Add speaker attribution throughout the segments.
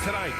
Speaker 1: tonight.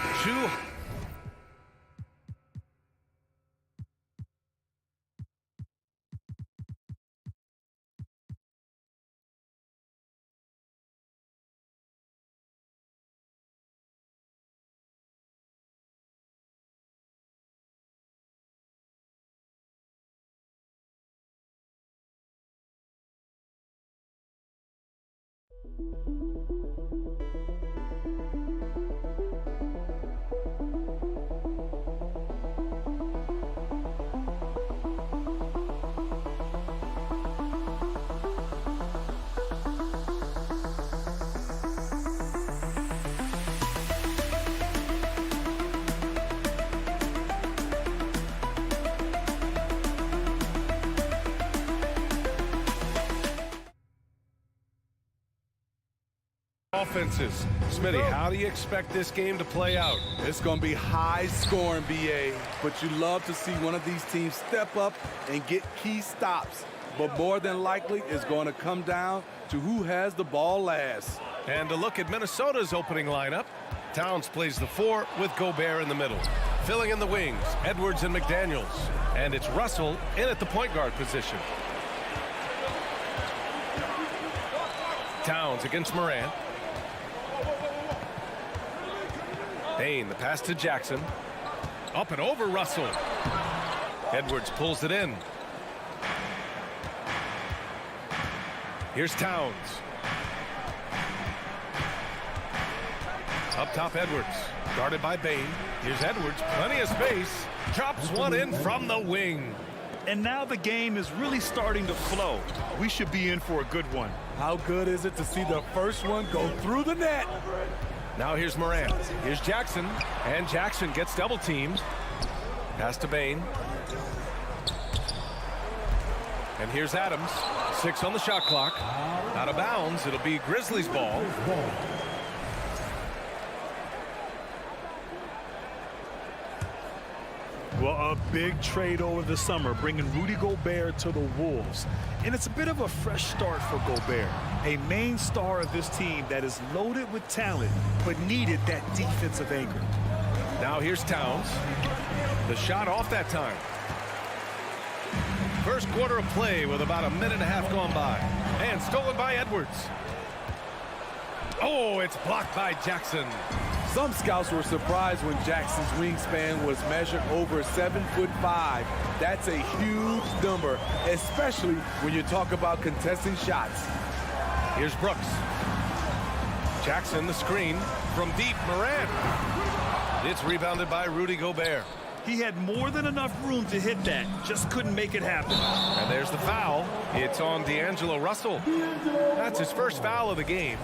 Speaker 1: Offenses. Smitty, how do you expect this game to play out?
Speaker 2: It's going to be high scoring, BA, but you love to see one of these teams step up and get key stops. But more than likely, it's going to come down to who has the ball last.
Speaker 1: And to look at Minnesota's opening lineup, Towns plays the 4 with Gobert in the middle. Filling in the wings, Edwards and McDaniels. And it's Russell in at the point guard position. Towns against Morant. Payne, the pass to Jackson. Up and over Russell. Edwards pulls it in. Here's Towns. Up top, Edwards. Guarded by Payne. Here's Edwards. Plenty of space. Drops one in from the wing.
Speaker 3: And now the game is really starting to flow. We should be in for a good one.
Speaker 2: How good is it to see the first one go through the net?
Speaker 1: Now here's Morant. Here's Jackson. And Jackson gets double teamed. Pass to Payne. And here's Adams. 6 on the shot clock. Out of bounds. It'll be Grizzlies ball.
Speaker 3: Well, a big trade over the summer, bringing Rudy Gobert to the Wolves. And it's a bit of a fresh start for Gobert, a main star of this team that is loaded with talent, but needed that defensive anchor.
Speaker 1: Now here's Towns. The shot off that time. First quarter of play with about a minute and a half gone by. And stolen by Edwards. Oh, it's blocked by Jackson.
Speaker 2: Some scouts were surprised when Jackson's wingspan was measured over 7'5". That's a huge number, especially when you talk about contesting shots.
Speaker 1: Here's Brooks. Jackson, the screen from deep. Morant. It's rebounded by Rudy Gobert.
Speaker 3: He had more than enough room to hit that, just couldn't make it happen.
Speaker 1: And there's the foul. It's on D'Angelo Russell. That's his first foul of the game.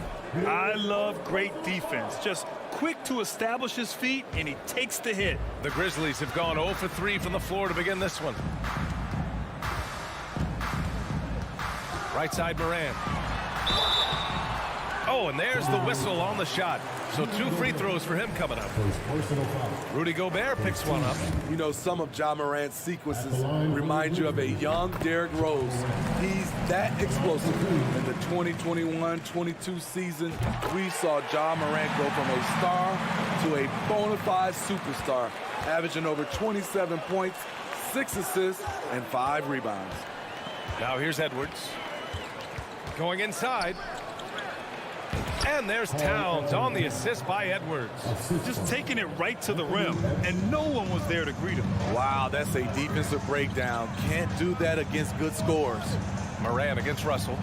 Speaker 3: I love great defense. Just quick to establish his feet, and he takes the hit.
Speaker 1: The Grizzlies have gone 0 for 3 from the floor to begin this one. Right side, Morant. Oh, and there's the whistle on the shot. So 2 free throws for him coming up. Rudy Gobert picks one up.
Speaker 2: You know, some of Ja Morant's sequences remind you of a young Derrick Rose. He's that explosive. In the 2021-22 season, we saw Ja Morant go from a star to a bona fide superstar, averaging over 27 points, 6 assists, and 5 rebounds.
Speaker 1: Now here's Edwards. Going inside. And there's Towns on the assist by Edwards.
Speaker 3: Just taking it right to the rim, and no one was there to greet him.
Speaker 2: Wow, that's a defensive breakdown. Can't do that against good scores.
Speaker 1: Morant against Russell.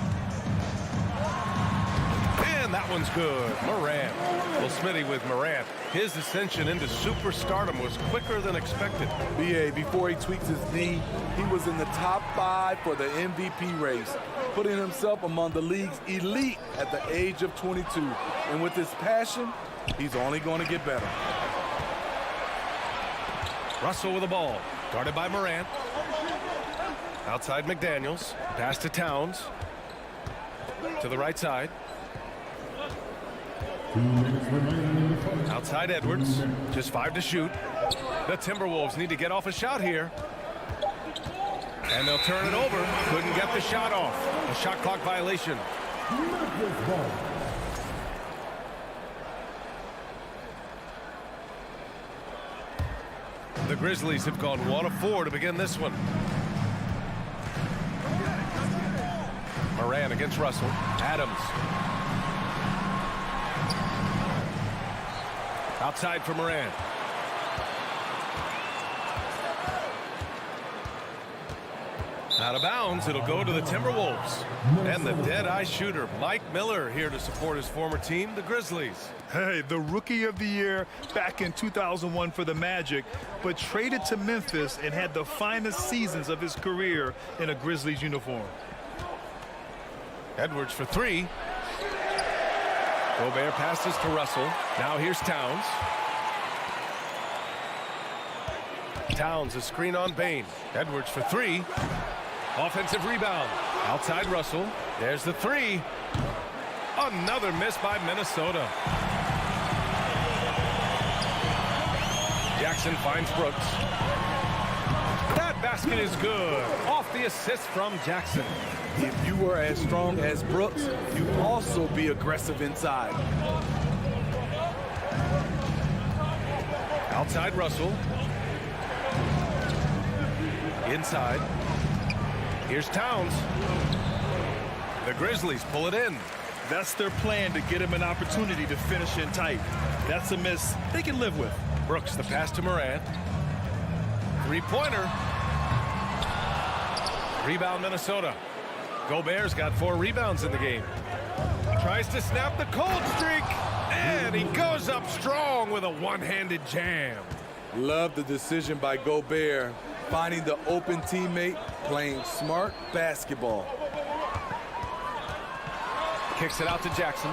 Speaker 1: And that one's good. Morant. Well, Smitty, with Morant, his ascension into superstardom was quicker than expected.
Speaker 2: BA, before he tweaked his knee, he was in the top 5 for the MVP race, putting himself among the league's elite at the age of 22. And with his passion, he's only going to get better.
Speaker 1: Russell with the ball. Guarded by Morant. Outside McDaniels. Pass to Towns. To the right side. Outside Edwards. Just 5 to shoot. The Timberwolves need to get off a shot here. And they'll turn it over. Couldn't get the shot off. A shot clock violation. The Grizzlies have gone 1 of 4 to begin this one. Moran against Russell. Adams. Outside for Moran. Out of bounds, it'll go to the Timberwolves. And the dead-eye shooter, Mike Miller, here to support his former team, the Grizzlies.
Speaker 3: Hey, the Rookie of the Year back in 2001 for the Magic, but traded to Memphis and had the finest seasons of his career in a Grizzlies uniform.
Speaker 1: Edwards for 3. Gobert passes to Russell. Now here's Towns. Towns, a screen on Bane. Edwards for 3. Offensive rebound. Outside Russell. There's the 3. Another miss by Minnesota. Jackson finds Brooks. That basket is good. Off the assist from Jackson.
Speaker 2: If you were as strong as Brooks, you'd also be aggressive inside.
Speaker 1: Outside Russell. Inside. Here's Towns. The Grizzlies pull it in.
Speaker 3: That's their plan, to get him an opportunity to finish in tight. That's a miss they can live with.
Speaker 1: Brooks, the pass to Moran. Three-pointer. Rebound Minnesota. Gobert's got 4 rebounds in the game. Tries to snap the cold streak. And he goes up strong with a one-handed jam.
Speaker 2: Love the decision by Gobert, finding the open teammate, playing smart basketball.
Speaker 1: Kicks it out to Jackson.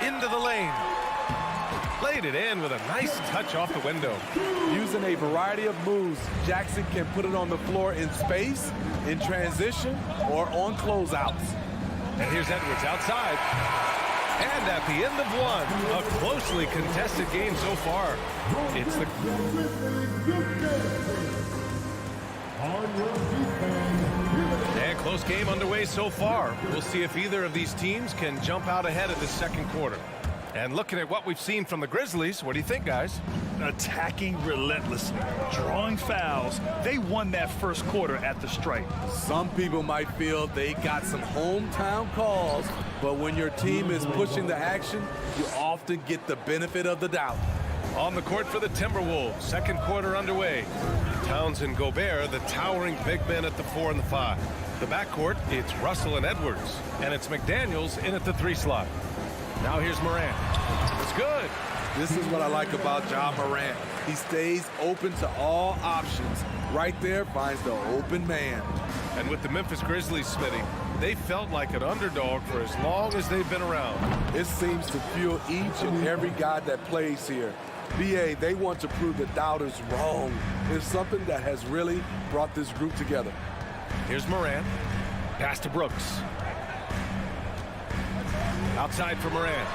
Speaker 1: Into the lane. Laid it in with a nice touch off the window.
Speaker 2: Using a variety of moves, Jackson can put it on the floor in space, in transition, or on closeouts.
Speaker 1: And here's Edwards outside. And at the end of one, a closely contested game so far. It's the... And close game underway so far. We'll see if either of these teams can jump out ahead of the second quarter. And looking at what we've seen from the Grizzlies, what do you think, guys?
Speaker 3: Attacking relentlessly, drawing fouls. They won that first quarter at the stripe.
Speaker 2: Some people might feel they got some hometown calls, but when your team is pushing the action, you often get the benefit of the doubt.
Speaker 1: On the court for the Timberwolves, second quarter underway. Towns and Gobert, the towering big men at the 4 and the 5. The backcourt, it's Russell and Edwards, and it's McDaniels in at the 3 slot. Now here's Moran. It's good.
Speaker 2: This is what I like about Ja Morant. He stays open to all options. Right there finds the open man.
Speaker 1: And with the Memphis Grizzlies, Spydi, they felt like an underdog for as long as they've been around.
Speaker 2: It seems to fuel each and every guy that plays here. BA, they want to prove the doubters wrong. It's something that has really brought this group together.
Speaker 1: Here's Moran. Pass to Brooks. Outside for Moran.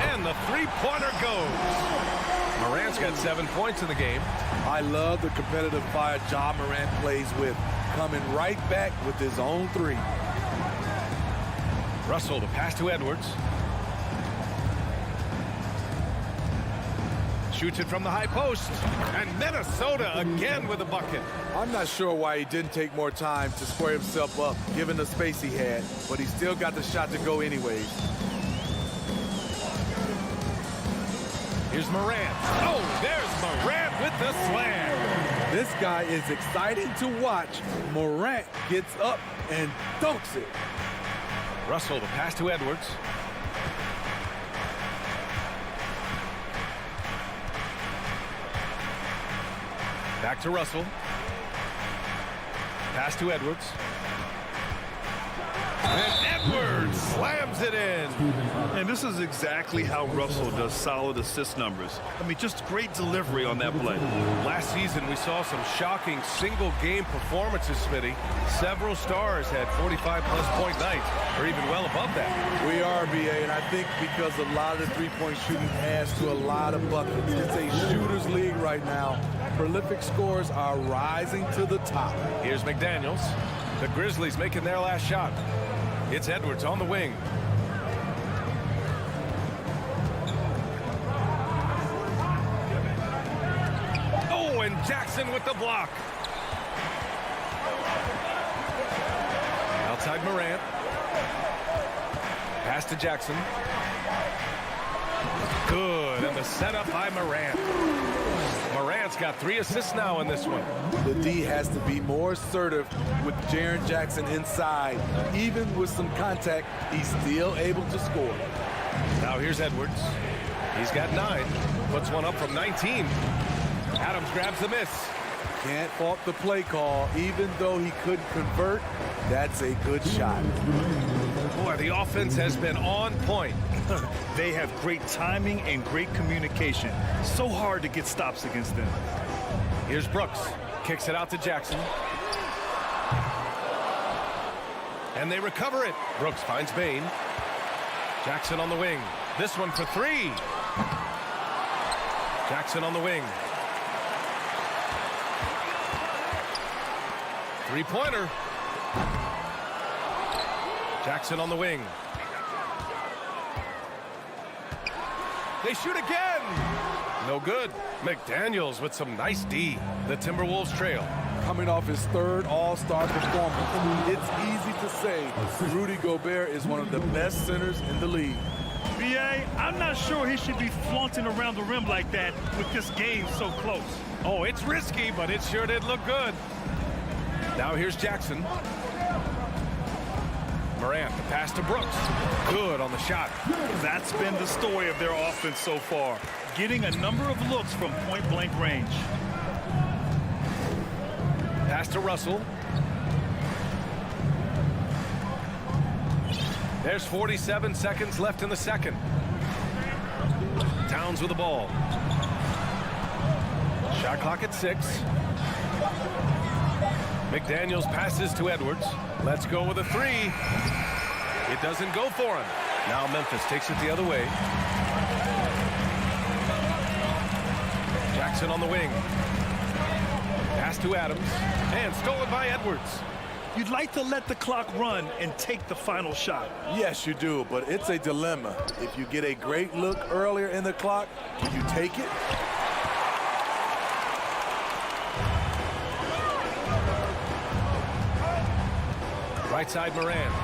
Speaker 1: And the three-pointer goes. Moran's got 7 points in the game.
Speaker 2: I love the competitive fire Ja Morant plays with, coming right back with his own 3.
Speaker 1: Russell, the pass to Edwards. Shoots it from the high post. And Minnesota again with a bucket.
Speaker 2: I'm not sure why he didn't take more time to square himself up, given the space he had, but he still got the shot to go anyways.
Speaker 1: Here's Moran. Oh, there's Moran with the slam.
Speaker 2: This guy is exciting to watch. Morant gets up and dunks it.
Speaker 1: Russell, the pass to Edwards. Back to Russell. Pass to Edwards. And Edwards slams it in.
Speaker 3: And this is exactly how Russell does solid assist numbers. I mean, just great delivery on that play.
Speaker 1: Last season, we saw some shocking single-game performances, Spydi. Several stars had 45-plus point nights, or even well above that.
Speaker 2: We are, BA, and I think because a lot of the three-point shooting adds to a lot of buckets. It's a shooter's league right now. Prolific scores are rising to the top.
Speaker 1: Here's McDaniels. The Grizzlies making their last shot. It's Edwards on the wing. Jackson with the block. Outside Morant. Pass to Jackson. Good, and the setup by Morant. Morant's got 3 assists now in this one.
Speaker 2: The D has to be more assertive with Jaren Jackson inside. Even with some contact, he's still able to score.
Speaker 1: Now here's Edwards. He's got 9. Puts one up from 19. Adams grabs the miss.
Speaker 2: Can't fault the play call. Even though he couldn't convert, that's a good shot.
Speaker 1: Boy, the offense has been on point.
Speaker 3: They have great timing and great communication. So hard to get stops against them.
Speaker 1: Here's Brooks. Kicks it out to Jackson. And they recover it. Brooks finds Bain. Jackson on the wing. This one for 3. Jackson on the wing. 3-pointer. Jackson on the wing. They shoot again. No good. McDaniels with some nice D. The Timberwolves trail.
Speaker 2: Coming off his 3rd All-Star performance, it's easy to say Rudy Gobert is one of the best centers in the league.
Speaker 3: B.A., I'm not sure he should be flaunting around the rim like that with this game so close.
Speaker 1: Oh, it's risky, but it sure did look good. Now here's Jackson. Morant, the pass to Brooks. Good on the shot.
Speaker 3: That's been the story of their offense so far. Getting a number of looks from point-blank range.
Speaker 1: Pass to Russell. There's 47 seconds left in the second. Towns with the ball. Shot clock at 6. McDaniels passes to Edwards. Let's go with a 3. It doesn't go for him. Now Memphis takes it the other way. Jackson on the wing. Pass to Adams. And stolen by Edwards.
Speaker 3: You'd like to let the clock run and take the final shot.
Speaker 2: Yes, you do, but it's a dilemma. If you get a great look earlier in the clock, do you take it?
Speaker 1: Right side Morant.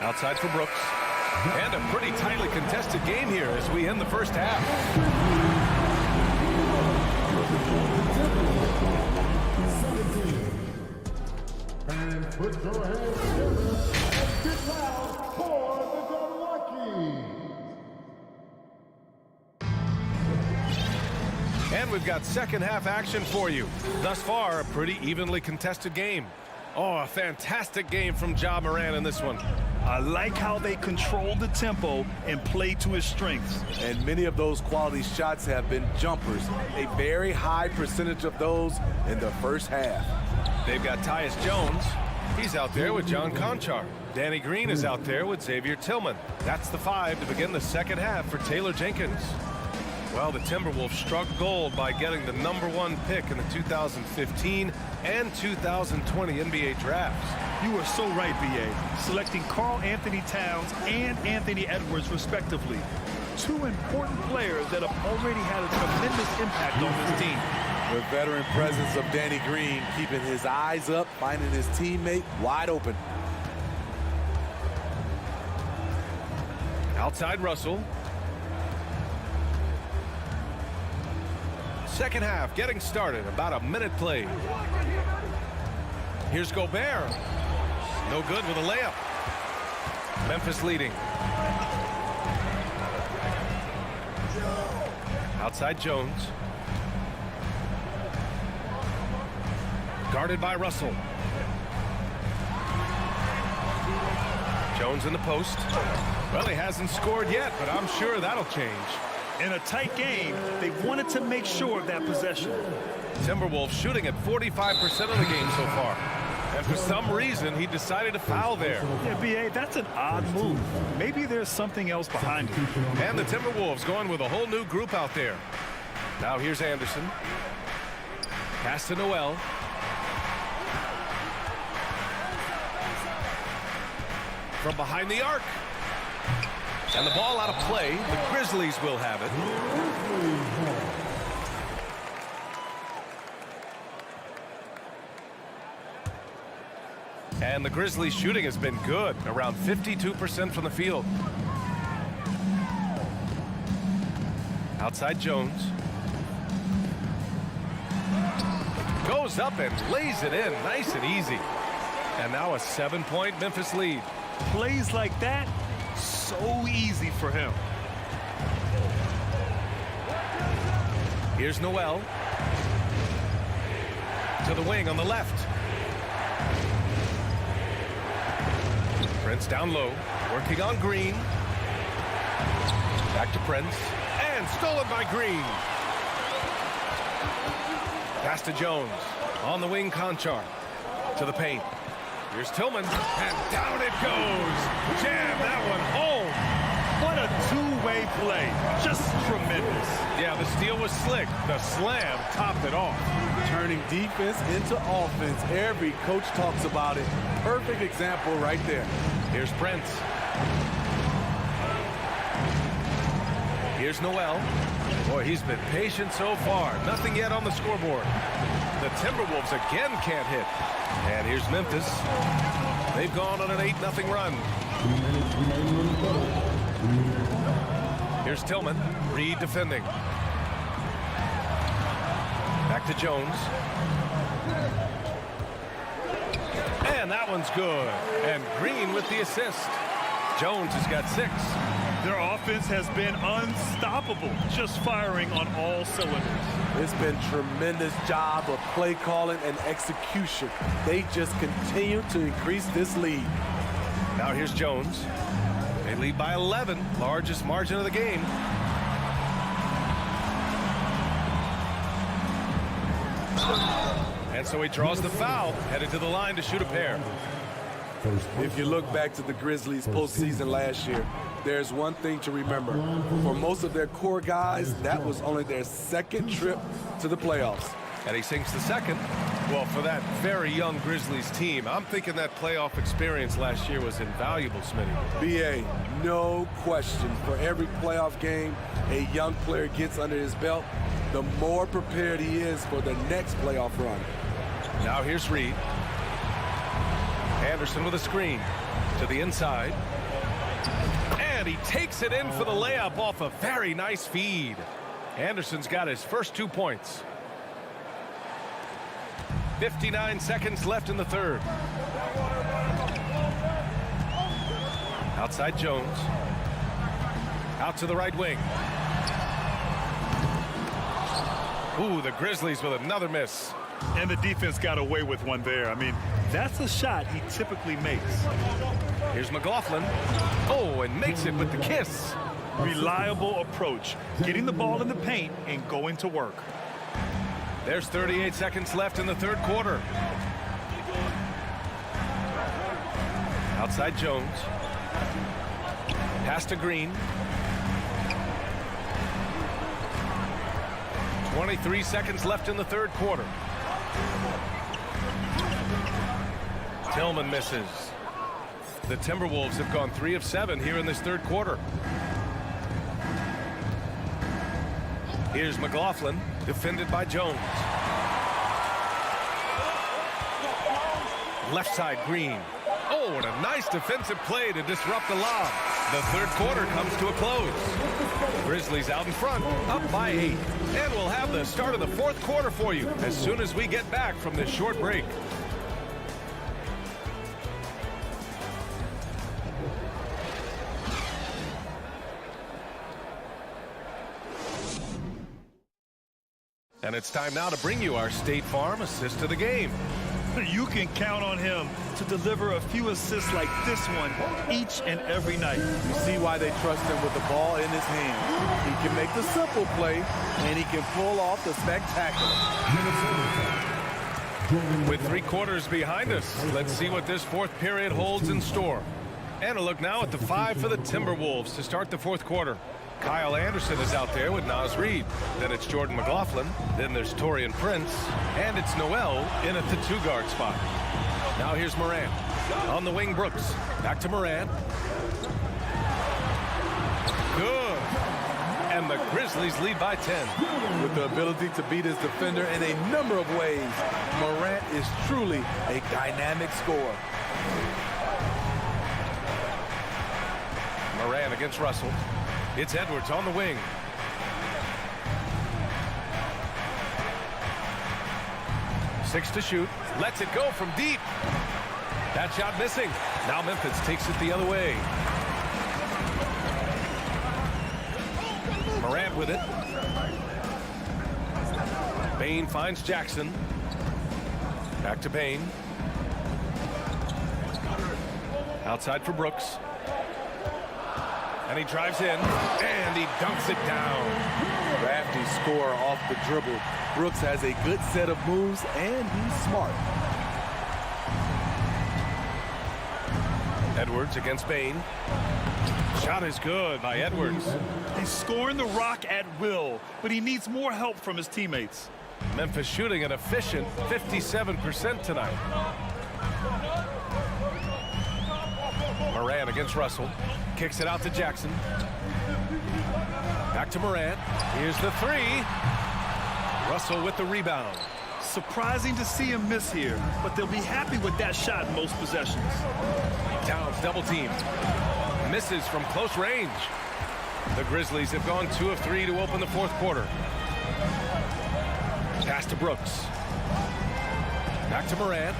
Speaker 1: Outside for Brooks. And a pretty tightly contested game here as we end the first half.
Speaker 4: And put your hands together and get loud for the Xellark.
Speaker 1: And we've got second half action for you. Thus far, a pretty evenly contested game. Oh, a fantastic game from Ja Morant in this one.
Speaker 3: I like how they control the tempo and play to his strengths.
Speaker 2: And many of those quality shots have been jumpers. A very high percentage of those in the first half.
Speaker 1: They've got Tyus Jones. He's out there with John Conchar. Danny Green is out there with Xavier Tillman. That's the 5 to begin the second half for Taylor Jenkins. Well, the Timberwolves struck gold by getting the #1 pick in the 2015 and 2020 NBA drafts.
Speaker 3: You are so right, B.A. Selecting Karl Anthony Towns and Anthony Edwards, respectively. 2 important players that have already had a tremendous impact on this team.
Speaker 2: The veteran presence of Danny Green keeping his eyes up, finding his teammate wide open.
Speaker 1: Outside Russell. Second half getting started, about a minute played. Here's Gobert. No good with a layup. Memphis leading. Outside Jones. Guarded by Russell. Jones in the post. Well, he hasn't scored yet, but I'm sure that'll change.
Speaker 3: In a tight game, they wanted to make sure of that possession.
Speaker 1: Timberwolves shooting at 45% of the game so far. And for some reason, he decided to foul there.
Speaker 3: Yeah, B.A., that's an odd move. Maybe there's something else behind it.
Speaker 1: And the Timberwolves going with a whole new group out there. Now here's Anderson. Pass to Noel. From behind the arc. And the ball out of play. The Grizzlies will have it. And the Grizzlies' shooting has been good, around 52% from the field. Outside Jones. Goes up and lays it in, nice and easy. And now a 7-point Memphis lead.
Speaker 3: Plays like that, so easy for him.
Speaker 1: Here's Noel. To the wing on the left. Prince down low, working on Green. Back to Prince. And stolen by Green. Pass to Jones. On the wing, Conchar. To the paint. Here's Tillman. And down it goes. Jam that one home.
Speaker 3: What a two-way play. Just tremendous.
Speaker 1: Yeah, the steal was slick. The slam topped it off.
Speaker 2: Turning defense into offense. Every coach talks about it. Perfect example right there.
Speaker 1: Here's Prince. Here's Noel. Boy, he's been patient so far. Nothing yet on the scoreboard. The Timberwolves again can't hit. And here's Memphis. They've gone on an 8-0 run. Here's Tillman. Reed defending. Back to Jones. And that one's good. And Green with the assist. Jones has got 6.
Speaker 3: Their offense has been unstoppable, just firing on all cylinders.
Speaker 2: It's been tremendous job of play calling and execution. They just continue to increase this lead.
Speaker 1: Now here's Jones. They lead by 11, largest margin of the game. And so he draws the foul, headed to the line to shoot a pair.
Speaker 2: If you look back to the Grizzlies postseason last year, there's one thing to remember. For most of their core guys, that was only their second trip to the playoffs.
Speaker 1: And he sinks the second. Well, for that very young Grizzlies team, I'm thinking that playoff experience last year was invaluable, Smitty.
Speaker 2: BA, no question. For every playoff game a young player gets under his belt, the more prepared he is for the next playoff run.
Speaker 1: Now here's Reed. Anderson with a screen to the inside. And he takes it in for the layup off a very nice feed. Anderson's got his first 2 points. 59 seconds left in the third. Outside Jones. Out to the right wing. Ooh, the Grizzlies with another miss.
Speaker 3: And the defense got away with one there. I mean, that's a shot he typically makes.
Speaker 1: Here's McLaughlin. Oh, and makes it with the kiss.
Speaker 3: Reliable approach, getting the ball in the paint and going to work.
Speaker 1: There's 38 seconds left in the third quarter. Outside Jones. Pass to Green. 23 seconds left in the third quarter. Tillman misses. The Timberwolves have gone 3 of 7 here in this third quarter. Here's McLaughlin, defended by Jones. Left side, Green. Oh, and a nice defensive play to disrupt the lob. The third quarter comes to a close. Grizzlies out in front, up by 8. And we'll have the start of the fourth quarter for you as soon as we get back from this short break. And it's time now to bring you our State Farm assist of the game.
Speaker 3: You can count on him to deliver a few assists like this one each and every night.
Speaker 2: You see why they trust him with the ball in his hand. He can make the simple play, and he can pull off the spectacular.
Speaker 1: With 3 quarters behind us, let's see what this fourth period holds in store. And a look now at the 5 for the Timberwolves to start the fourth quarter. Kyle Anderson is out there with Naz Reid. Then it's Jordan McLaughlin. Then there's Taurean Prince. And it's Noel in at the 2-guard spot. Now here's Morant. On the wing, Brooks. Back to Morant. Good. And the Grizzlies lead by 10.
Speaker 2: With the ability to beat his defender in a number of ways, Morant is truly a dynamic scorer.
Speaker 1: Moran against Russell. It's Edwards on the wing. Six to shoot. Lets it go from deep. That shot missing. Now Memphis takes it the other way. Morant with it. Bain finds Jackson. Back to Bain. Outside for Brooks. And he drives in, and he dunks it down.
Speaker 2: Crafty score off the dribble. Brooks has a good set of moves, and he's smart.
Speaker 1: Edwards against Bain. Shot is good by Edwards.
Speaker 3: He's scoring the rock at will, but he needs more help from his teammates.
Speaker 1: Memphis shooting an efficient 57% tonight. Moran against Russell. Kicks it out to Jackson. Back to Moran. Here's the three. Russell with the rebound.
Speaker 3: Surprising to see him miss here, but they'll be happy with that shot in most possessions.
Speaker 1: Towns double team. Misses from close range. The Grizzlies have gone 2 of 3 to open the fourth quarter. Pass to Brooks. Back to Moran.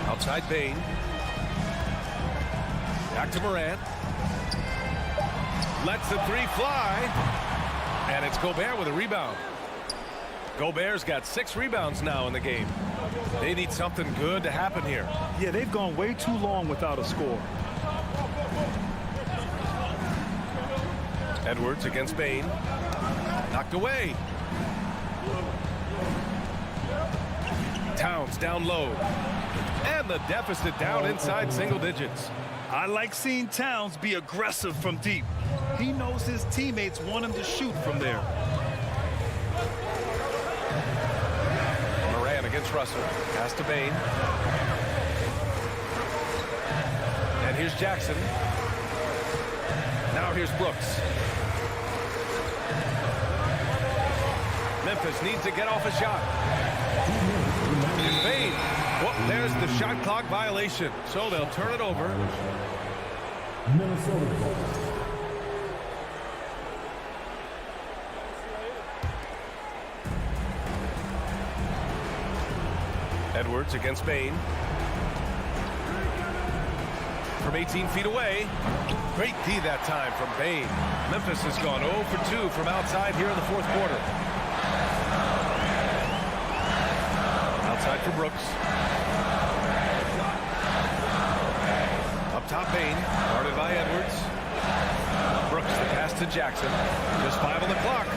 Speaker 1: Outside Bain. Back to Moran. Lets the three fly. And it's Gobert with a rebound. Gobert's got 6 rebounds now in the game. They need something good to happen here.
Speaker 3: Yeah, they've gone way too long without a score.
Speaker 1: Edwards against Bain. Knocked away. Towns down low. And the deficit down inside single digits.
Speaker 3: I like seeing Towns be aggressive from deep. He knows his teammates want him to shoot from there.
Speaker 1: Moran against Russell. Pass to Bain. And here's Jackson. Now here's Brooks. Memphis needs to get off a shot. Bain. Well, there's the shot clock violation. So they'll turn it over.
Speaker 4: Minnesota.
Speaker 1: Edwards against Bain. From 18 feet away. Great D that time from Bain. Memphis has gone 0 for 2 from outside here in the fourth quarter. Outside for Brooks. Up top Bain. Guarded by Edwards. Brooks the pass to Jackson. Just 5 on the clock.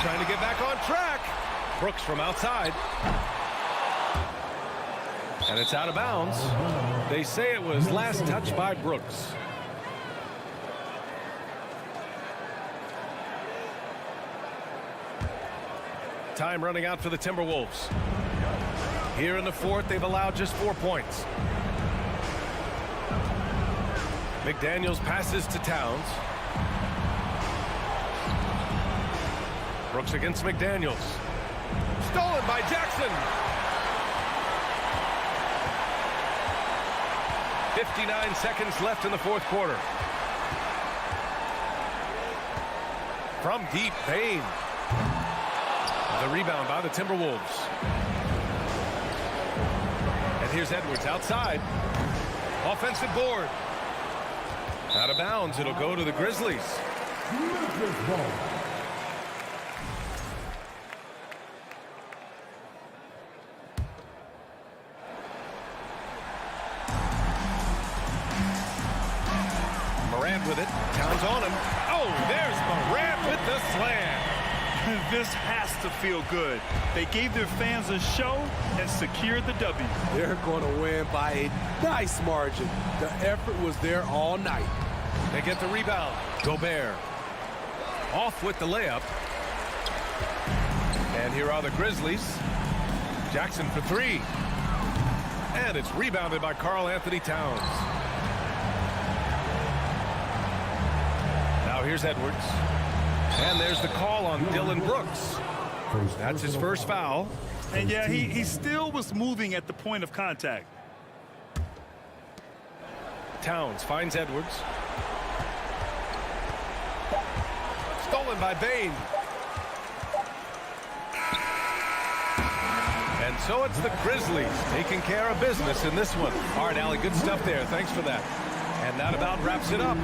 Speaker 1: Trying to get back on track. Brooks from outside. And it's out of bounds. They say it was last touched by Brooks. Time running out for the Timberwolves. Here in the fourth, they've allowed just 4 points. McDaniels passes to Towns. Brooks against McDaniels. Stolen by Jackson. 59 seconds left in the fourth quarter. From deep, Bain. The rebound by the Timberwolves. And here's Edwards outside. Offensive board. Out of bounds. It'll go to the Grizzlies. Morant with it. Towns on him. Oh, there's Morant with the slam.
Speaker 3: This has to feel good. They gave their fans a show and secured the W.
Speaker 2: They're going to win by a nice margin. The effort was there all night.
Speaker 1: They get the rebound. Gobert. Off with the layup. And here are the Grizzlies. Jackson for 3. And it's rebounded by Karl Anthony Towns. Now here's Edwards. And there's the call on Dylan Brooks. That's his first foul.
Speaker 3: And yeah, he still was moving at the point of contact.
Speaker 1: Towns finds Edwards. Stolen by Bain. And so it's the Grizzlies taking care of business in this one. All right, Allie, good stuff there. Thanks for that. And that about wraps it up.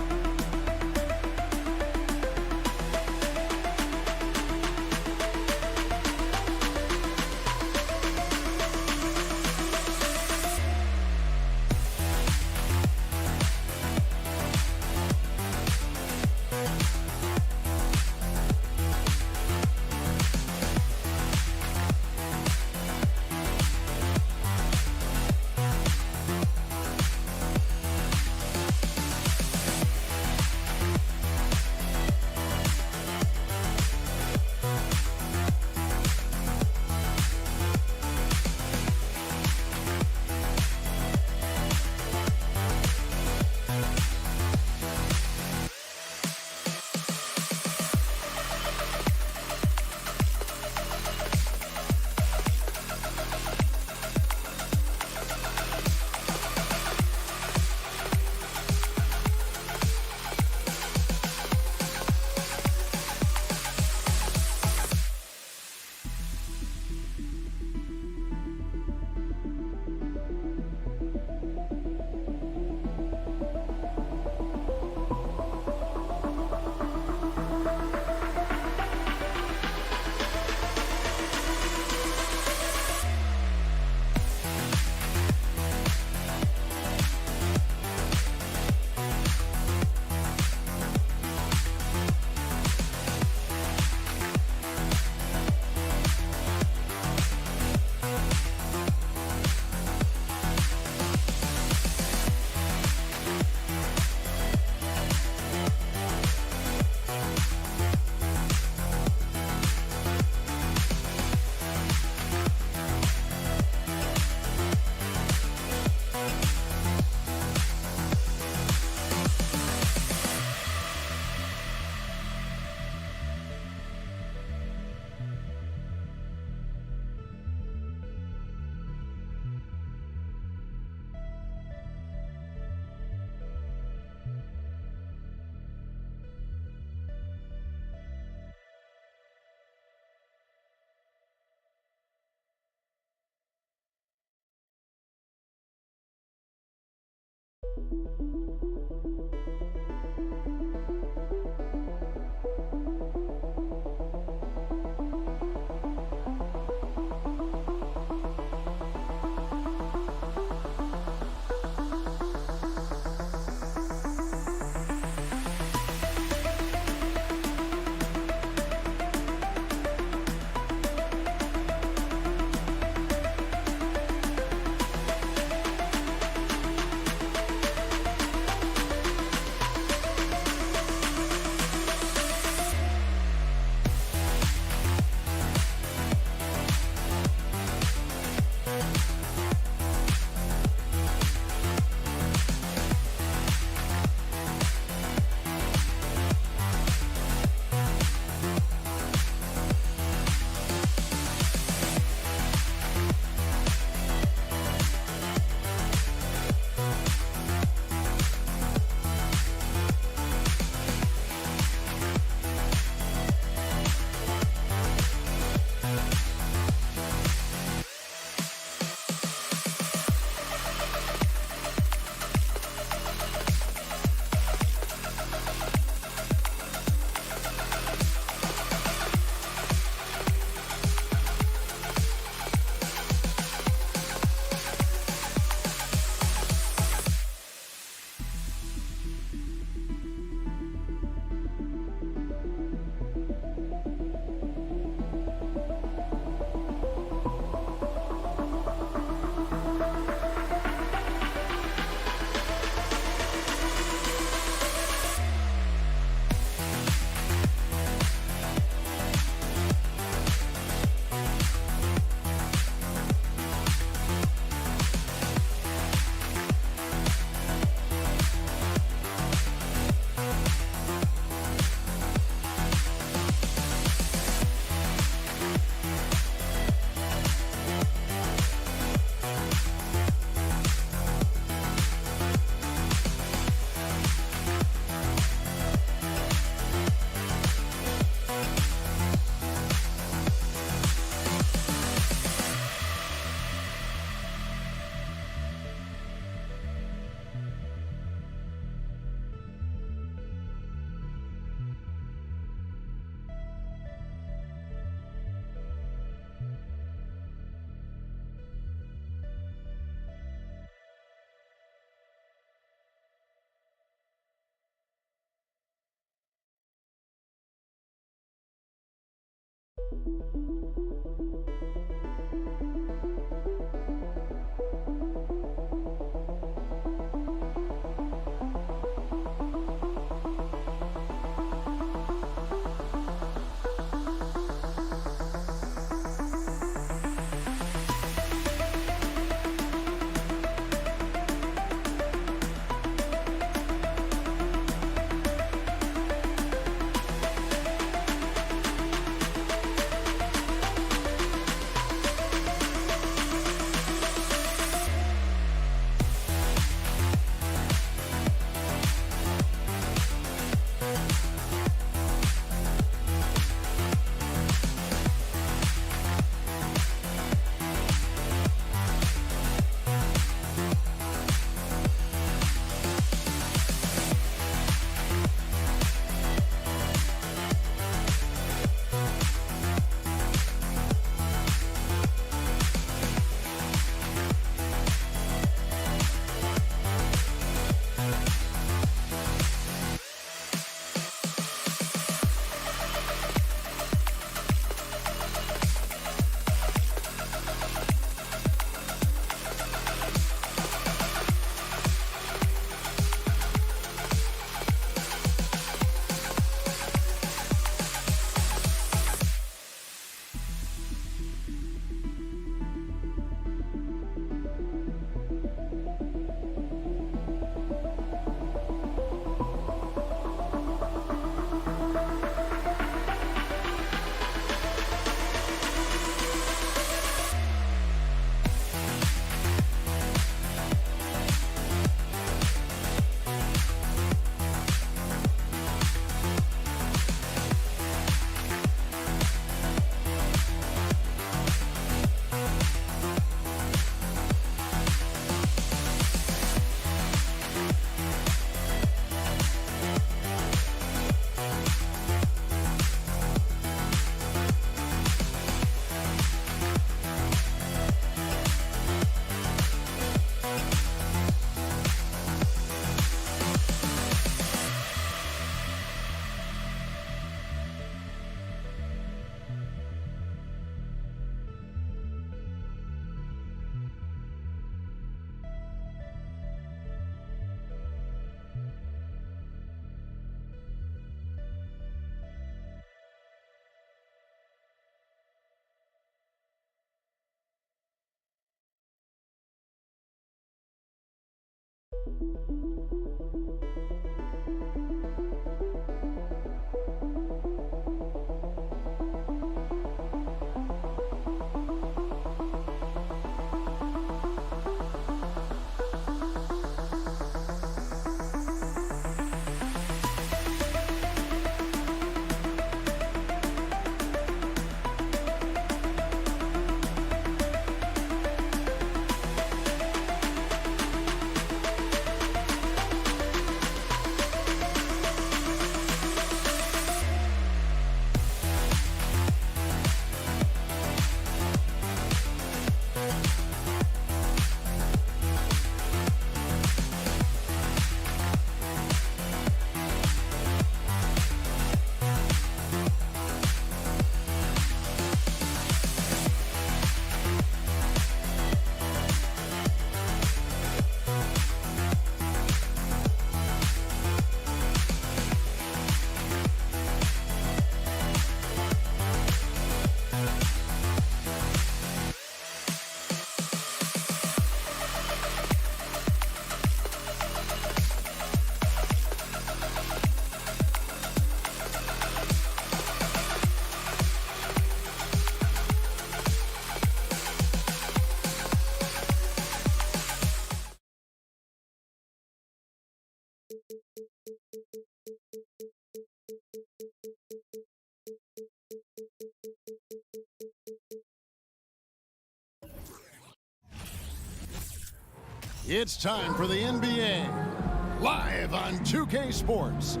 Speaker 5: It's time for the NBA, live on 2K Sports.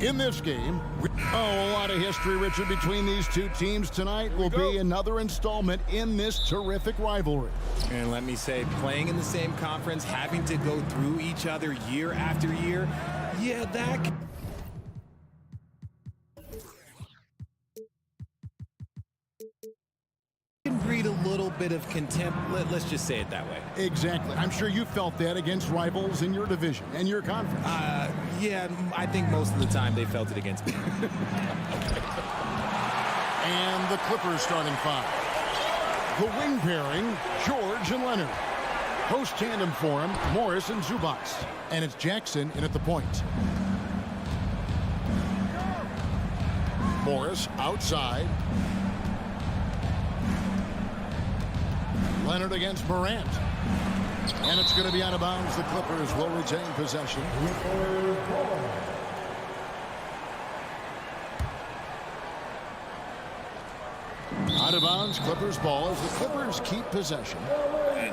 Speaker 5: In this game, a lot of history, Richard, between these two teams. Tonight will be another installment in this terrific rivalry.
Speaker 6: And let me say, playing in the same conference, having to go through each other year after year, yeah, that bit of contempt. Let's just say it that way.
Speaker 5: Exactly. I'm sure you felt that against rivals in your division and your conference.
Speaker 6: Yeah, I think most of the time they felt it against me.
Speaker 5: And the Clippers starting five. The wing pairing, George and Leonard. Post tandem for him, Morris and Zubac. And it's Jackson in at the point. Morris outside. Leonard against Morant. And it's going to be out of bounds. The Clippers will retain possession. Out of bounds, Clippers ball as the Clippers keep possession.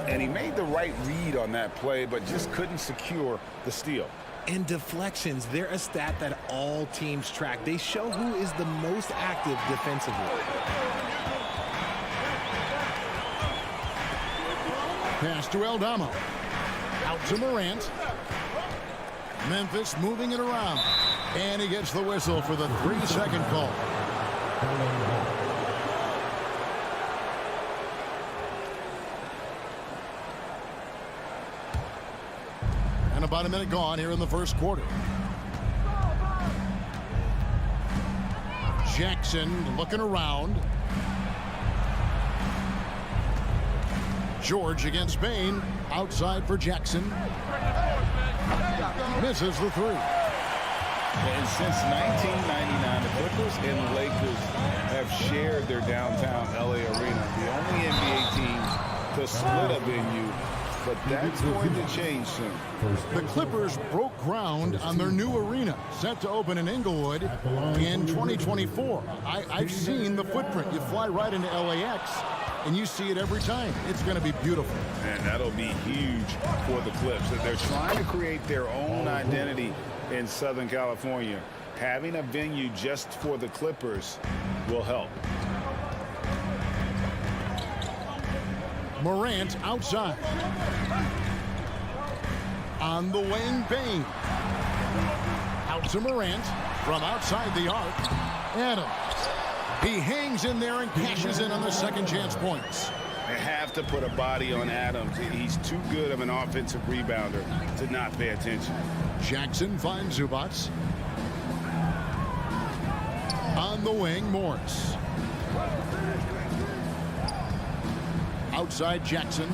Speaker 7: And he made the right read on that play, but just couldn't secure the steal.
Speaker 6: And deflections, they're a stat that all teams track. They show who is the most active defensively.
Speaker 5: Pass to Aldama. Out to Morant. Memphis moving it around. And he gets the whistle for the 3-second call. And about a minute gone here in the first quarter. Jackson looking around. George against Bain. Outside for Jackson. Misses the three.
Speaker 7: And since 1999, the Clippers and the Lakers have shared their downtown LA arena. The only NBA teams to split a venue, but that's going to change soon.
Speaker 5: The Clippers broke ground on their new arena, set to open in Inglewood in 2024. I've seen the footprint. You fly right into LAX, and you see it every time. It's going to be beautiful.
Speaker 7: And that'll be huge for the Clips. They're trying to create their own identity in Southern California. Having a venue just for the Clippers will help.
Speaker 5: Morant outside. On the wing, Bain. Out to Morant from outside the arc. Adams. He hangs in there and cashes in on the second chance points.
Speaker 7: They have to put a body on Adams. He's too good of an offensive rebounder to not pay attention.
Speaker 5: Jackson finds Zubac. On the wing, Morris. Outside Jackson.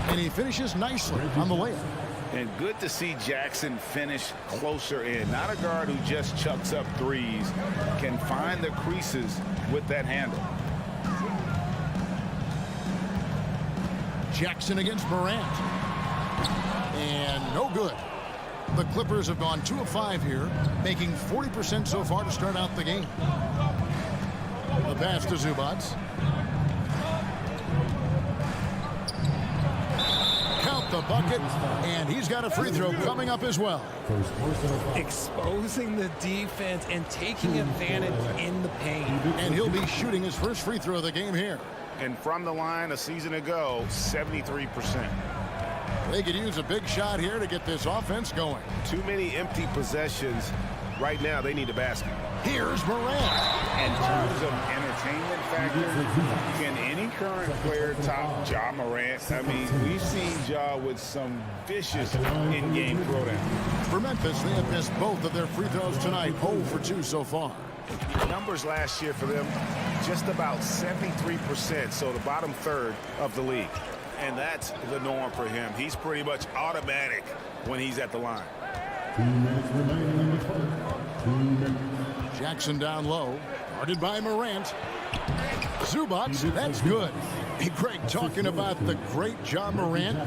Speaker 5: And he finishes nicely on the layup.
Speaker 7: And good to see Jackson finish closer in. Not a guard who just chucks up threes. Can find the creases with that handle.
Speaker 5: Jackson against Morant. And no good. The Clippers have gone 2 of 5 here, making 40% so far to start out the game. The pass to Zubac. Count the bucket, and he's got a free throw coming up as well.
Speaker 6: Exposing the defense and taking advantage in the paint.
Speaker 5: And he'll be shooting his first free throw of the game here.
Speaker 7: And from the line a season ago, 73%.
Speaker 5: They could use a big shot here to get this offense going.
Speaker 1: Too many empty possessions. Right now, they need a basket.
Speaker 5: Here's Morant.
Speaker 7: In terms of entertainment factor, can any current player top Ja Morant? I mean, we've seen Ja with some vicious in-game throwdown.
Speaker 5: For Memphis, they have missed both of their free throws tonight. 0 for 2 so far.
Speaker 1: Numbers last year for them, just about 73%, so the bottom third of the league. And that's the norm for him. He's pretty much automatic when he's at the line.
Speaker 4: 2 minutes remaining in the quarter. 2 minutes.
Speaker 5: Jackson down low, guarded by Morant. Zubac, that's good. Hey, Greg, talking about the great Ja Morant,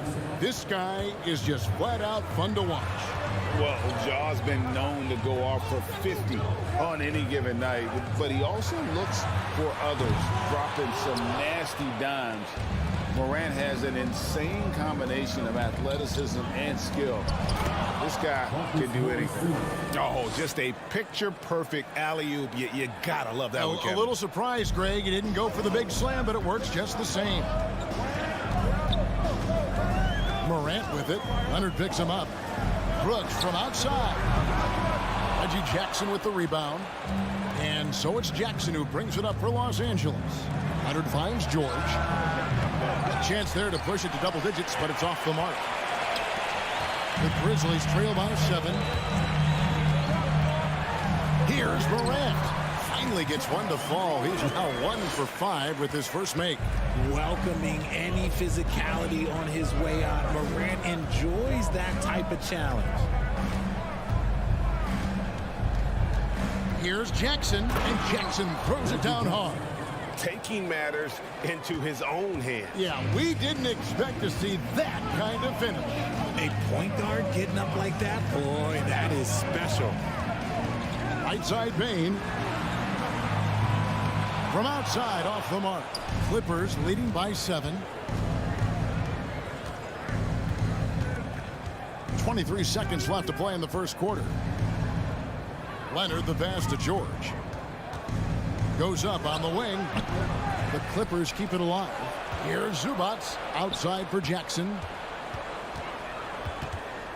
Speaker 5: this guy is just flat out fun to watch.
Speaker 7: Well, Ja's been known to go off for 50 on any given night, but he also looks for others, dropping some nasty dimes. Morant has an insane combination of athleticism and skill. This guy can do anything.
Speaker 1: Oh, just a picture-perfect alley-oop. You gotta love that one, Kevin.
Speaker 5: A little surprised, Greg. He didn't go for the big slam, but it works just the same. Morant with it. Leonard picks him up. Brooks from outside. Reggie Jackson with the rebound. And so it's Jackson who brings it up for Los Angeles. Leonard finds George. A chance there to push it to double digits, but it's off the mark. The Grizzlies trail by 7. Here's Morant. Finally gets one to fall. He's now 1 for 5 with his first make.
Speaker 6: Welcoming any physicality on his way out. Morant enjoys that type of challenge.
Speaker 5: Here's Jackson, and Jackson throws it down hard.
Speaker 7: Taking matters into his own hands.
Speaker 5: Yeah, we didn't expect to see that kind of finish.
Speaker 6: A point guard getting up like that? Boy, that is special.
Speaker 5: Right side Bain. From outside, off the mark. Clippers leading by 7. 23 seconds left to play in the first quarter. Leonard the pass to George. Goes up on the wing. The Clippers keep it alive. Here's Zubats outside for Jackson.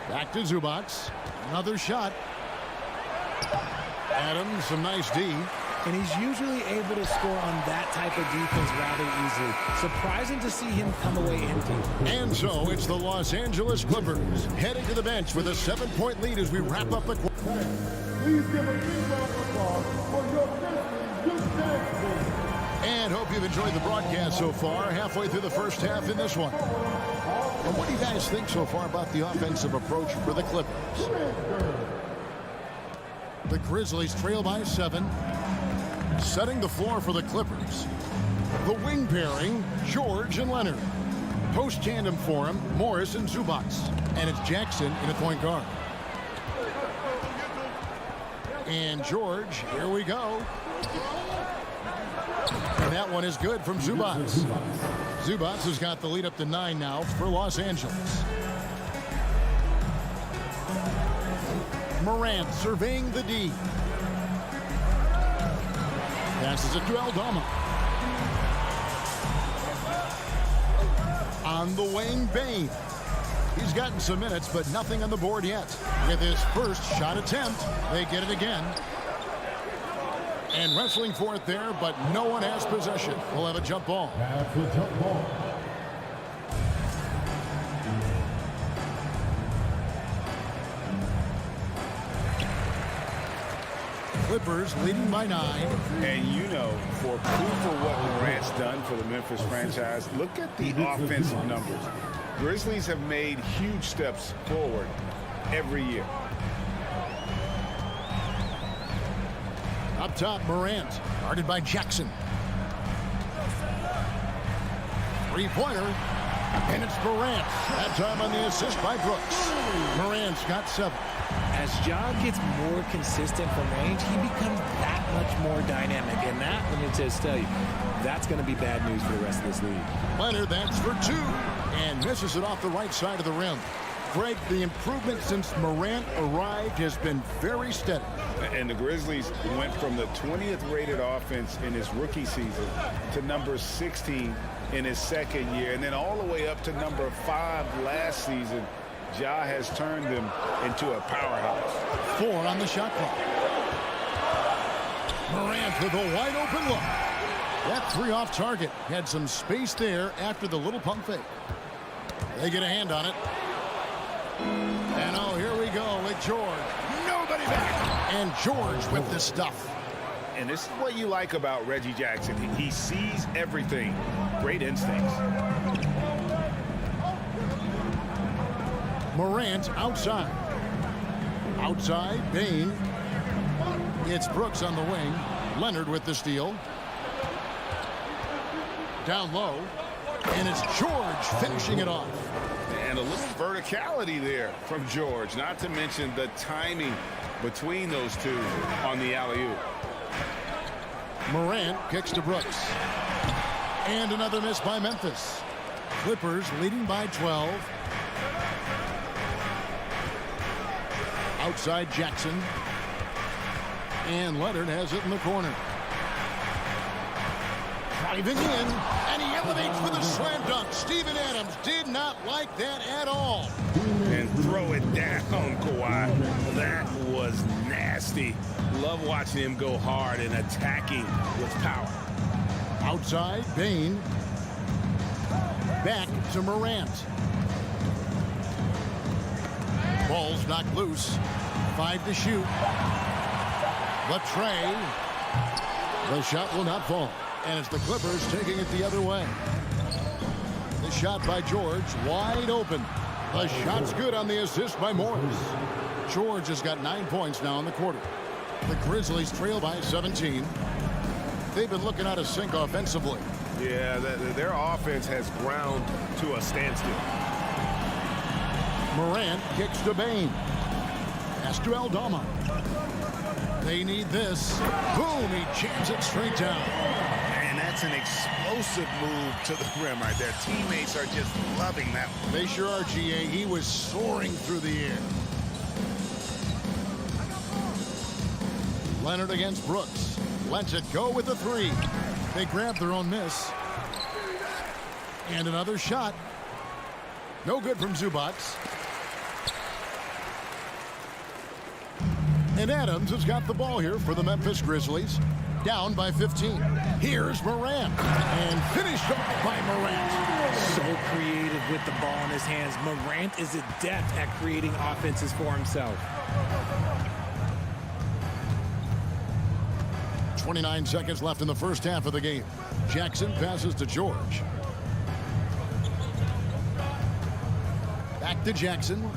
Speaker 5: Back to Zubats. Another shot. Adams, some nice D.
Speaker 6: And he's usually able to score on that type of defense rather easily. Surprising to see him come away empty.
Speaker 5: And so it's the Los Angeles Clippers heading to the bench with a 7-point lead as we wrap up the quarter.
Speaker 4: Please give a big round of applause for your Grizzlies youth dance team.
Speaker 5: And hope you've enjoyed the broadcast so far. Halfway through the first half in this one. And what do you guys think so far about the offensive approach for the Clippers? The Grizzlies trail by 7. Setting the floor for the Clippers. The wing pairing, George and Leonard. Post tandem for him, Morris and Zubats. And it's Jackson in at point guard. And George, here we go. And that one is good from Zubats. Zubats has got the lead up to 9 now for Los Angeles. Morant surveying the D. Passes it to Aldama. On the wing, Bain. He's gotten some minutes, but nothing on the board yet. With his first shot attempt, they get it again. And wrestling for it there, but no one has possession. We'll have a jump ball.
Speaker 4: That's a jump ball.
Speaker 5: Clippers leading by 9.
Speaker 7: And you know, for proof of what Morant's done for the Memphis franchise, look at the offensive numbers. Grizzlies have made huge steps forward every year.
Speaker 5: Up top, Morant, guarded by Jackson. Three-pointer, and it's Morant. That time on the assist by Brooks. Morant's got 7.
Speaker 6: As Ja gets more consistent from range, he becomes that much more dynamic. And that, let me just tell you, that's going to be bad news for the rest of this league.
Speaker 5: Leonard, that's for 2, and misses it off the right side of the rim. Greg, the improvement since Morant arrived has been very steady.
Speaker 7: And the Grizzlies went from the 20th rated offense in his rookie season to number 16 in his second year, and then all the way up to number 5 last season. Ja has turned them into a powerhouse.
Speaker 5: 4 on the shot clock. Morant with a wide open look. That 3 off target. Had some space there after the little pump fake. They get a hand on it. And oh, here we go with George. Nobody back. And George with the stuff.
Speaker 7: And this is what you like about Reggie Jackson. He sees everything. Great instincts.
Speaker 5: Morant outside. Outside, Bain. It's Brooks on the wing. Leonard with the steal. Down low. And it's George finishing it off.
Speaker 7: And a little verticality there from George, not to mention the timing between those two on the alley-oop.
Speaker 5: Morant kicks to Brooks. And another miss by Memphis. Clippers leading by 12. Outside Jackson. And Leonard has it in the corner. Driving in, and he elevates for the slam dunk. Steven Adams did not like that at all.
Speaker 7: And throw it down, Kawhi. That was nasty. Love watching him go hard and attacking with power.
Speaker 5: Outside, Bane. Back to Morant. Ball's knocked loose. 5 to shoot. Latrey. The shot will not fall. And it's the Clippers taking it the other way. The shot by George, wide open. The shot's good on the assist by Morris. George has got 9 points now in the quarter. The Grizzlies trail by 17. They've been looking out of sync offensively.
Speaker 1: Yeah, their offense has ground to a standstill.
Speaker 5: Morant kicks to Bane. Pass to Aldama. They need this. Boom, he jams it straight down.
Speaker 7: And that's an explosive move to the rim right there. Teammates are just loving that one.
Speaker 5: They sure are, GA. He was soaring through the air. Leonard against Brooks. Lets it go with the 3. They grab their own miss. And another shot. No good from Zubac. And Adams has got the ball here for the Memphis Grizzlies. Down by 15. Here's Morant. And finished off by Morant.
Speaker 6: So creative with the ball in his hands. Morant is adept at creating offenses for himself.
Speaker 5: 29 seconds left in the first half of the game. Jackson passes to George. Back to Jackson.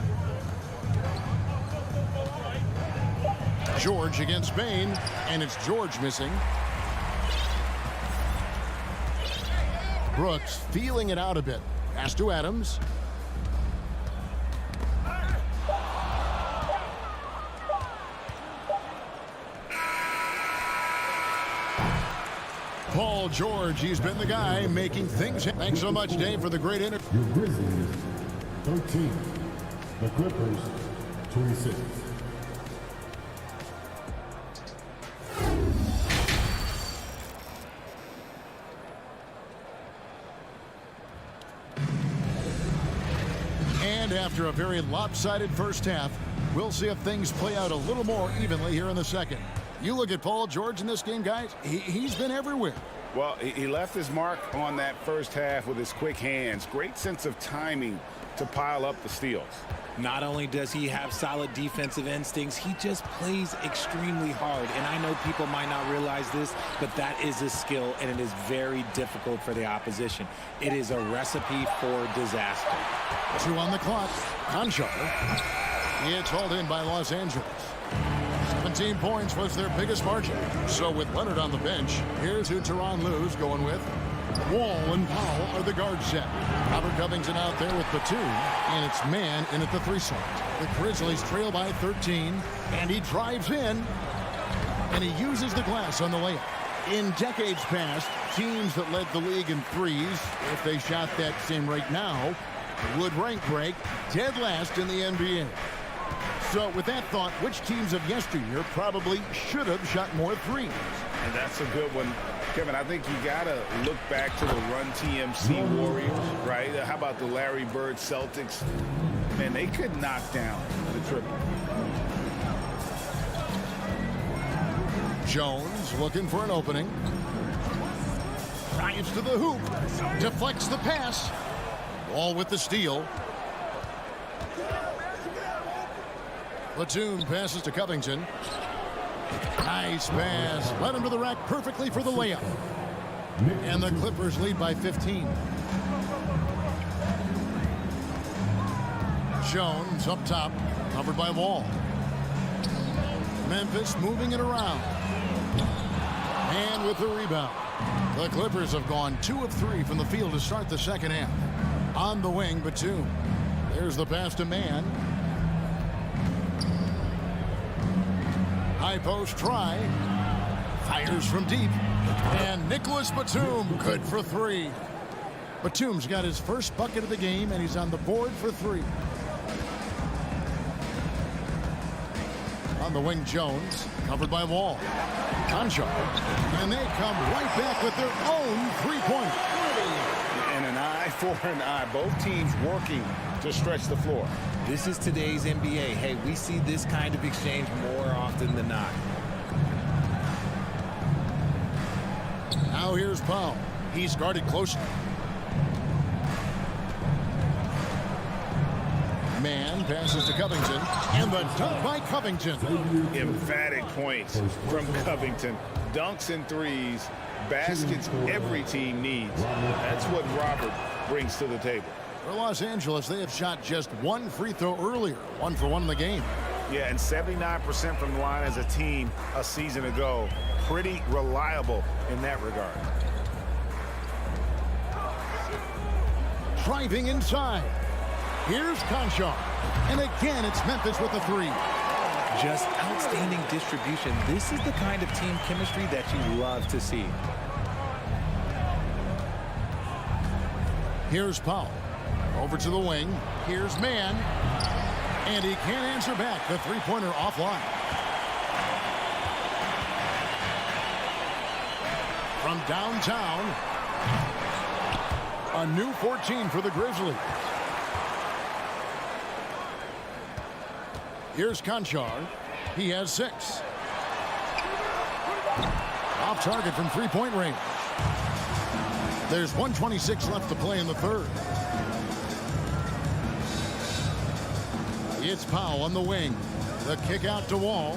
Speaker 5: George against Bane, and it's George missing. Brooks feeling it out a bit. Pass to Adams. Paul George, he's been the guy making things. Thanks so much, Dave, for the great interview.
Speaker 4: Your Grizzlies, 13. The Clippers, 26.
Speaker 5: And after a very lopsided first half, we'll see if things play out a little more evenly here in the second. You look at Paul George in this game, guys, he's been everywhere.
Speaker 7: Well, he left his mark on that first half with his quick hands. Great sense of timing to pile up the steals.
Speaker 6: Not only does he have solid defensive instincts, he just plays extremely hard. And I know people might not realize this, but that is a skill, and it is very difficult for the opposition. It is a recipe for disaster.
Speaker 5: 2 on the clock. Conchar. It's hauled in by Los Angeles. 17 points was their biggest margin. So with Leonard on the bench, here's who Tyronn Lue's going with. Wall and Powell are the guard set. Robert Covington out there with Batum, and it's man in at the 3 slot. The Grizzlies trail by 13, and he drives in, and he uses the glass on the layup. In decades past, teams that led the league in threes, if they shot that same rate now, would rank break dead last in the NBA. So with that thought, which teams of yesteryear probably should have shot more threes?
Speaker 7: And that's a good one. Kevin, I think you got to look back to the Run TMC Warriors, right? How about the Larry Bird Celtics? Man, they could knock down the triple.
Speaker 5: Jones looking for an opening. Drives to the hoop. Deflects the pass. Wall with the steal. Batum passes to Covington. Nice pass. Led him to the rack perfectly for the layup. And the Clippers lead by 15. Jones up top, covered by Wall. Memphis moving it around. And with the rebound. The Clippers have gone 2 of 3 from the field to start the second half. On the wing, Batum. There's the pass to Man. High post try. Fires from deep. And Nicholas Batum, good for 3. Batum's got his first bucket of the game, and he's on the board for 3. On the wing, Jones, covered by Wall. Conchar. And they come right back with their own three-pointer.
Speaker 7: And an eye for an eye. Both teams working to stretch the floor.
Speaker 6: This is today's NBA. Hey, we see this kind of exchange more often than not.
Speaker 5: Now here's Powell. He's guarded closely. Man passes to Covington, and the dunk by Covington.
Speaker 7: Emphatic points from Covington. Dunks and threes, baskets every team needs. That's what Robert brings to the table.
Speaker 5: For Los Angeles, they have shot just one free throw earlier, 1 for 1 in the game.
Speaker 7: Yeah, and 79% from the line as a team a season ago. Pretty reliable in that regard.
Speaker 5: Driving inside. Here's Conchar. And again, it's Memphis with the three.
Speaker 6: Just outstanding distribution. This is the kind of team chemistry that you love to see.
Speaker 5: Here's Powell. Over to the wing. Here's Man. And he can't answer back. The three-pointer offline. From downtown, a new 14 for the Grizzlies. Here's Conchar. He has 6. Off target from three-point range. There's 1:26 left to play in the third. It's Powell on the wing. The kick out to Wall.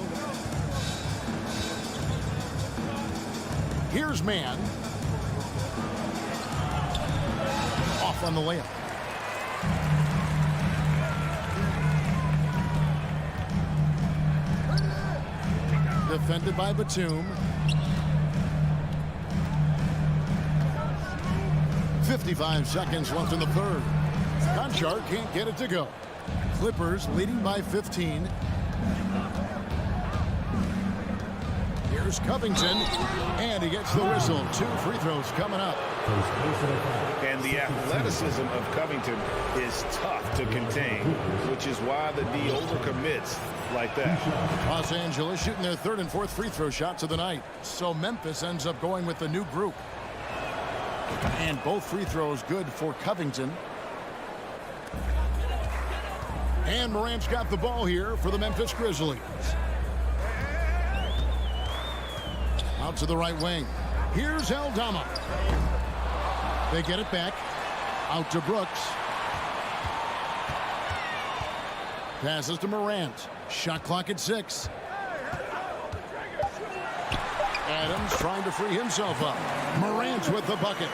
Speaker 5: Here's Man. Off on the layup. Defended by Batum. 55 seconds left in the third. Conchar can't get it to go. Clippers leading by 15. Here's Covington, and he gets the whistle. 2 free throws coming up.
Speaker 7: And the athleticism of Covington is tough to contain, which is why the D overcommits like that.
Speaker 5: Los Angeles shooting their 3rd and 4th free throw shots of the night. So Memphis ends up going with the new group. And both free throws good for Covington. And Morant's got the ball here for the Memphis Grizzlies. Out to the right wing. Here's Aldama. They get it back. Out to Brooks. Passes to Morant. Shot clock at 6. Adams trying to free himself up. Morant with the bucket.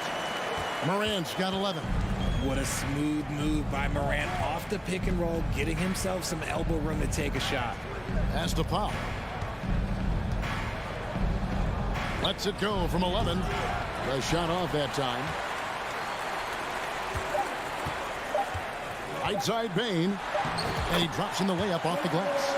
Speaker 5: Morant's got 11.
Speaker 6: What a smooth move by Morant off the pick and roll, getting himself some elbow room to take a shot.
Speaker 5: Pass to Powell. Lets it go from 11. The shot off that time. Right side Bane. And he drops in the layup off the glass.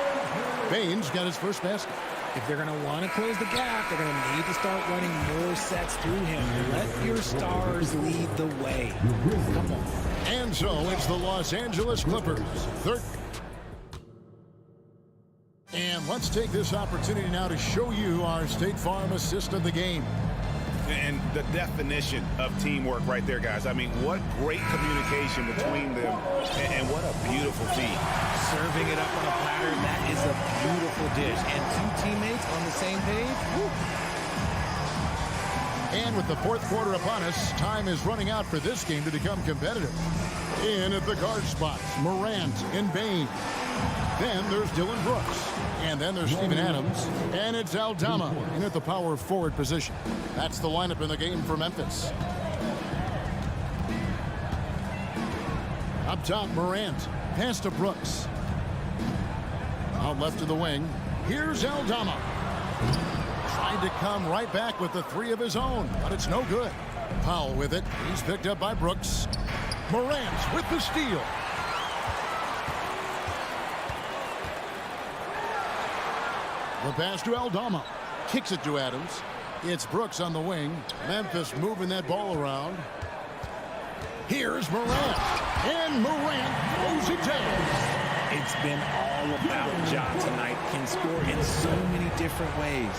Speaker 5: Bane's got his first basket.
Speaker 6: If they're going to want to close the gap, they're going to need to start running more sets through him. Let your stars lead the way. Come on.
Speaker 5: And so it's the Los Angeles Clippers. Third. And let's take this opportunity now to show you our State Farm assist of the game.
Speaker 7: And the definition of teamwork right there, guys. I mean, what great communication between them, and what a beautiful feed.
Speaker 6: Serving it up on a platter, that is a beautiful dish. And 2 teammates on the same page. Woo.
Speaker 5: And with the 4th quarter upon us, time is running out for this game to become competitive. In at the guard spots, Morant and Bane. Then there's Dillon Brooks. And then there's Steven Adams. And it's Aldama in at the power forward position. That's the lineup in the game for Memphis. Up top, Morant. Pass to Brooks. Out left of the wing. Here's Aldama. Trying to come right back with the 3 of his own, but it's no good. Powell with it. He's picked up by Brooks. Morant with the steal. The pass to Aldama. Kicks it to Adams. It's Brooks on the wing. Memphis moving that ball around. Here's Morant. And Morant throws it down.
Speaker 6: It's been all about Ja tonight. Can score in so many different ways.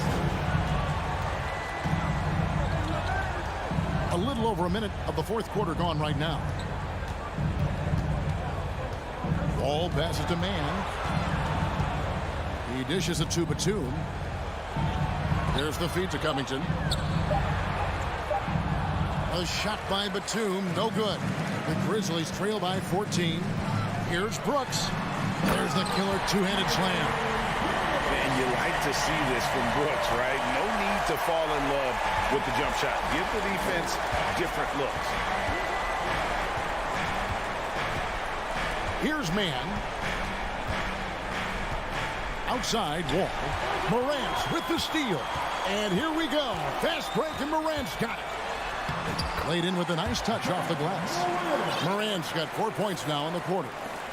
Speaker 5: A little over a minute of the fourth quarter gone right now. Ball passes to man. He dishes it to Batum. There's the feed to Covington. A shot by Batum, no good. The Grizzlies trail by 14. Here's Brooks. There's the killer two-handed slam.
Speaker 7: And you like to see this from Brooks, right? No need to fall in love with the jump shot. Give the defense different looks.
Speaker 5: Here's man. Outside Wall. Morant with the steal. And here we go. Fast break, and Morant's got it. Played in with a nice touch off the glass. Morant's got 4 points now in the quarter.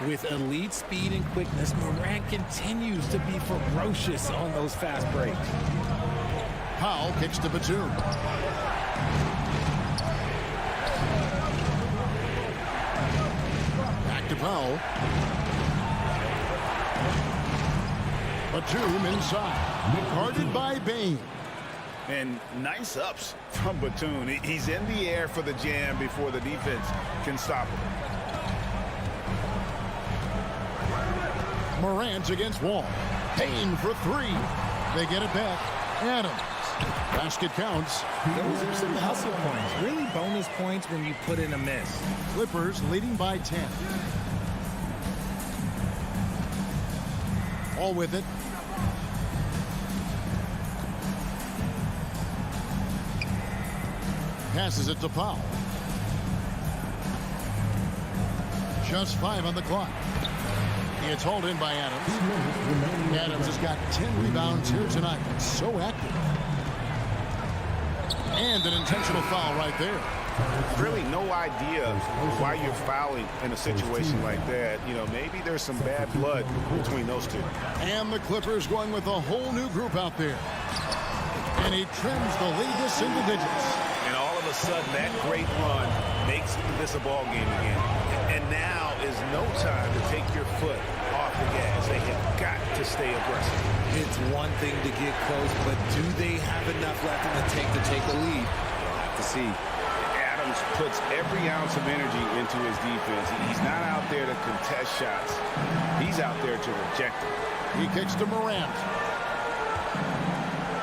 Speaker 6: With elite speed and quickness, Morant continues to be ferocious on those fast breaks.
Speaker 5: Powell kicks to Batum. Back to Powell. Batum inside. Guarded by Bain.
Speaker 7: And nice ups from Batum. He's in the air for the jam before the defense can stop him.
Speaker 5: Morant against Wall. Payne for three. They get it back. Adams. Basket counts.
Speaker 6: Those are some hustle points. Really bonus points when you put in a miss.
Speaker 5: Clippers leading by 10. All with it. Passes it to Powell. Just 5 on the clock. It's hauled in by Adams. Adams has got 10 rebounds here tonight. So active. And an intentional foul right there.
Speaker 7: Really no idea why you're fouling in a situation like that. You know, maybe there's some bad blood between those two.
Speaker 5: And the Clippers going with a whole new group out there. And he trims the lead to single digits.
Speaker 7: And all of a sudden, that great run makes this a ball game again. And now is no time to take your foot off the gas. They have got to stay aggressive.
Speaker 6: It's one thing to get close, but do they have enough left in the tank to take the lead? We'll have to see.
Speaker 7: Adams puts every ounce of energy into his defense. He's not out there to contest shots. He's out there to reject them.
Speaker 5: He kicks to Morant.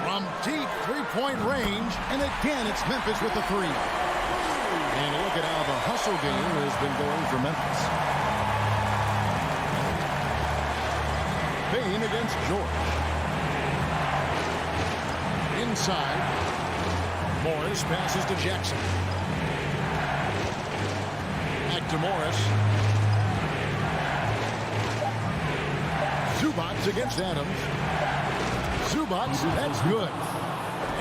Speaker 5: From deep three-point range, and again it's Memphis with the three. And look at how the hustle game has been going for Memphis. Bain against George. Inside. Morris passes to Jackson. Back to Morris. Zubats against Adams. Zubats, that's good.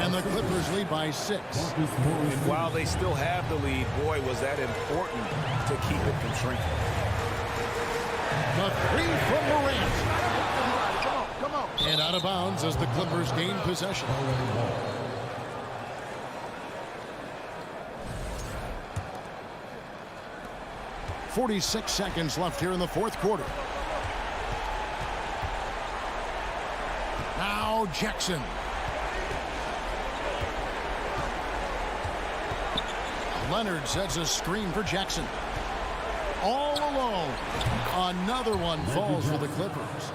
Speaker 5: And the Clippers lead by 6.
Speaker 7: And while they still have the lead, boy, was that important to keep it from shrinking.
Speaker 5: The three from Morant. Come on. And out of bounds as the Clippers gain possession. .46 seconds left here in the fourth quarter. Now Jackson. Leonard sets a screen for Jackson. All alone. Another one falls for the Clippers.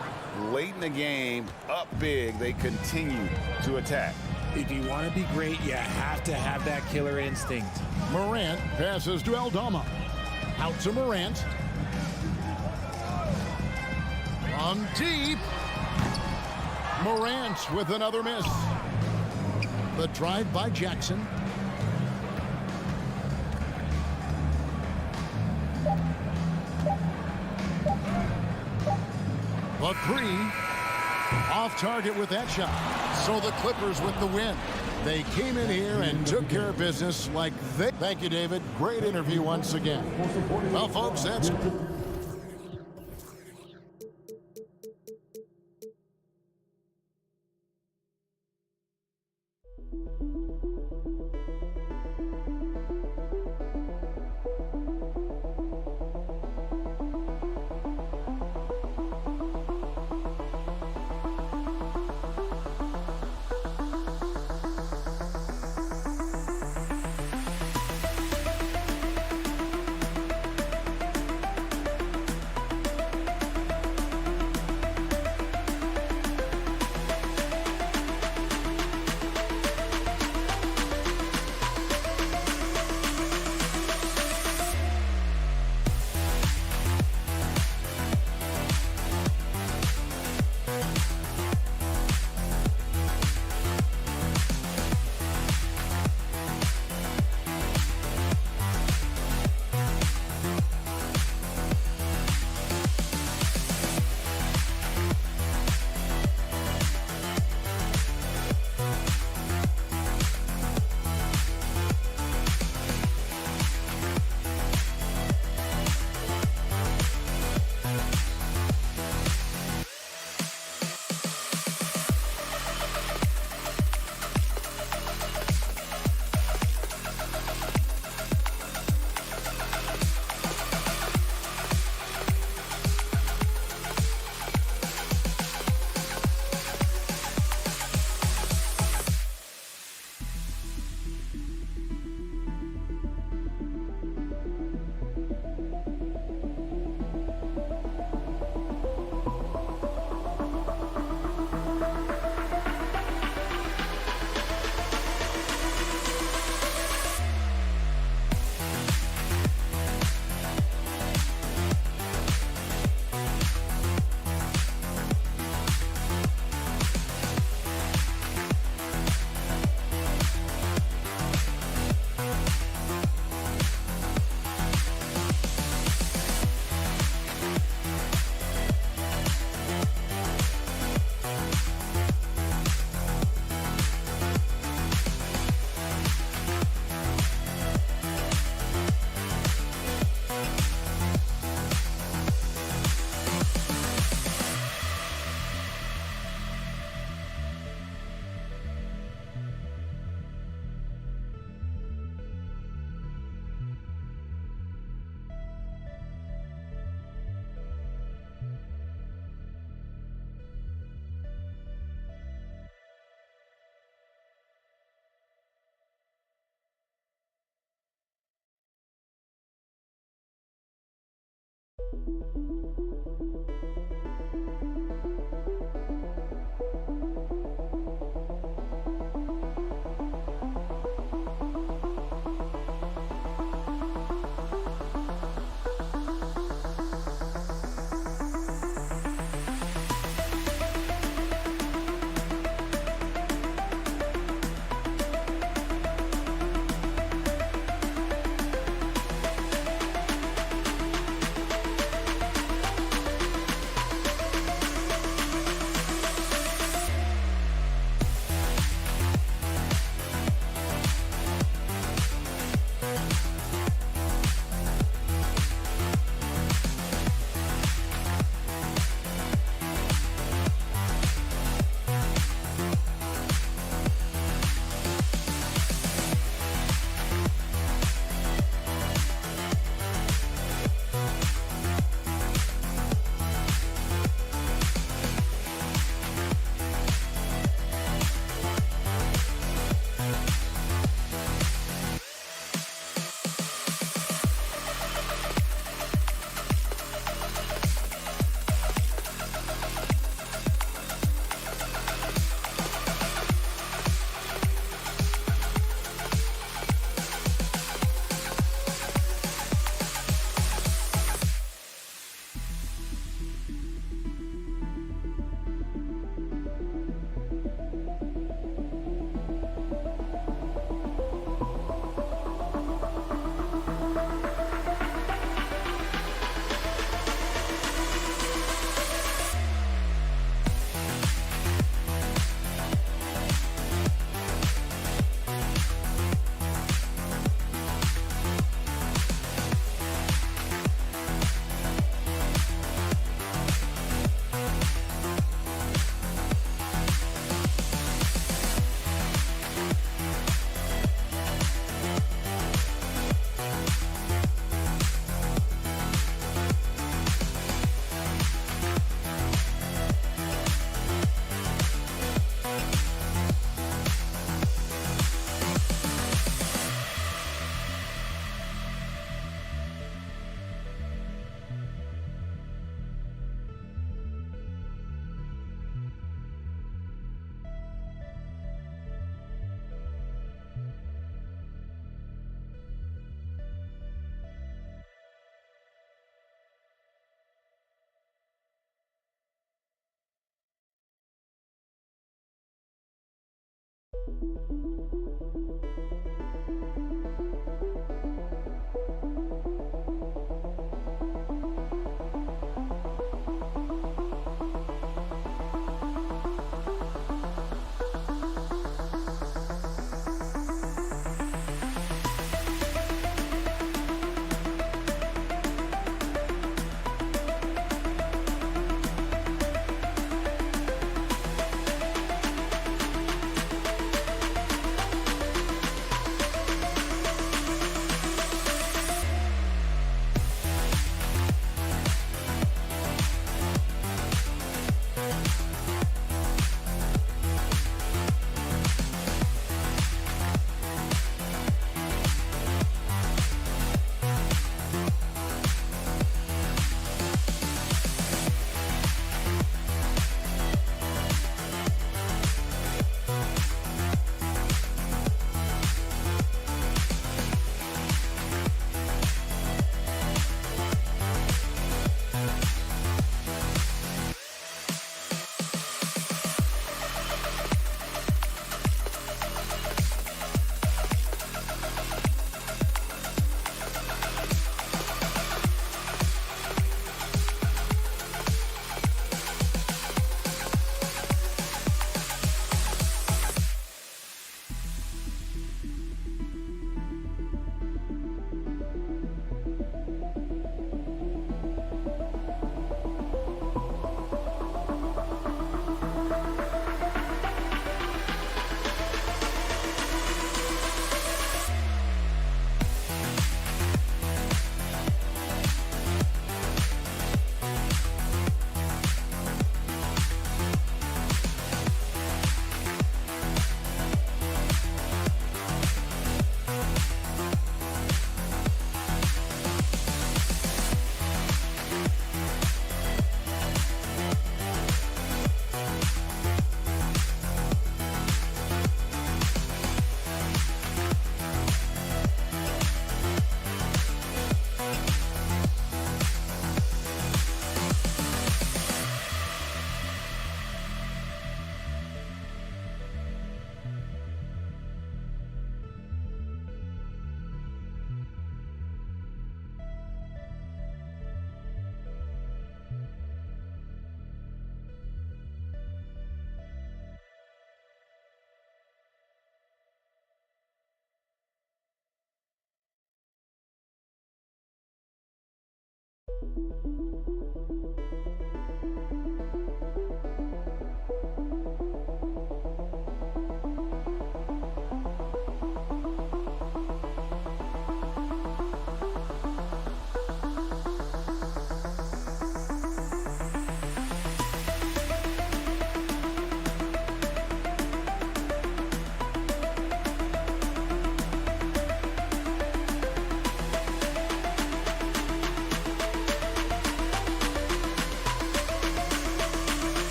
Speaker 7: Late in the game, up big, they continue to attack.
Speaker 6: If you want to be great, you have to have that killer instinct.
Speaker 5: Morant passes to Aldama. Out to Morant. From deep. Morant with another miss. The drive by Jackson. The three. Off target with that shot. So the Clippers with the win. They came in here and took care of business like they... Thank you, David. Great interview once again. Well, folks, that's...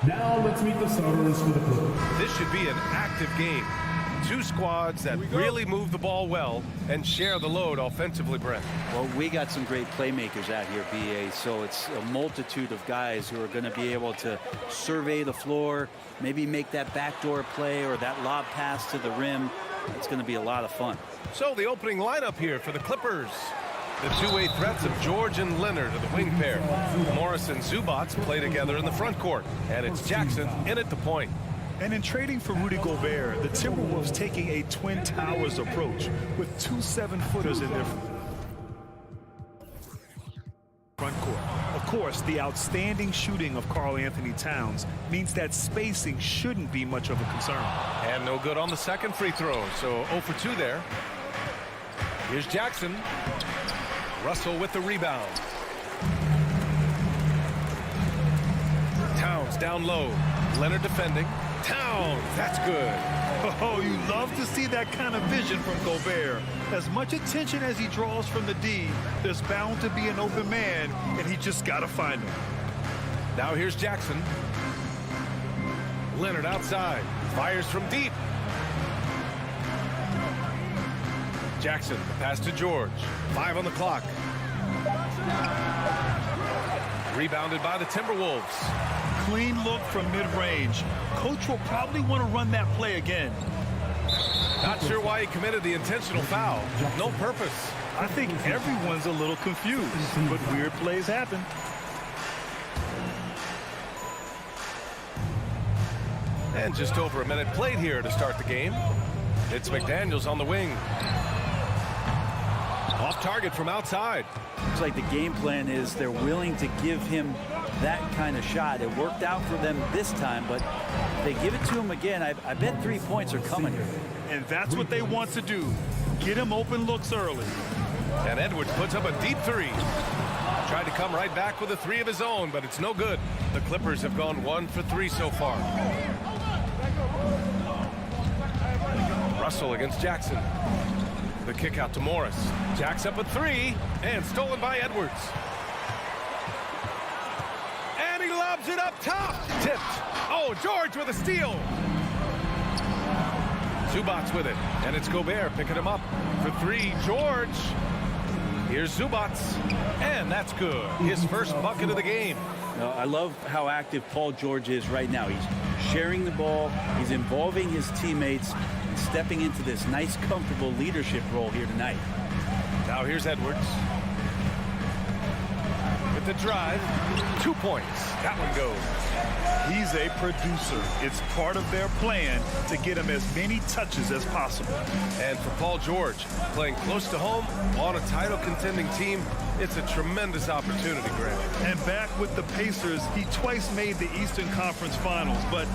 Speaker 4: Now let's meet the starters for the Clippers.
Speaker 1: This should be an active game. Two squads that really move the ball well and share the load offensively, Brent.
Speaker 8: Well, we got some great playmakers out here, BA, so it's a multitude of guys who are going to be able to survey the floor, maybe make that backdoor play or that lob pass to the rim. It's going to be a lot of fun.
Speaker 1: So the opening lineup here for the Clippers. The two-way threats of George and Leonard are the wing pair. Morris and Zubac play together in the front court. And it's Jackson in at the point.
Speaker 3: And in trading for Rudy Gobert, the Timberwolves taking a Twin Towers approach with two 7-footers in their front court. Of course, the outstanding shooting of Karl Anthony Towns means that spacing shouldn't be much of a concern.
Speaker 1: And no good on the second free throw, so 0 for 2 there. Here's Jackson. Russell with the rebound. Towns down low. Leonard defending. Towns, that's good.
Speaker 3: Oh, you love to see that kind of vision from Gobert. As much attention as he draws from the D, there's bound to be an open man, and he just got to find him.
Speaker 1: Now here's Jackson. Leonard outside. Fires from deep. Jackson, pass to George. 5 on the clock. Rebounded by the Timberwolves.
Speaker 3: Clean look from mid-range. Coach will probably want to run that play again.
Speaker 1: Not sure why he committed the intentional foul. No purpose.
Speaker 3: I think everyone's a little confused, but weird plays happen.
Speaker 1: And just over a minute played here to start the game. It's McDaniels on the wing. Off target from outside.
Speaker 8: Looks like the game plan is they're willing to give him that kind of shot. It worked out for them this time, but if they give it to him again, I bet 3 points are coming here.
Speaker 3: And that's what they want to do. Get him open looks early.
Speaker 1: And Edwards puts up a deep three. Tried to come right back with a three of his own, but it's no good. The Clippers have gone 1 for 3 so far. Russell against Jackson. The kick out to Morris. Jacks up a 3 and stolen by Edwards. And he lobs it up top. Tipped. Oh, George with a steal. Zubac with it. And it's Gobert picking him up for 3. George. Here's Zubac. And that's good. His first bucket of the game.
Speaker 8: I love how active Paul George is right now. He's sharing the ball, he's involving his teammates, and stepping into this nice, comfortable leadership role here tonight.
Speaker 1: Now here's Edwards. With the drive, 2 points. That one goes.
Speaker 3: He's a producer. It's part of their plan to get him as many touches as possible.
Speaker 1: And for Paul George, playing close to home on a title-contending team, it's a tremendous opportunity, Grant.
Speaker 3: And back with the Pacers, he twice made the Eastern Conference Finals. But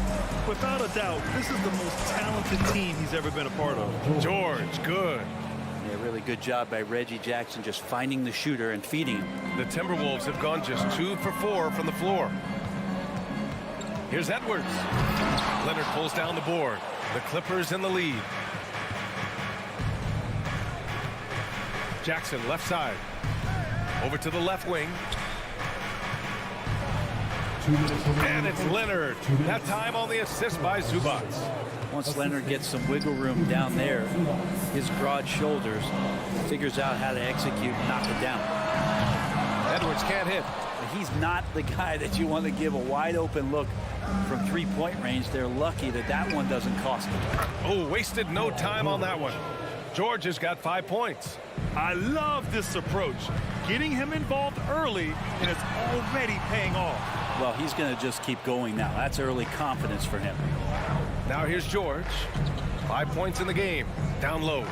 Speaker 3: without a doubt, this is the most talented team he's ever been a part of.
Speaker 1: George, good.
Speaker 8: Yeah, really good job by Reggie Jackson just finding the shooter and feeding him.
Speaker 1: The Timberwolves have gone just 2 for 4 from the floor. Here's Edwards. Leonard pulls down the board. The Clippers in the lead. Jackson left side. Over to the left wing. And it's Leonard. That time on the assist by Zubac.
Speaker 8: Once Leonard gets some wiggle room down there, his broad shoulders, figures out how to execute and knock it down.
Speaker 1: Edwards can't hit.
Speaker 8: He's not the guy that you want to give a wide open look from three-point range. They're lucky that that one doesn't cost them.
Speaker 1: Oh, wasted no time on that one. George has got 5 points.
Speaker 3: I love this approach. Getting him involved early, and it's already paying off.
Speaker 8: Well, he's going to just keep going now. That's early confidence for him.
Speaker 1: Now here's George. 5 points in the game. Down low.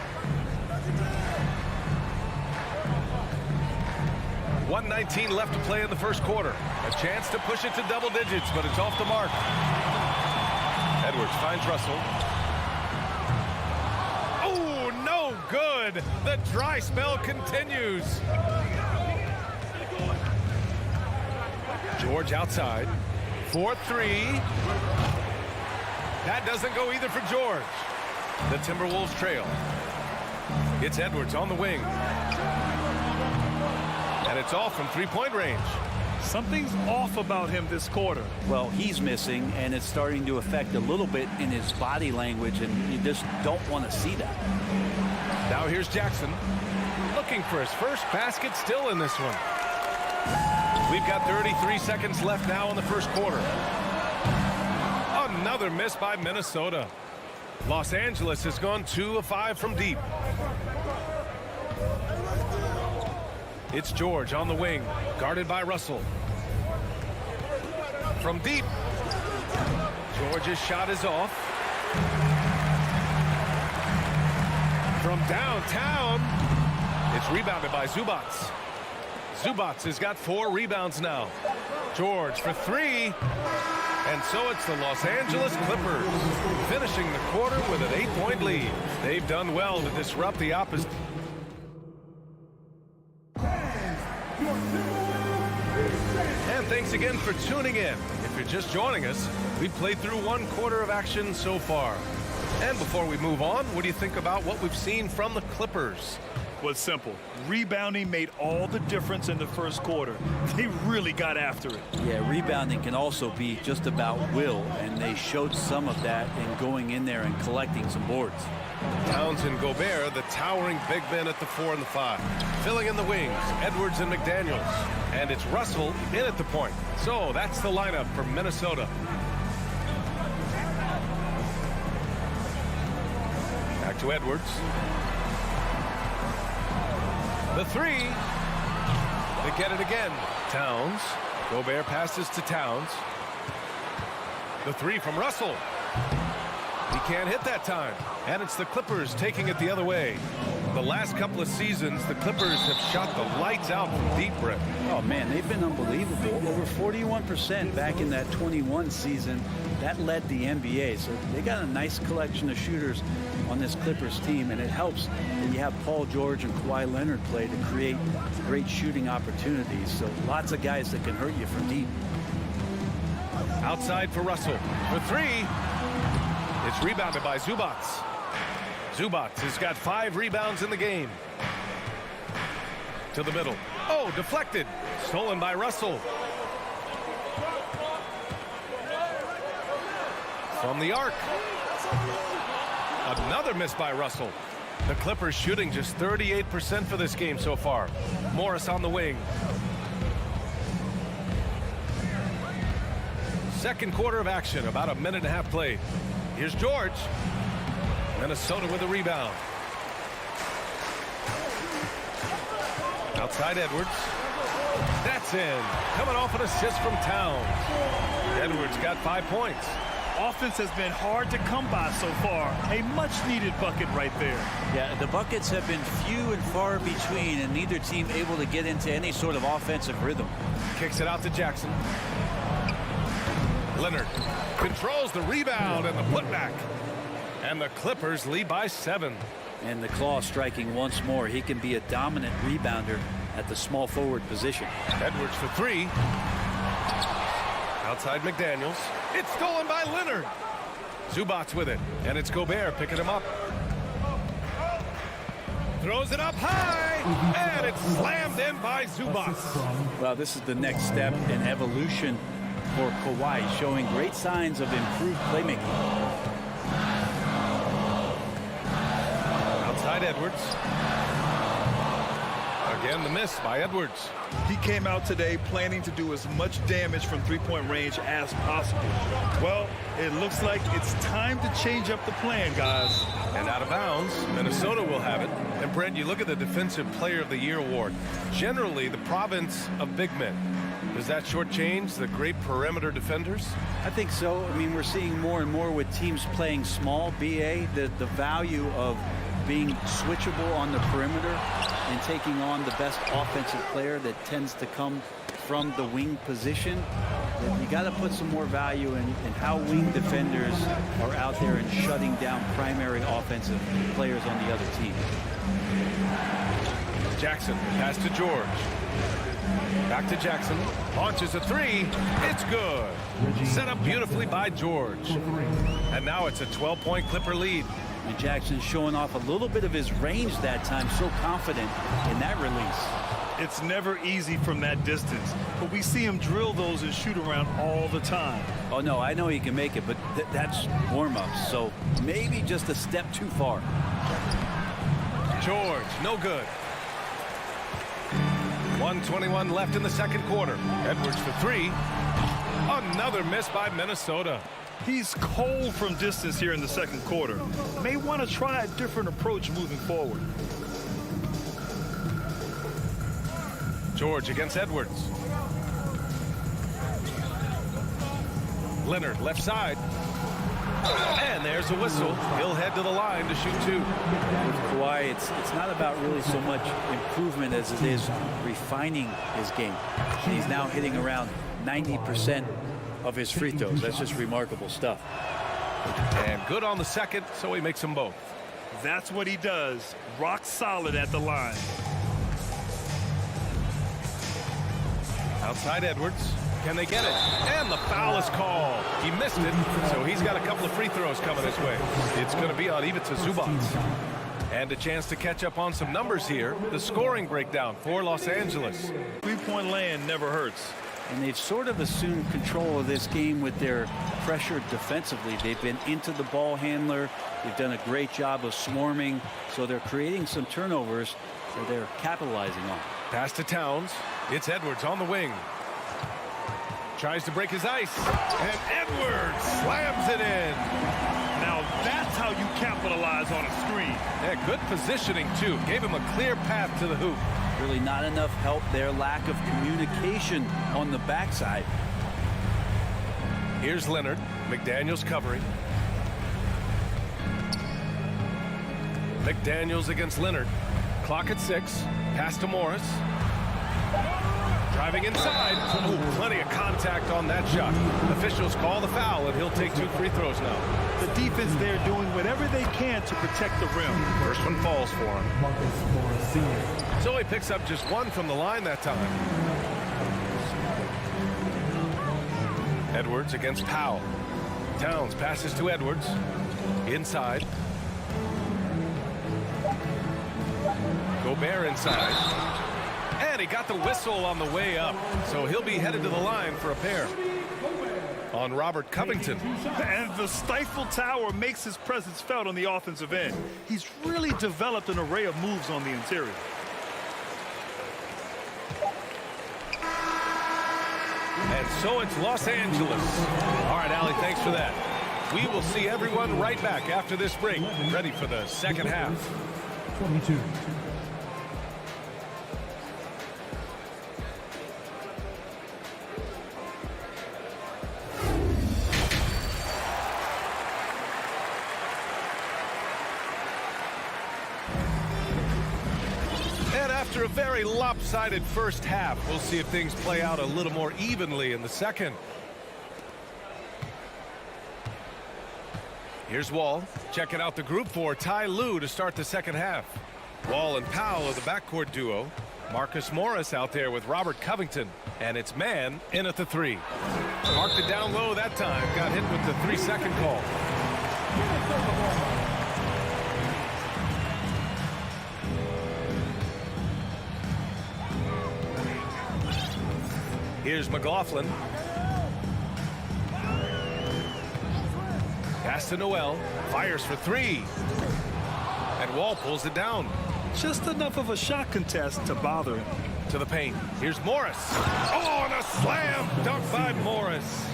Speaker 1: 1:19 left to play in the first quarter. A chance to push it to double digits, but it's off the mark. Edwards finds Russell. Oh, no good. The dry spell continues. George outside. 4-3. That doesn't go either for George. The Timberwolves trail. It's Edwards on the wing. And it's off from three-point range.
Speaker 3: Something's off about him this quarter.
Speaker 8: Well, he's missing, and it's starting to affect a little bit in his body language, and you just don't want to see that.
Speaker 1: Now here's Jackson. Looking for his first basket, still in this one. We've got 33 seconds left now in the first quarter. Another miss by Minnesota. Los Angeles has gone 2 of 5 from deep. It's George on the wing, guarded by Russell. From deep. George's shot is off. From downtown. It's rebounded by Zubac. Zubac has got 4 rebounds now. George for 3. And so it's the Los Angeles Clippers finishing the quarter with an 8-point lead. They've done well to disrupt the opposite. And thanks again for tuning in. If you're just joining us, we've played through 1 quarter of action so far. And before we move on, what do you think about what we've seen from the Clippers?
Speaker 3: Well, it's simple. Rebounding made all the difference in the first quarter. They really got after it.
Speaker 8: Yeah, rebounding can also be just about will, and they showed some of that in going in there and collecting some boards.
Speaker 1: Towns and Gobert, the towering big men at the 4 and the 5. Filling in the wings, Edwards and McDaniels. And it's Russell in at the point. So that's the lineup for Minnesota. Back to Edwards. The 3. They get it again. Towns. Gobert passes to Towns. The 3 from Russell. He can't hit that time. And it's the Clippers taking it the other way. The last couple of seasons, the Clippers have shot the lights out from deep, Brett.
Speaker 8: Oh, man, they've been unbelievable. Over 41% back in that 21 season. That led the NBA. So they got a nice collection of shooters on this Clippers team, and it helps when you have Paul George and Kawhi Leonard play to create great shooting opportunities. So lots of guys that can hurt you from deep.
Speaker 1: Outside for Russell. For 3. It's rebounded by Zubac. Zubac has got 5 rebounds in the game. To the middle. Oh, deflected. Stolen by Russell. From the arc. Another miss by Russell. The Clippers shooting just 38% for this game so far. Morris on the wing. Second quarter of action, about a minute and a half played. Here's George. Minnesota with a rebound. Outside Edwards. That's in. Coming off an assist from Towns. Edwards got 5 points.
Speaker 3: Offense has been hard to come by so far. A much-needed bucket right there.
Speaker 8: Yeah, the buckets have been few and far between, and neither team able to get into any sort of offensive rhythm.
Speaker 1: Kicks it out to Jackson. Leonard controls the rebound and the putback. And the Clippers lead by 7.
Speaker 8: And the claw striking once more. He can be a dominant rebounder at the small forward position.
Speaker 1: Edwards for 3. Outside McDaniels. It's stolen by Leonard. Zubac's with it, and it's Gobert picking him up. Throws it up high, and it's slammed in by Zubac.
Speaker 8: Well, this is the next step in evolution for Kawhi, showing great signs of improved playmaking.
Speaker 1: Outside Edwards. Again, the miss by Edwards.
Speaker 3: He came out today planning to do as much damage from three-point range as possible. Well, it looks like it's time to change up the plan, guys.
Speaker 1: And out of bounds, Minnesota will have it. And Brent, you look at the Defensive Player of the Year award. Generally, the province of big men. Does that shortchange the great perimeter defenders?
Speaker 8: I think so. I mean, we're seeing more and more with teams playing small, BA, the value of being switchable on the perimeter and taking on the best offensive player that tends to come from the wing position. You got to put some more value in how wing defenders are out there and shutting down primary offensive players on the other team.
Speaker 1: Jackson, pass to George. Back to Jackson. Launches a 3. It's good. Set up beautifully by George. And now it's a 12-point Clipper lead.
Speaker 8: And Jackson showing off a little bit of his range that time, so confident in that release.
Speaker 3: It's never easy from that distance, but we see him drill those and shoot around all the time.
Speaker 8: Oh, no, I know he can make it, but that's warm-ups, so maybe just a step too far.
Speaker 1: George, no good. 1:21 left in the second quarter. Edwards for 3. Another miss by Minnesota.
Speaker 3: He's cold from distance here in the second quarter. May want to try a different approach moving forward.
Speaker 1: George against Edwards. Leonard left side. And there's a whistle. He'll head to the line to shoot 2.
Speaker 8: With Kawhi, it's not about really so much improvement as it is refining his game. He's now hitting around 90% of his free throws. That's just remarkable stuff.
Speaker 1: And good on the second, so he makes them both.
Speaker 3: That's what he does. Rock solid at the line.
Speaker 1: Outside Edwards. Can they get it? And the foul is called. He missed it, so he's got a couple of free throws coming his way. It's going to be on Ivica Zubac. And a chance to catch up on some numbers here. The scoring breakdown for Los Angeles.
Speaker 3: Three-point land never hurts.
Speaker 8: And they've sort of assumed control of this game with their pressure defensively. They've been into the ball handler. They've done a great job of swarming. So they're creating some turnovers that they're capitalizing on.
Speaker 1: Pass to Towns. It's Edwards on the wing. Tries to break his ice. And Edwards slams it in.
Speaker 3: Now that's how you capitalize on a screen.
Speaker 1: Yeah, good positioning, too. Gave him a clear path to the hoop.
Speaker 8: Really not enough help there. Lack of communication on the backside.
Speaker 1: Here's Leonard. McDaniels covering. McDaniels against Leonard. Clock at 6. Pass to Morris. Driving inside. Ooh, plenty of contact on that shot. Officials call the foul, and he'll take 2 free throws now.
Speaker 3: The defense there doing whatever they can to protect the rim.
Speaker 1: First one falls for him. So he picks up just 1 from the line that time. Edwards against Powell. Towns passes to Edwards. Inside. Gobert inside. And he got the whistle on the way up. So he'll be headed to the line for a pair. On Robert Covington.
Speaker 3: And the Stifle Tower makes his presence felt on the offensive end. He's really developed an array of moves on the interior.
Speaker 1: And And so it's Los Angeles. All right, Allie, thanks for that. We will see everyone right back after this break, ready for the second half.
Speaker 4: 22.
Speaker 1: And after a very lopsided first half, we'll see if things play out a little more evenly in the second. Here's Wall checking out the group for Ty Lue to start the second half. Wall and Powell are the backcourt duo. Marcus Morris out there with Robert Covington. And it's Man in at the 3. Marked it down low that time. Got hit with the 3-second call. Here's McLaughlin. Pass to Noel. Fires for 3. And Wall pulls it down.
Speaker 3: Just enough of a shot contest to bother him.
Speaker 1: To the paint. Here's Morris. Oh, and a slam dunk by Morris.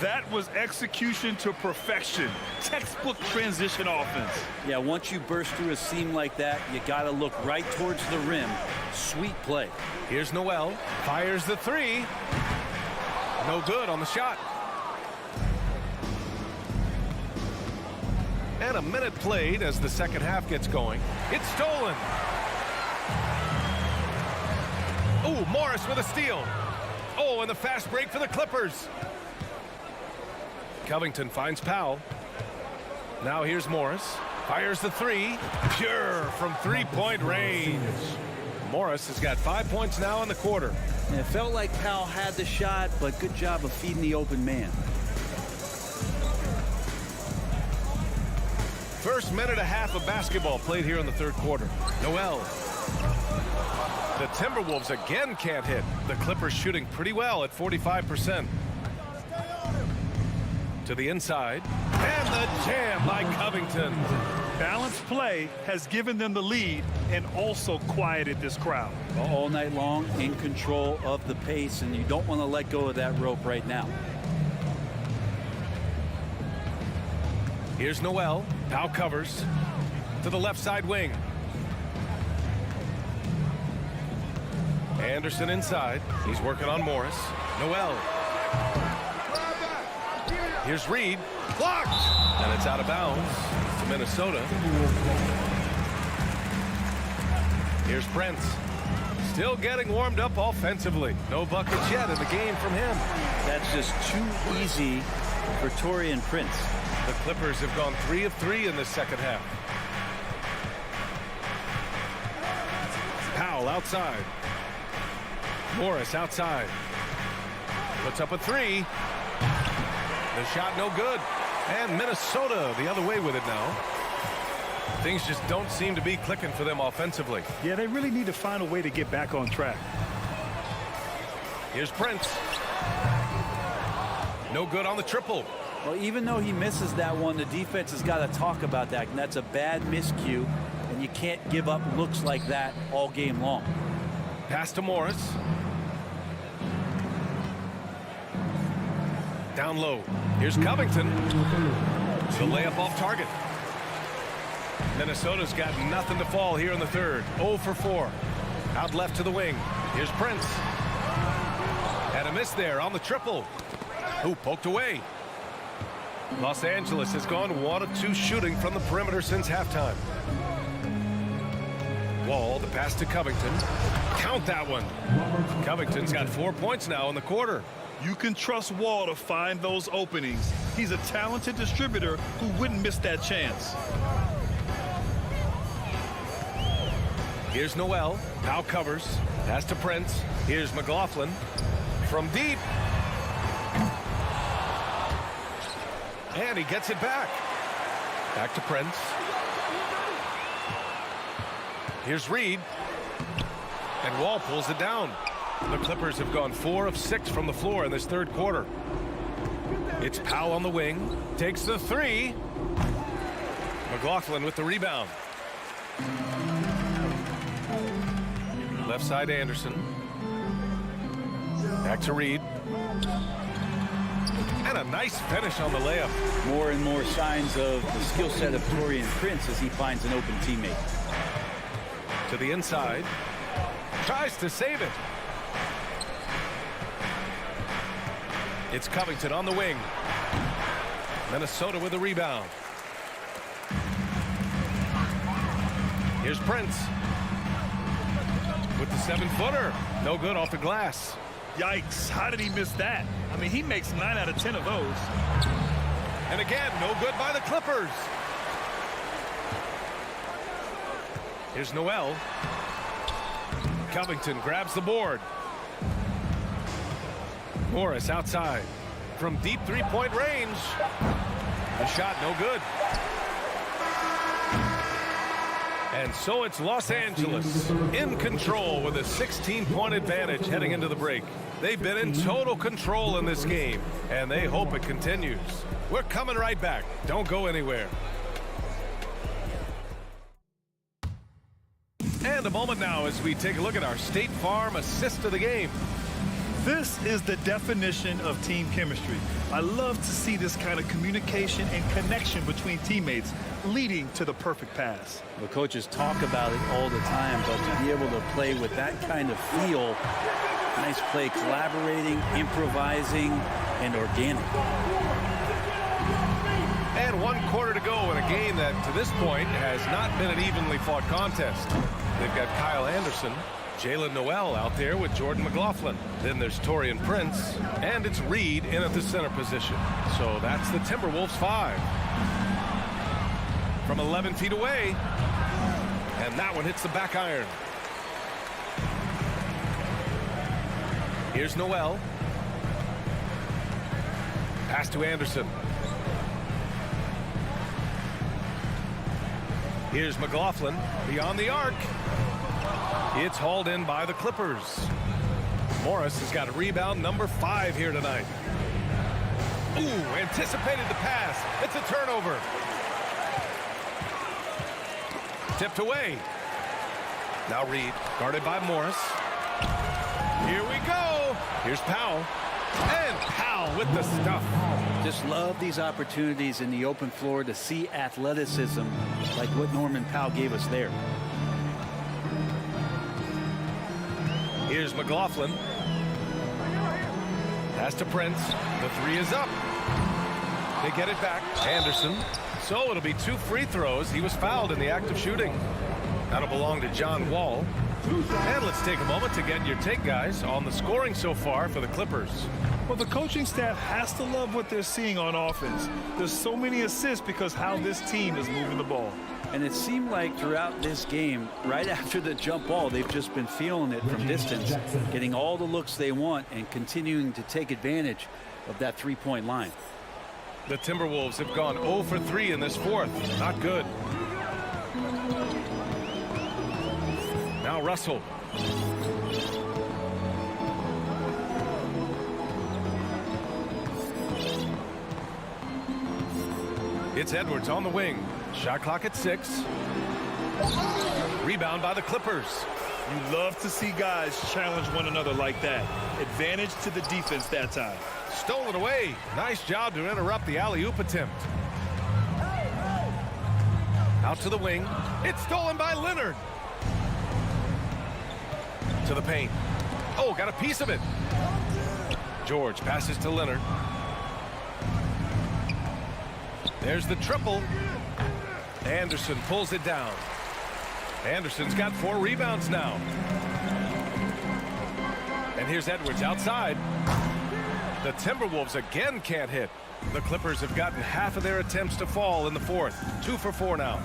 Speaker 3: That was execution to perfection. Textbook transition offense.
Speaker 8: Yeah, once you burst through a seam like that, you got to look right towards the rim. Sweet play.
Speaker 1: Here's Noel. Fires the 3. No good on the shot. And a minute played as the second half gets going. It's stolen. Oh, Morris with a steal. Oh, and the fast break for the Clippers. Covington finds Powell. Now here's Morris. Fires the 3. Pure from three-point range. Morris has got 5 points now in the quarter.
Speaker 8: And it felt like Powell had the shot, but good job of feeding the open man.
Speaker 1: First minute and a half of basketball played here in the third quarter. Noel. The Timberwolves again can't hit. The Clippers shooting pretty well at 45%. To the inside. And the jam by Covington.
Speaker 3: Balanced play has given them the lead and also quieted this crowd.
Speaker 8: All night long, in control of the pace, and you don't want to let go of that rope right now.
Speaker 1: Here's Noel. Powell covers. To the left side wing. Anderson inside. He's working on Morris. Noel. Here's Reed. Blocked! And it's out of bounds to Minnesota. Here's Brent. Still getting warmed up offensively. No buckets yet in the game from him.
Speaker 8: That's just too easy for Taurean Prince.
Speaker 1: The Clippers have gone 3 of 3 in this second half. Powell outside. Morris outside. Puts up a 3. The shot no good. And Minnesota the other way with it now. Things just don't seem to be clicking for them offensively.
Speaker 3: Yeah, they really need to find a way to get back on track.
Speaker 1: Here's Prince. No good on the triple.
Speaker 8: Well, even though he misses that one, the defense has got to talk about that. And that's a bad miscue. And you can't give up looks like that all game long.
Speaker 1: Pass to Morris. Down low. Here's Covington. The layup off target. Minnesota's got nothing to fall here in the third. 0 for 4. Out left to the wing. Here's Prince. And a miss there on the triple. Who poked away. Los Angeles has gone 1 of 2 shooting from the perimeter since halftime. Wall, the pass to Covington. Count that one. Covington's got 4 points now in the quarter.
Speaker 3: You can trust Wall to find those openings. He's a talented distributor who wouldn't miss that chance.
Speaker 1: Here's Noel. Powell covers. Pass to Prince. Here's McLaughlin. From deep. And he gets it back. Back to Prince. Here's Reed. And Wall pulls it down. The Clippers have gone 4 of 6 from the floor in this third quarter. It's Powell on the wing. Takes the 3. McLaughlin with the rebound. Left side Anderson. Back to Reed. And a nice finish on the layup.
Speaker 8: More and more signs of the skill set of Taurean Prince as he finds an open teammate.
Speaker 1: To the inside. Tries to save it. It's Covington on the wing. Minnesota with a rebound. Here's Prince. With the 7-footer. No good off the glass.
Speaker 3: Yikes, how did he miss that? I mean, he makes 9 out of 10 of those.
Speaker 1: And again, no good by the Clippers. Here's Noel. Covington grabs the board. Morris outside. From deep three-point range. The shot no good. And so it's Los Angeles in control with a 16-point advantage heading into the break. They've been in total control in this game, and they hope it continues. We're coming right back. Don't go anywhere. And a moment now as we take a look at our State Farm assist of the game.
Speaker 3: This is the definition of team chemistry. I love to see this kind of communication and connection between teammates leading to the perfect pass.
Speaker 8: The coaches talk about it all the time, but to be able to play with that kind of feel, nice play, collaborating, improvising, and organic.
Speaker 1: And 1 quarter to go in a game that to this point has not been an evenly fought contest. They've got Kyle Anderson, Jalen Noel out there with Jordan McLaughlin. Then there's Taurean Prince, and it's Reed in at the center position. So that's the Timberwolves 5. From 11 feet away, and that one hits the back iron. Here's Noel. Pass to Anderson. Here's McLaughlin beyond the arc. It's hauled in by the Clippers. Morris has got a rebound number 5 here tonight. Ooh, anticipated the pass. It's a turnover. Tipped away. Now Reed, guarded by Morris. Here we go. Here's Powell. And Powell with the stuff.
Speaker 8: Just love these opportunities in the open floor to see athleticism like what Norman Powell gave us there.
Speaker 1: Here's McLaughlin. Pass to Prince. The 3 is up. They get it back. Anderson. So it'll be 2 free throws. He was fouled in the act of shooting. That'll belong to John Wall. And let's take a moment to get your take, guys, on the scoring so far for the Clippers.
Speaker 3: Well, the coaching staff has to love what they're seeing on offense. There's so many assists because how this team is moving the ball.
Speaker 8: And it seemed like throughout this game, right after the jump ball, they've just been feeling it from distance, getting all the looks they want and continuing to take advantage of that three-point line.
Speaker 1: The Timberwolves have gone 0 for 3 in this 4th. Not good. Now Russell. It's Edwards on the wing. Shot clock at 6. Rebound by the Clippers.
Speaker 3: You love to see guys challenge one another like that. Advantage to the defense that time.
Speaker 1: Stolen away. Nice job to interrupt the alley-oop attempt. Out to the wing. It's stolen by Leonard. To the paint. Oh, got a piece of it. George passes to Leonard. There's the triple. Anderson pulls it down. Anderson's got 4 rebounds now. And here's Edwards outside. The Timberwolves again can't hit. The Clippers have gotten half of their attempts to fall in the 4th. 2 for 4 now.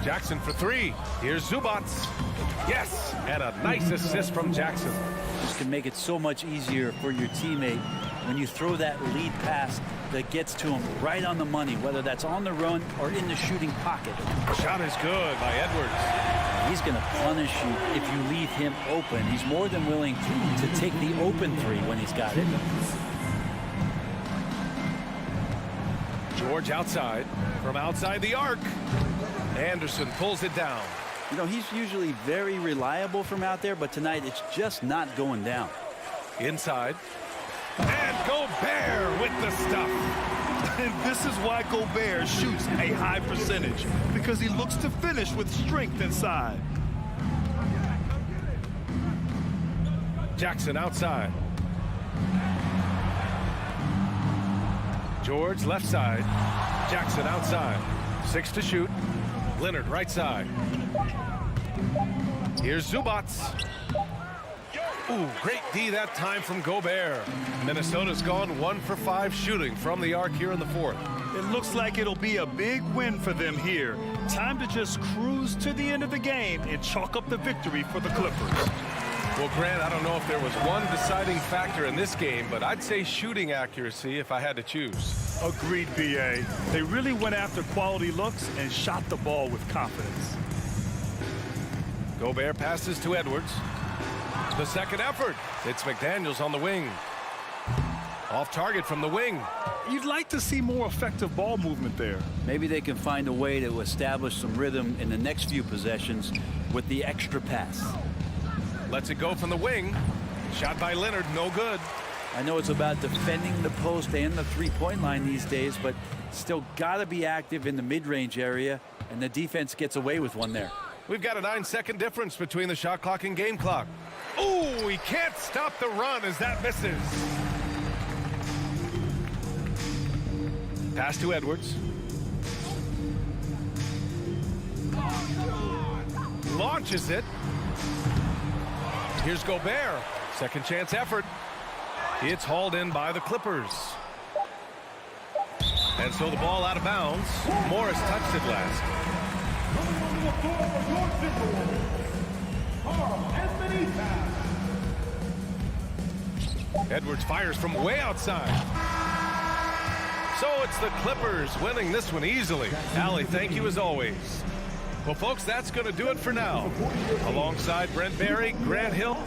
Speaker 1: Jackson for 3. Here's Zubats. Yes, and a nice assist from Jackson.
Speaker 8: This can make it so much easier for your teammate when you throw that lead pass that gets to him right on the money, whether that's on the run or in the shooting pocket.
Speaker 1: Shot is good by Edwards.
Speaker 8: He's going to punish you if you leave him open. He's more than willing to take the open 3 when he's got it.
Speaker 1: George outside. From outside the arc. Anderson pulls it down.
Speaker 8: You know, he's usually very reliable from out there, but tonight it's just not going down.
Speaker 1: Inside. And And Gobert with the stuff.
Speaker 3: And this is why Gobert shoots a high percentage, because he looks to finish with strength inside.
Speaker 1: Jackson outside. George left side. Jackson outside. 6 to shoot. Leonard right side. Here's Zubac. Ooh, great D that time from Gobert. Minnesota's gone 1 for 5 shooting from the arc here in the fourth.
Speaker 3: It looks like it'll be a big win for them here. Time to just cruise to the end of the game and chalk up the victory for the Clippers.
Speaker 1: Well, Grant, I don't know if there was one deciding factor in this game, but I'd say shooting accuracy if I had to choose.
Speaker 3: Agreed, B.A. They really went after quality looks and shot the ball with confidence.
Speaker 1: Gobert passes to Edwards. The second effort. It's McDaniels on the wing. Off target from the wing.
Speaker 3: You'd like to see more effective ball movement there.
Speaker 8: Maybe they can find a way to establish some rhythm in the next few possessions with the extra pass.
Speaker 1: Lets it go from the wing. Shot by Leonard, no good.
Speaker 8: I know it's about defending the post and the three-point line these days, but still got to be active in the mid-range area, and the defense gets away with one there.
Speaker 1: We've got a 9-second difference between the shot clock and game clock. Ooh, he can't stop the run as that misses. Pass to Edwards. Launches it. Here's Gobert. Second chance effort. It's hauled in by the Clippers. And so the ball out of bounds. Morris touched it last. Edwards fires from way outside. So it's the Clippers winning this one easily. Allie, thank you as always. Well, folks, that's going to do it for now. Alongside Brent Barry, Grant Hill.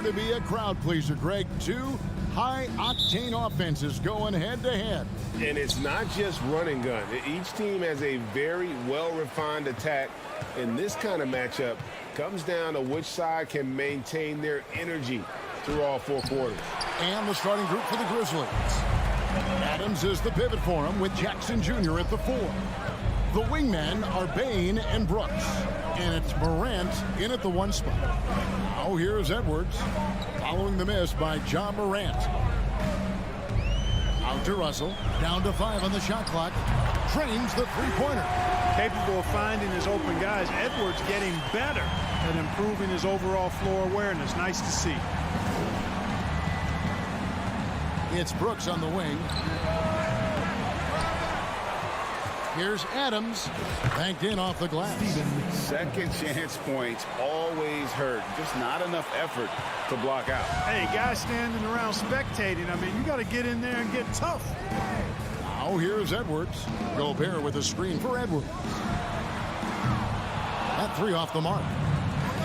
Speaker 5: To be a crowd pleaser, Greg. Two high-octane offenses going head-to-head.
Speaker 7: And it's not just run and gun. Each team has a very well-refined attack, and this kind of matchup comes down to which side can maintain their energy through all four quarters.
Speaker 5: And the starting group for the Grizzlies. Adams is the pivot for him with Jackson Jr. at the 4. The wingmen are Bain and Brooks. And it's Morant in at the 1 spot. Now here's Edwards, following the miss by John Morant. Out to Russell, down to 5 on the shot clock. Trains the three-pointer.
Speaker 3: Capable of finding his open guys. Edwards getting better at improving his overall floor awareness. Nice to see.
Speaker 5: It's Brooks on the wing. Here's Adams, banked in off the glass.
Speaker 7: Second chance points always hurt. Just not enough effort to block out.
Speaker 3: Hey, guys standing around spectating. I mean, you got to get in there and get tough.
Speaker 5: Now here's Edwards. Gobert with a screen for Edwards. That 3 off the mark.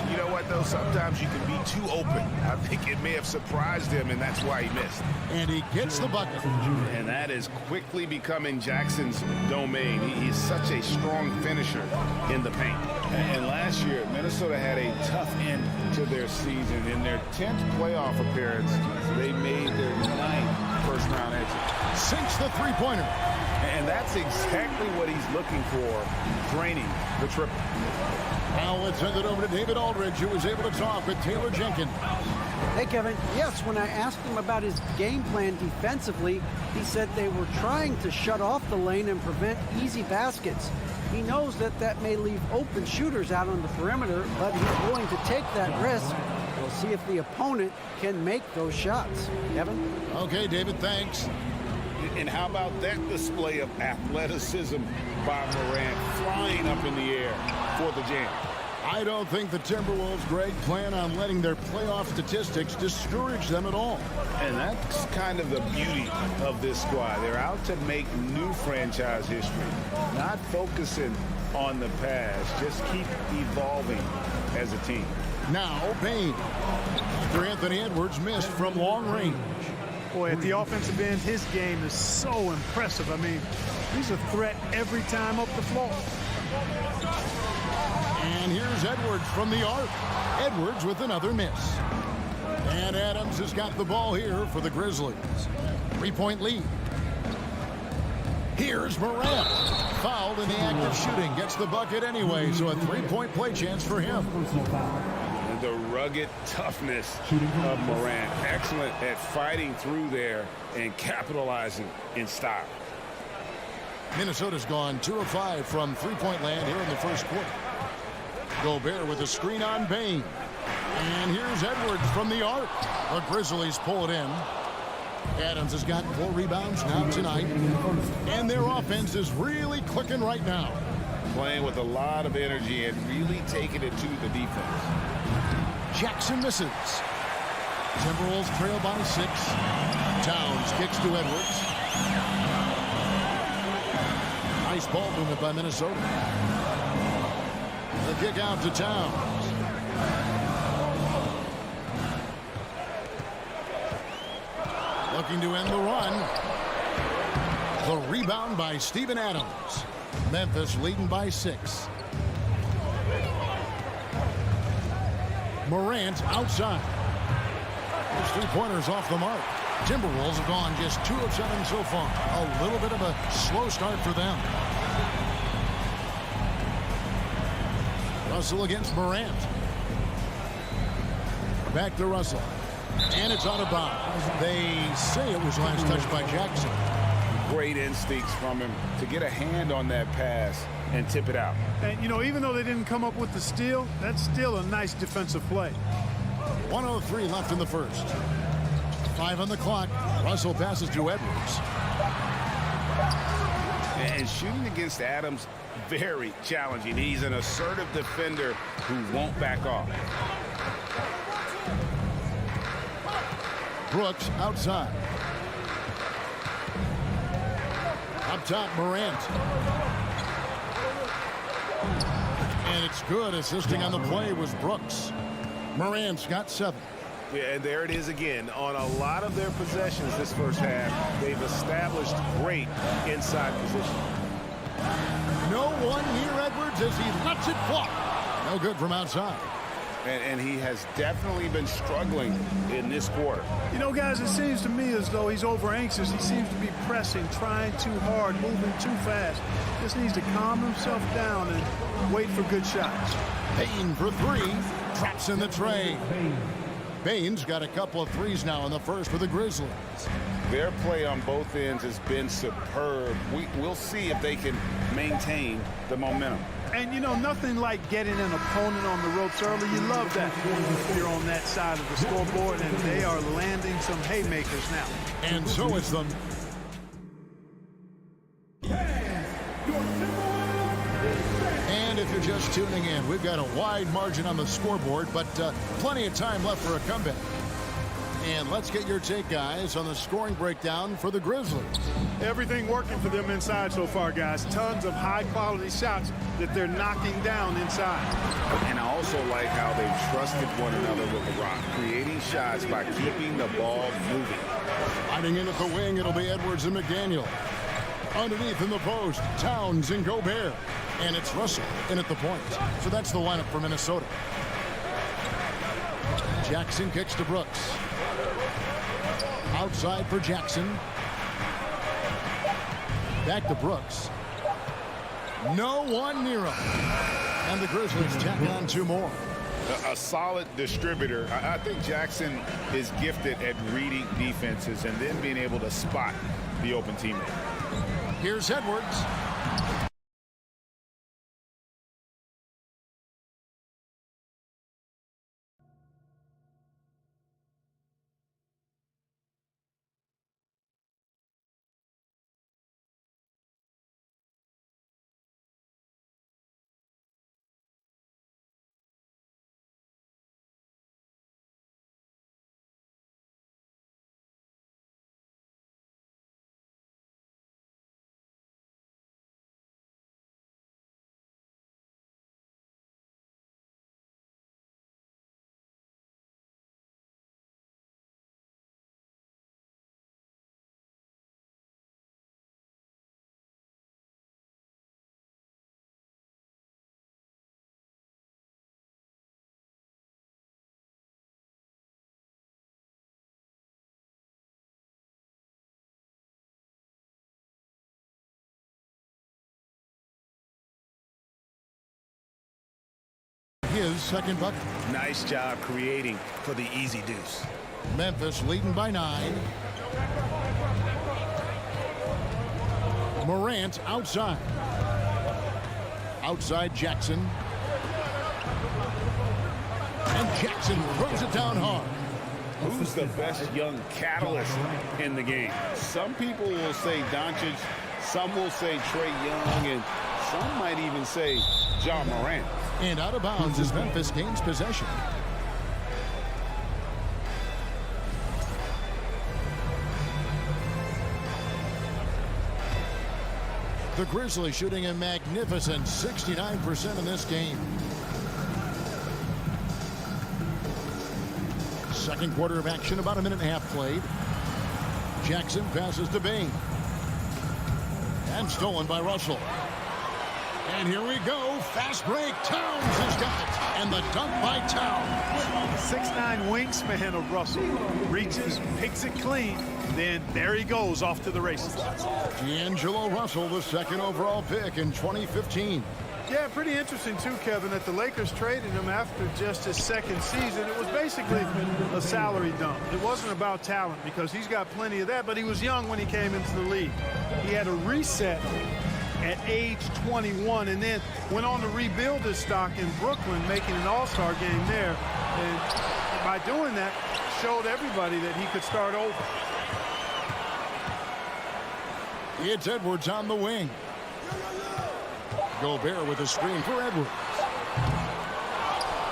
Speaker 7: You know what, though? Sometimes you can be too open. I think it may have surprised him, and that's why he missed.
Speaker 5: And he gets the bucket.
Speaker 7: And that is quickly becoming Jackson's domain. He is such a strong finisher in the paint. And last year, Minnesota had a tough end to their season. In their 10th playoff appearance, they made their 9th first-round exit.
Speaker 5: Sinks the three-pointer.
Speaker 7: And that's exactly what he's looking for, draining the triple.
Speaker 5: Now let's send it over to David Aldridge, who was able to talk with Taylor Jenkins.
Speaker 9: Hey, Kevin. Yes, when I asked him about his game plan defensively, he said they were trying to shut off the lane and prevent easy baskets. He knows that may leave open shooters out on the perimeter, but he's willing to take that risk. We'll see if the opponent can make those shots. Kevin?
Speaker 5: Okay, David, thanks.
Speaker 7: And how about that display of athleticism by Morant, flying up in the air for the jam?
Speaker 5: I don't think the Timberwolves, Greg, plan on letting their playoff statistics discourage them at all.
Speaker 7: And that's kind of the beauty of this squad. They're out to make new franchise history, not focusing on the past, just keep evolving as a team.
Speaker 5: Now, Bain. After Anthony Edwards missed from long range.
Speaker 3: Boy, at the offensive end, his game is so impressive. I mean, he's a threat every time up the floor.
Speaker 5: And here's Edwards from the arc. Edwards with another miss. And Adams has got the ball here for the Grizzlies. 3-point lead. Here's Morant. Fouled in the act of shooting. Gets the bucket anyway, so a 3-point play chance for him.
Speaker 7: And the rugged toughness of Morant. Excellent at fighting through there and capitalizing in style.
Speaker 5: Minnesota's gone 2 of 5 from three-point land here in the first quarter. Gobert with a screen on Bane. And here's Edwards from the arc. The Grizzlies pull it in. Adams has got 4 rebounds now tonight. And their offense is really clicking right now.
Speaker 7: Playing with a lot of energy and really taking it to the defense.
Speaker 5: Jackson misses. Timberwolves trail by 6. Towns kicks to Edwards. Nice ball movement by Minnesota. The kick out to Towns. Looking to end the run. The rebound by Steven Adams. Memphis leading by 6. Morant outside. Those 3-pointers off the mark. Timberwolves have gone just 2 of 7 so far. A little bit of a slow start for them. Russell against Morant. Back to Russell. And it's out of bounds. They say it was last touched by Jackson.
Speaker 7: Great instincts from him to get a hand on that pass and tip it out.
Speaker 3: And, you know, even though they didn't come up with the steal, that's still a nice defensive play.
Speaker 5: 1:03 left in the first. 5 on the clock. Russell passes to Edwards.
Speaker 7: And shooting against Adams, very challenging. He's an assertive defender who won't back off.
Speaker 5: Brooks outside. Up top, Morant. And it's good. Assisting on the play was Brooks. Morant's got 7.
Speaker 7: Yeah, and there it is again. On a lot of their possessions this first half, they've established great inside position.
Speaker 5: No one near Edwards as he lets it fly. No good from outside.
Speaker 7: And he has definitely been struggling in this quarter.
Speaker 3: You know, guys, it seems to me as though he's over anxious. He seems to be pressing, trying too hard, moving too fast. Just needs to calm himself down and wait for good shots.
Speaker 5: Bane for 3. Traps in the tray. Bane's got a couple of threes now in the first for the Grizzlies.
Speaker 7: Their play on both ends has been superb. We'll see if they can maintain the momentum.
Speaker 3: And, you know, nothing like getting an opponent on the ropes early. You love that if you're on that side of the scoreboard, and they are landing some haymakers now.
Speaker 5: And so it's them. And if you're just tuning in, we've got a wide margin on the scoreboard, but plenty of time left for a comeback. And let's get your take, guys, on the scoring breakdown for the Grizzlies.
Speaker 3: Everything working for them inside so far, guys. Tons of high-quality shots that they're knocking down inside.
Speaker 7: And I also like how they've trusted one another with the rock, creating shots by keeping the ball moving.
Speaker 5: Fighting in at the wing, it'll be Edwards and McDaniel. Underneath in the post, Towns and Gobert. And it's Russell in at the point. So that's the lineup for Minnesota. Jackson kicks to Brooks. Outside for Jackson. Back to Brooks. No one near him. And the Grizzlies tack on 2 more.
Speaker 7: A solid distributor. I think Jackson is gifted at reading defenses and then being able to spot the open teammate.
Speaker 5: Here's Edwards. his second bucket.
Speaker 10: Nice job creating for the easy deuce.
Speaker 5: Memphis leading by 9. Morant outside. Outside Jackson. And Jackson throws it down hard.
Speaker 7: Who's the best young catalyst in the game? Some people will say Doncic, some will say Trae Young, and some might even say Ja Morant.
Speaker 5: And out of bounds as Memphis gains possession. The Grizzlies shooting a magnificent 69% in this game. Second quarter of action, about a minute and a half played. Jackson passes to Bain. And stolen by Russell. And here we go. Fast break. Towns has got it. And the dunk by Towns.
Speaker 3: 6'9" wingspan of Russell. Reaches, picks it clean. Then there he goes off to the races.
Speaker 5: D'Angelo Russell, the second overall pick in 2015.
Speaker 11: Yeah, pretty interesting too, Kevin, that the Lakers traded him after just his second season. It was basically a salary dump. It wasn't about talent because he's got plenty of that, but he was young when he came into the league. He had a reset at age 21 and then went on to rebuild his stock in Brooklyn, making an all-star game there. And by doing that, showed everybody that he could start over.
Speaker 5: It's Edwards on the wing. Gobert with a screen for Edwards.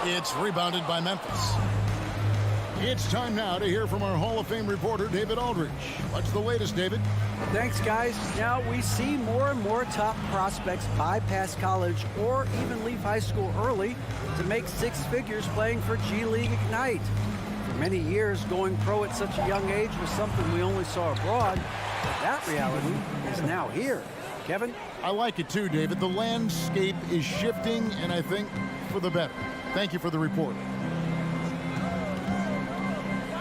Speaker 5: It's rebounded by Memphis. It's time now to hear from our Hall of Fame reporter, David Aldridge. What's the latest, David?
Speaker 9: Thanks, guys. Now, we see more and more top prospects bypass college or even leave high school early to make six figures playing for G League Ignite. For many years, going pro at such a young age was something we only saw abroad, but that reality is now here. Kevin?
Speaker 5: I like it too, David. The landscape is shifting, and I think for the better. Thank you for the report.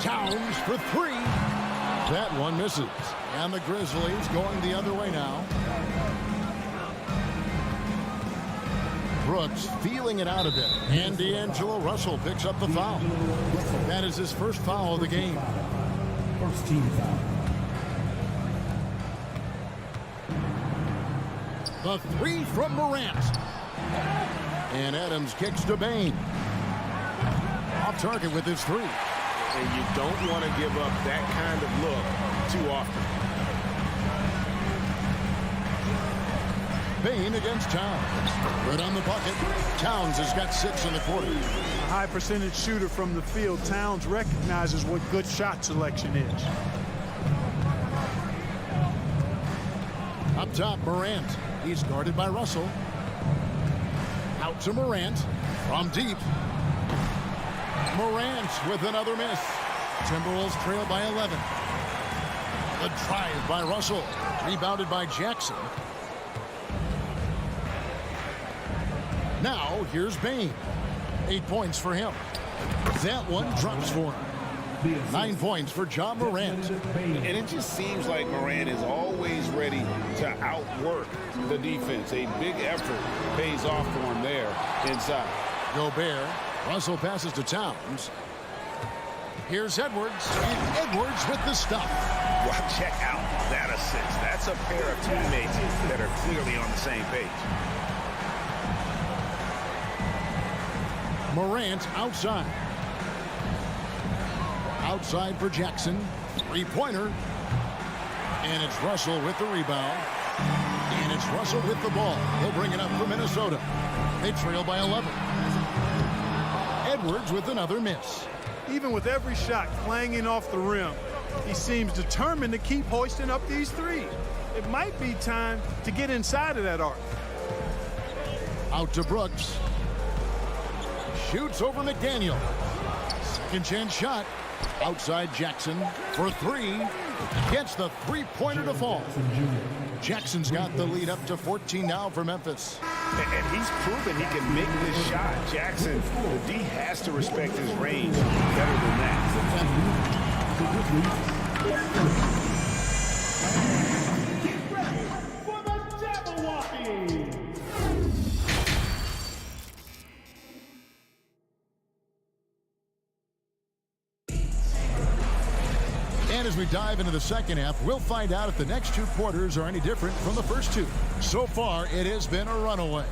Speaker 5: Towns for 3. That one misses. And the Grizzlies going the other way now. Brooks feeling it out a bit. And D'Angelo Russell picks up the foul. That is his first foul of the game.
Speaker 4: First team foul.
Speaker 5: The 3 from Morant. And Adams kicks to Bain. Off target with his 3.
Speaker 10: And you don't want to give up that kind of look too often.
Speaker 5: Bain against Towns. Right on the bucket. Towns has got 6 in the quarter.
Speaker 11: A high percentage shooter from the field. Towns recognizes what good shot selection is.
Speaker 5: Up top, Morant. He's guarded by Russell. Out to Morant. From deep. Morant with another miss. Timberwolves trail by 11. The drive by Russell. Rebounded by Jackson. Now, here's Bain. 8 points for him. That one drops for him. 9 points for Ja Morant.
Speaker 7: And it just seems like Morant is always ready to outwork the defense. A big effort pays off for him there inside.
Speaker 5: Gobert. Russell passes to Towns. Here's Edwards. And Edwards with the stop.
Speaker 10: Well, check out that assist. That's a pair of teammates that are clearly on the same page.
Speaker 5: Morant outside. Outside for Jackson. 3-pointer. And it's Russell with the rebound. And it's Russell with the ball. He'll bring it up for Minnesota. They trail by 11. Edwards with another miss.
Speaker 11: Even with every shot clanging off the rim, he seems determined to keep hoisting up these threes. It might be time to get inside of that arc.
Speaker 5: Out to Brooks. Shoots over McDaniel. Second chance shot. Outside Jackson for 3. Gets the 3-pointer to fall. Jackson's got the lead up to 14 now for Memphis.
Speaker 10: And he's proven he can make this shot. Jackson, the D has to respect his range better than that.
Speaker 5: As we dive into the second half, we'll find out if the next two quarters are any different from the first two. So far, it has been a runaway.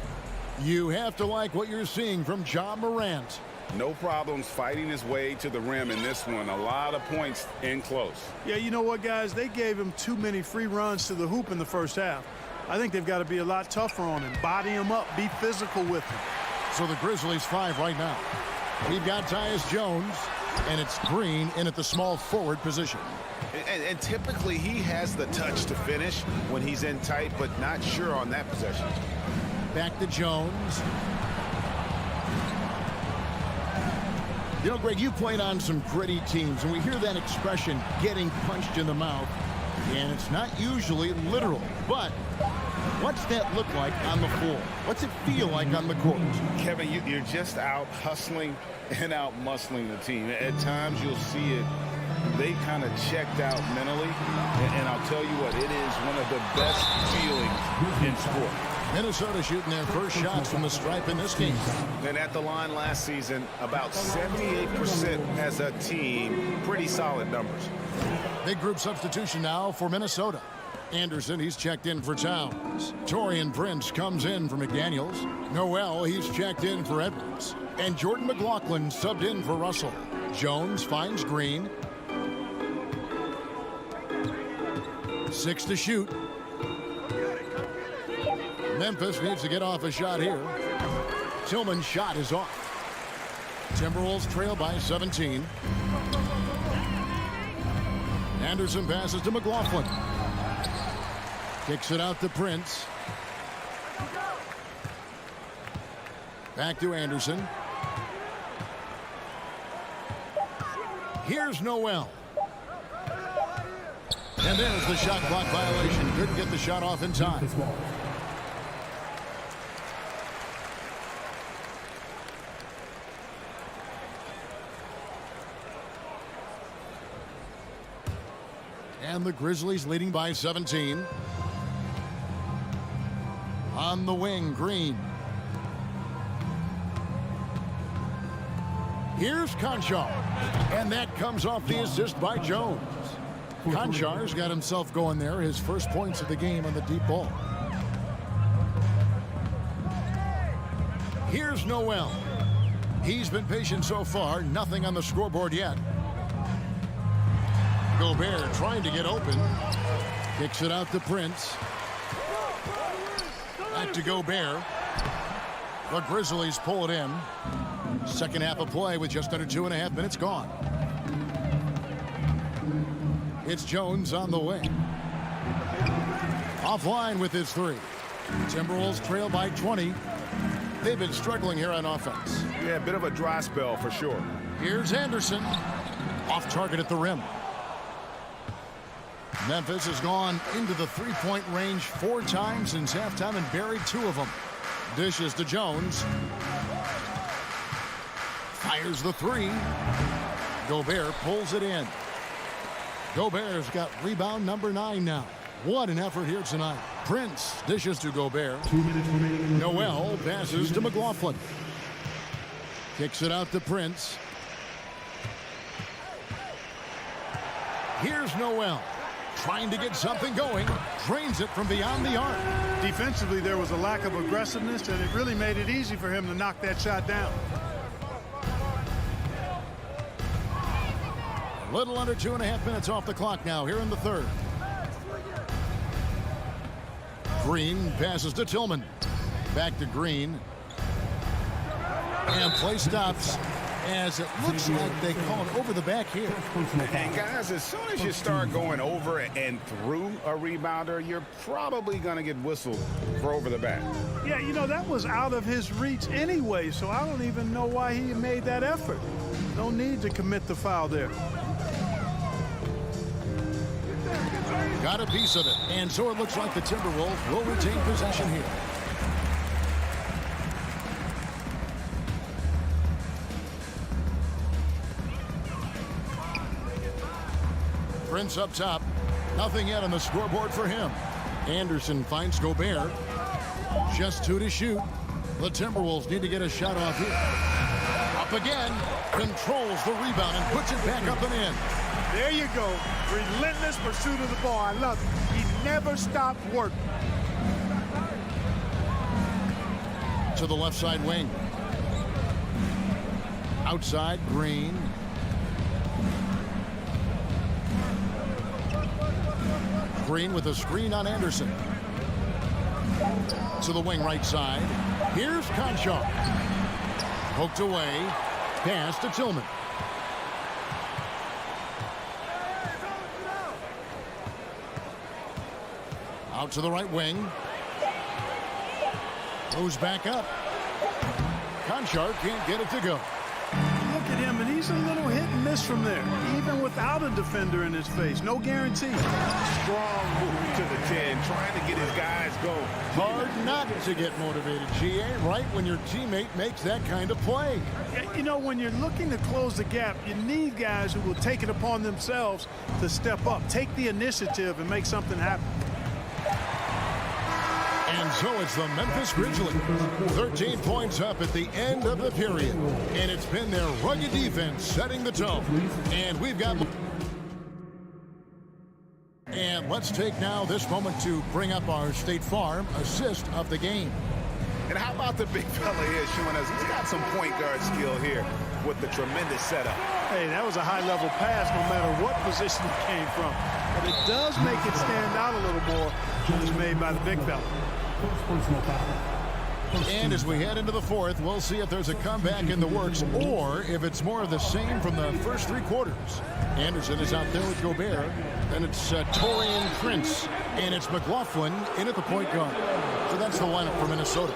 Speaker 5: You have to like what you're seeing from Ja Morant.
Speaker 7: No problems fighting his way to the rim in this one. A lot of points in close.
Speaker 11: Yeah, you know what, guys? They gave him too many free runs to the hoop in the first half. I think they've got to be a lot tougher on him. Body him up. Be physical with him.
Speaker 5: So the Grizzlies 5 right now. We've got Tyus Jones, and it's Green in at the small forward position.
Speaker 10: And typically he has the touch to finish when he's in tight, but not sure on that possession.
Speaker 5: Back to Jones. You know, Greg, you played on some gritty teams, and we hear that expression, getting punched in the mouth, and it's not usually literal. But what's that look like on the floor? What's it feel like on the court?
Speaker 7: Kevin, you're just out hustling and out muscling the team. At times you'll see it. They kind of checked out mentally, and I'll tell you what, it is one of the best feelings in sport.
Speaker 5: Minnesota shooting their first shots from the stripe in this game.
Speaker 10: And at the line last season, about 78% as a team. Pretty solid numbers.
Speaker 5: Big group substitution now for Minnesota. Anderson, he's checked in for Towns. Taurean Prince comes in for McDaniels. Noel, he's checked in for Edwards. And Jordan McLaughlin subbed in for Russell. Jones finds Green. 6 to shoot. Memphis needs to get off a shot here. Tillman's shot is off. Timberwolves trail by 17. Anderson passes to McLaughlin. Kicks it out to Prince. Back to Anderson. Here's Noel. And there's the shot clock violation. Couldn't get the shot off in time. And the Grizzlies leading by 17. On the wing, Green. Here's Conchar. And that comes off the assist by Jones. Conchar's got himself going there. His first points of the game on the deep ball. Here's Noel. He's been patient so far. Nothing on the scoreboard yet. Gobert trying to get open. Kicks it out to Prince. Back to Gobert. The Grizzlies pull it in. Second half of play with just under 2.5 minutes gone. It's Jones on the way. Offline with his 3. Timberwolves trail by 20. They've been struggling here on offense.
Speaker 10: Yeah, a bit of a dry spell for sure.
Speaker 5: Here's Anderson. Off target at the rim. Memphis has gone into the three-point range 4 times since halftime and buried 2 of them. Dishes to Jones. Fires the 3. Gobert pulls it in. Gobert's got rebound number 9 now. What an effort here tonight. Prince dishes to Gobert.
Speaker 4: 2 minutes remaining.
Speaker 5: Noel passes to McLaughlin. Kicks it out to Prince. Here's Noel. Trying to get something going. Drains it from beyond the arc.
Speaker 11: Defensively, there was a lack of aggressiveness, and it really made it easy for him to knock that shot down.
Speaker 5: A little under 2.5 minutes off the clock now here in the third. Green passes to Tillman. Back to Green. And play stops as it looks like they call it over the back here.
Speaker 7: And guys, as soon as you start going over and through a rebounder, you're probably going to get whistled for over the back.
Speaker 11: Yeah, you know, that was out of his reach anyway, so I don't even know why he made that effort. No need to commit the foul there.
Speaker 5: Got a piece of it, and so it looks like the Timberwolves will retain possession here. Prince up top. Nothing yet on the scoreboard for him. Anderson finds Gobert. Just 2 to shoot. The Timberwolves need to get a shot off here. Up again. Controls the rebound and puts it back up and in.
Speaker 11: There you go. Relentless pursuit of the ball. I love it. He never stopped working.
Speaker 5: To the left side wing. Outside, Green. Green with a screen on Anderson. To the wing right side. Here's Conchar. Poked away. Pass to Tillman. Out to the right wing. Goes back up. Conchar can't get it to go.
Speaker 11: Look at him, and he's a little hit and miss from there, even without a defender in his face. No guarantee.
Speaker 10: Strong move to the 10, trying to get his guys going.
Speaker 5: Hard not to get motivated, GA, right when your teammate makes that kind of play.
Speaker 11: You know, when you're looking to close the gap, you need guys who will take it upon themselves to step up, take the initiative, and make something happen.
Speaker 5: And so it's the Memphis Grizzlies, 13 points up at the end of the period. And it's been their rugged defense setting the tone. And we've got... And let's take now this moment to bring up our State Farm assist of the game.
Speaker 10: And how about the big fella here showing us he's got some point guard skill here with the tremendous setup.
Speaker 11: Hey, that was a high-level pass no matter what position it came from. But it does make it stand out a little more when it's made by the big fella.
Speaker 5: And as we head into the fourth, we'll see if there's a comeback in the works or if it's more of the same from the first three quarters. Anderson is out there with Gobert. Then it's Torian Prince. And it's McLaughlin in at the point guard. So that's the lineup for Minnesota.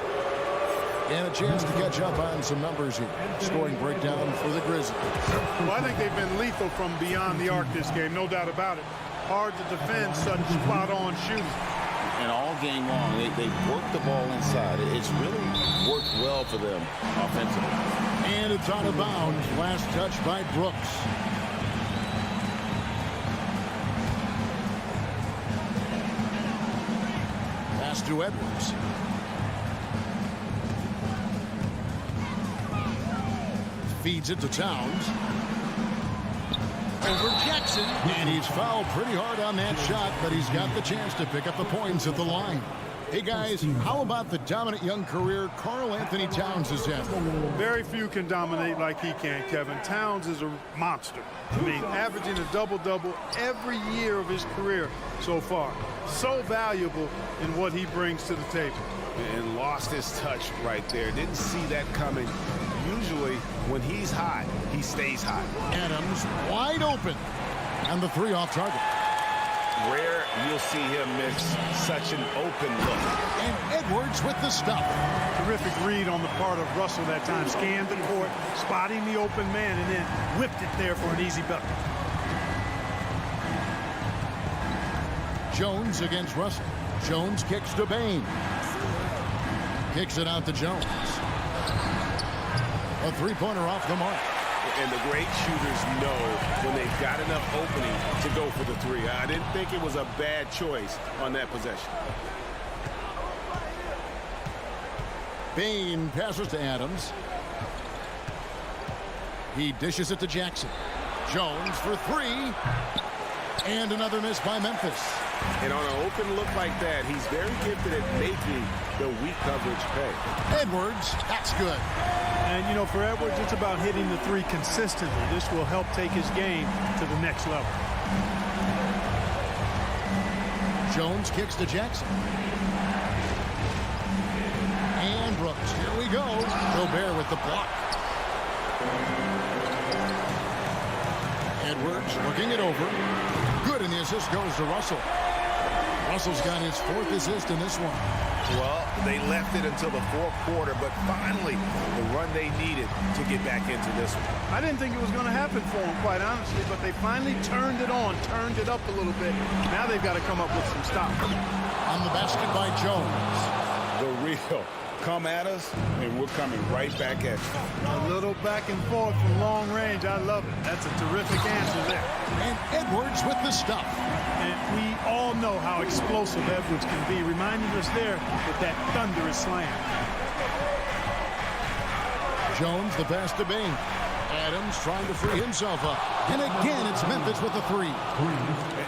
Speaker 5: And a chance to catch up on some numbers here. Scoring breakdown for the Grizzlies.
Speaker 11: Well, I think they've been lethal from beyond the arc this game, no doubt about it. Hard to defend such spot-on shooting.
Speaker 7: And all game long, they've worked the ball inside. It's really worked well for them offensively.
Speaker 5: And it's out of bounds. Last touch by Brooks. Pass to Edwards. Feeds it to Towns. Over Jackson. And he's fouled pretty hard on that shot, but he's got the chance to pick up the points at the line. Hey, guys, how about the dominant young career Karl Anthony Towns has had?
Speaker 11: Very few can dominate like he can, Kevin. Towns is a monster. I mean, averaging a double-double every year of his career so far. So valuable in what he brings to the table.
Speaker 10: And lost his touch right there. Didn't see that coming. Usually, when he's hot, he stays hot.
Speaker 5: Adams wide open. And the three off target.
Speaker 10: Rare you'll see him miss such an open look.
Speaker 5: And Edwards with the stop.
Speaker 11: Terrific read on the part of Russell that time. Scanned the court, spotting the open man, and then whipped it there for an easy bucket.
Speaker 5: Jones against Russell. Jones kicks to Bain. Kicks it out to Jones. A three-pointer off the mark.
Speaker 10: And the great shooters know when they've got enough opening to go for the three. I didn't think it was a bad choice on that possession.
Speaker 5: Bain passes to Adams. He dishes it to Jackson. Jones for three. And another miss by Memphis.
Speaker 10: And on an open look like that, he's very gifted at making the weak coverage pay.
Speaker 5: Edwards, that's good.
Speaker 11: And, you know, for Edwards, it's about hitting the three consistently. This will help take his game to the next level.
Speaker 5: Jones kicks to Jackson. And Brooks, here we go. Gobert with the block. Edwards looking it over. Good, and the assist goes to Russell. Russell's got his fourth assist in this one.
Speaker 10: Well, they left it until the fourth quarter, but finally the run they needed to get back into this one.
Speaker 11: I didn't think it was going to happen for them, quite honestly, but they finally turned it on, turned it up a little bit. Now they've got to come up with some stops.
Speaker 5: On the basket by Jones.
Speaker 10: The real come at us, and we're coming right back at you.
Speaker 11: A little back and forth from long range. I love it. That's a terrific answer there.
Speaker 5: And Edwards with the stuff.
Speaker 11: And we all know how explosive Edwards can be, reminding us there with that thunderous slam.
Speaker 5: Jones, the pass to Bain. Adams trying to free himself up. And again, it's Memphis with the three.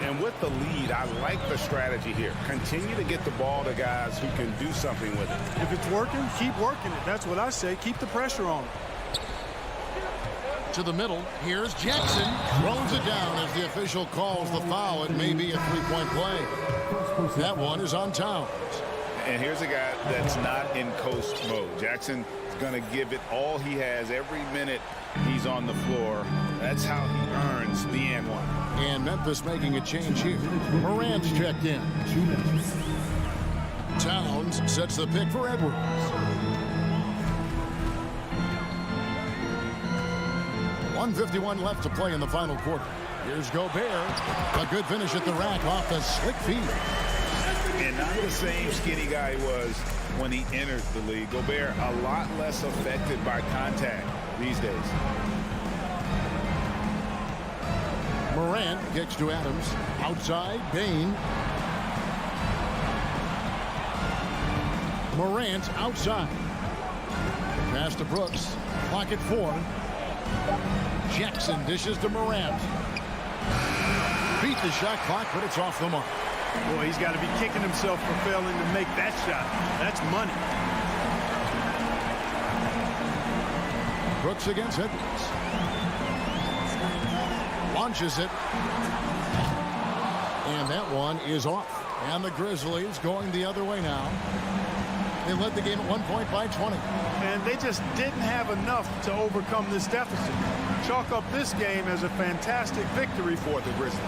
Speaker 7: And with the lead, I like the strategy here. Continue to get the ball to guys who can do something with it.
Speaker 11: If it's working, keep working it. That's what I say. Keep the pressure on.
Speaker 5: To the middle, here's Jackson. Throws it down as the official calls the foul. It may be a three-point play. That one is on Towns.
Speaker 7: And here's a guy that's not in coast mode. Jackson is going to give it all he has every minute he's on the floor. That's how he earns the and one.
Speaker 5: And Memphis making a change here. Morant's checked in. Towns sets the pick for Edwards. .151 left to play in the final quarter. Here's Gobert. A good finish at the rack off the slick feet.
Speaker 7: And not the same skinny guy he was when he entered the league. Gobert a lot less affected by contact these days.
Speaker 5: Morant kicks to Adams. Outside, Bain. Morant outside. Pass to Brooks. Clock at 4. Jackson dishes to Morant. Beat the shot clock, but it's off the mark.
Speaker 11: Boy, he's got to be kicking himself for failing to make that shot. That's money.
Speaker 5: Brooks against Edwards. Launches it. And that one is off. And the Grizzlies going the other way now. They led the game at 1 point by 20.
Speaker 11: And they just didn't have enough to overcome this deficit. Chalk up this game as a fantastic victory for the Grizzlies.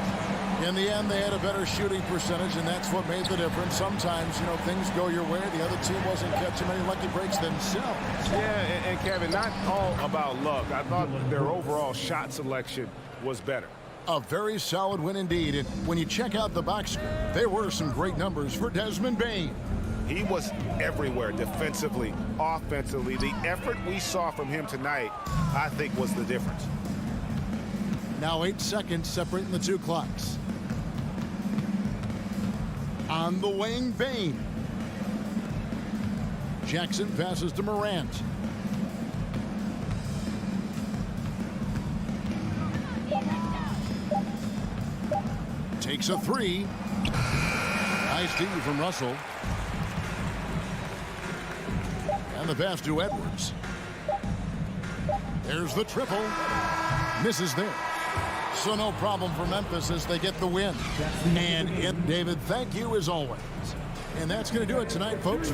Speaker 5: In the end, they had a better shooting percentage, and that's what made the difference. Sometimes, you know, things go your way. The other team wasn't catching many lucky breaks themselves.
Speaker 10: Yeah, and Kevin, not all about luck. I thought their overall shot selection was better.
Speaker 5: A very solid win indeed. And when you check out the box score, there were some great numbers for Desmond Bain.
Speaker 10: He was everywhere defensively, offensively. The effort we saw from him tonight, I think, was the difference.
Speaker 5: Now 8 seconds separating the two clocks. On the wing, Bain. Jackson passes to Morant. Takes a three. Nice D from Russell. And the pass to Edwards. There's the triple. Misses there. So no problem for Memphis as they get the win. And David, thank you as always. And that's going to do it tonight, folks.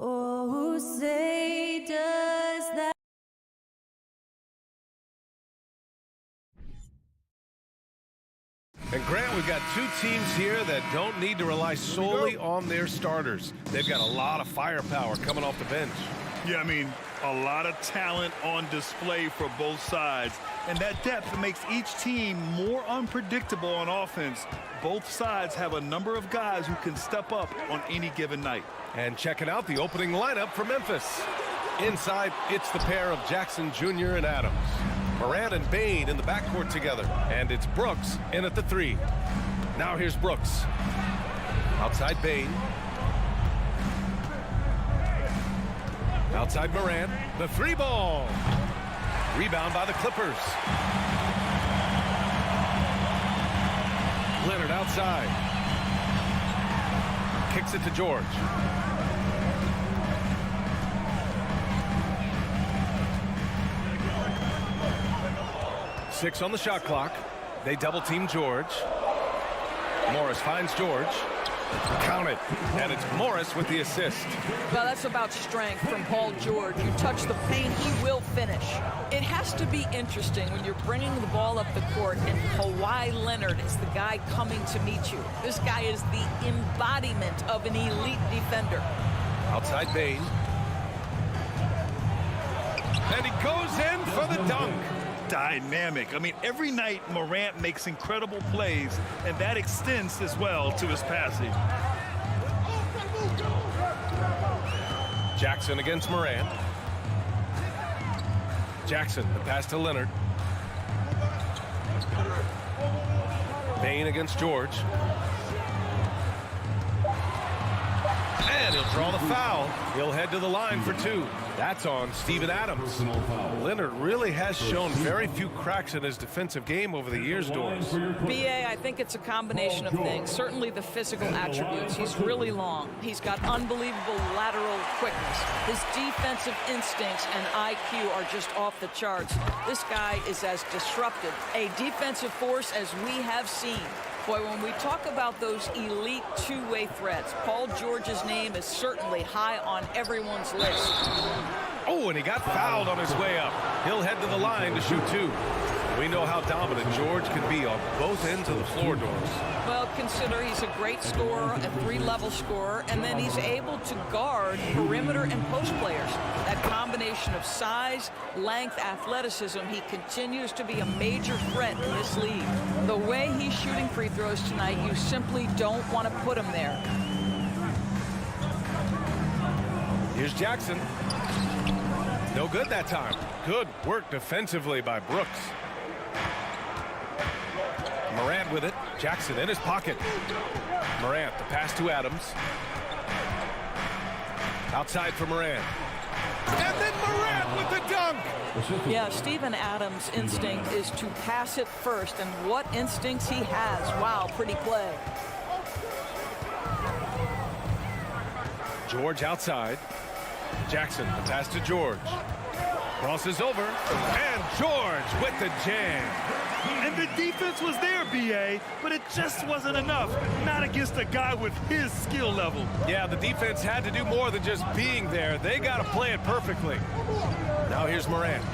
Speaker 12: Oh, say does that.
Speaker 1: And Grant, we've got two teams here that don't need to rely solely on their starters. They've got a lot of firepower coming off the bench.
Speaker 3: Yeah, I mean, a lot of talent on display for both sides. And that depth makes each team more unpredictable on offense. Both sides have a number of guys who can step up on any given night.
Speaker 1: And checking out the opening lineup for Memphis. Inside, it's the pair of Jackson Jr. and Adams. Morant and Bain in the backcourt together. And it's Brooks in at the 3. Now here's Brooks. Outside Bain. Outside Morant. The 3 ball. Rebound by the Clippers. Leonard outside. Kicks it to George. Six on the shot clock. They double team George. Morris finds George. Count it. And it's Morris with the assist.
Speaker 13: Well, that's about strength from Paul George. You touch the paint, he will finish. It has to be interesting when you're bringing the ball up the court and Kawhi Leonard is the guy coming to meet you. This guy is the embodiment of an elite defender.
Speaker 1: Outside Bain. And he goes in for the dunk.
Speaker 3: Dynamic. I mean, every night Morant makes incredible plays, and that extends as well to his passing.
Speaker 1: Jackson against Morant. Jackson, the pass to Leonard. Bain against George. And he'll draw the foul. He'll head to the line for 2. That's on Steven Adams. Leonard really has shown very few cracks in his defensive game over the years, Doris.
Speaker 13: BA, I think it's a combination of things. Certainly the physical attributes. He's really long. He's got unbelievable lateral quickness. His defensive instincts and IQ are just off the charts. This guy is as disruptive a defensive force as we have seen. Boy, when we talk about those elite two-way threats, Paul George's name is certainly high on everyone's list.
Speaker 1: Oh, and he got fouled on his way up. He'll head to the line to shoot 2. We know how dominant George can be on both ends of the floor, Doris.
Speaker 13: Well, consider he's a great scorer, a 3-level scorer, and then he's able to guard perimeter and post players. That combination of size, length, athleticism, he continues to be a major threat in this league. The way he's shooting free throws tonight, you simply don't want to put him there.
Speaker 1: Here's Jackson. No good that time. Good work defensively by Brooks. Morant with it. Jackson in his pocket. Morant, the pass to Adams. Outside for Morant. And then Morant with the dunk.
Speaker 13: Yeah, Steven Adams' instinct is to pass it first, and what instincts he has. Wow, pretty play.
Speaker 1: George outside. Jackson, the pass to George. Crosses over, and George with the jam.
Speaker 3: And the defense was there, B.A., but it just wasn't enough. Not against a guy with his skill level.
Speaker 1: Yeah, the defense had to do more than just being there. They got to play it perfectly. Now here's Morant.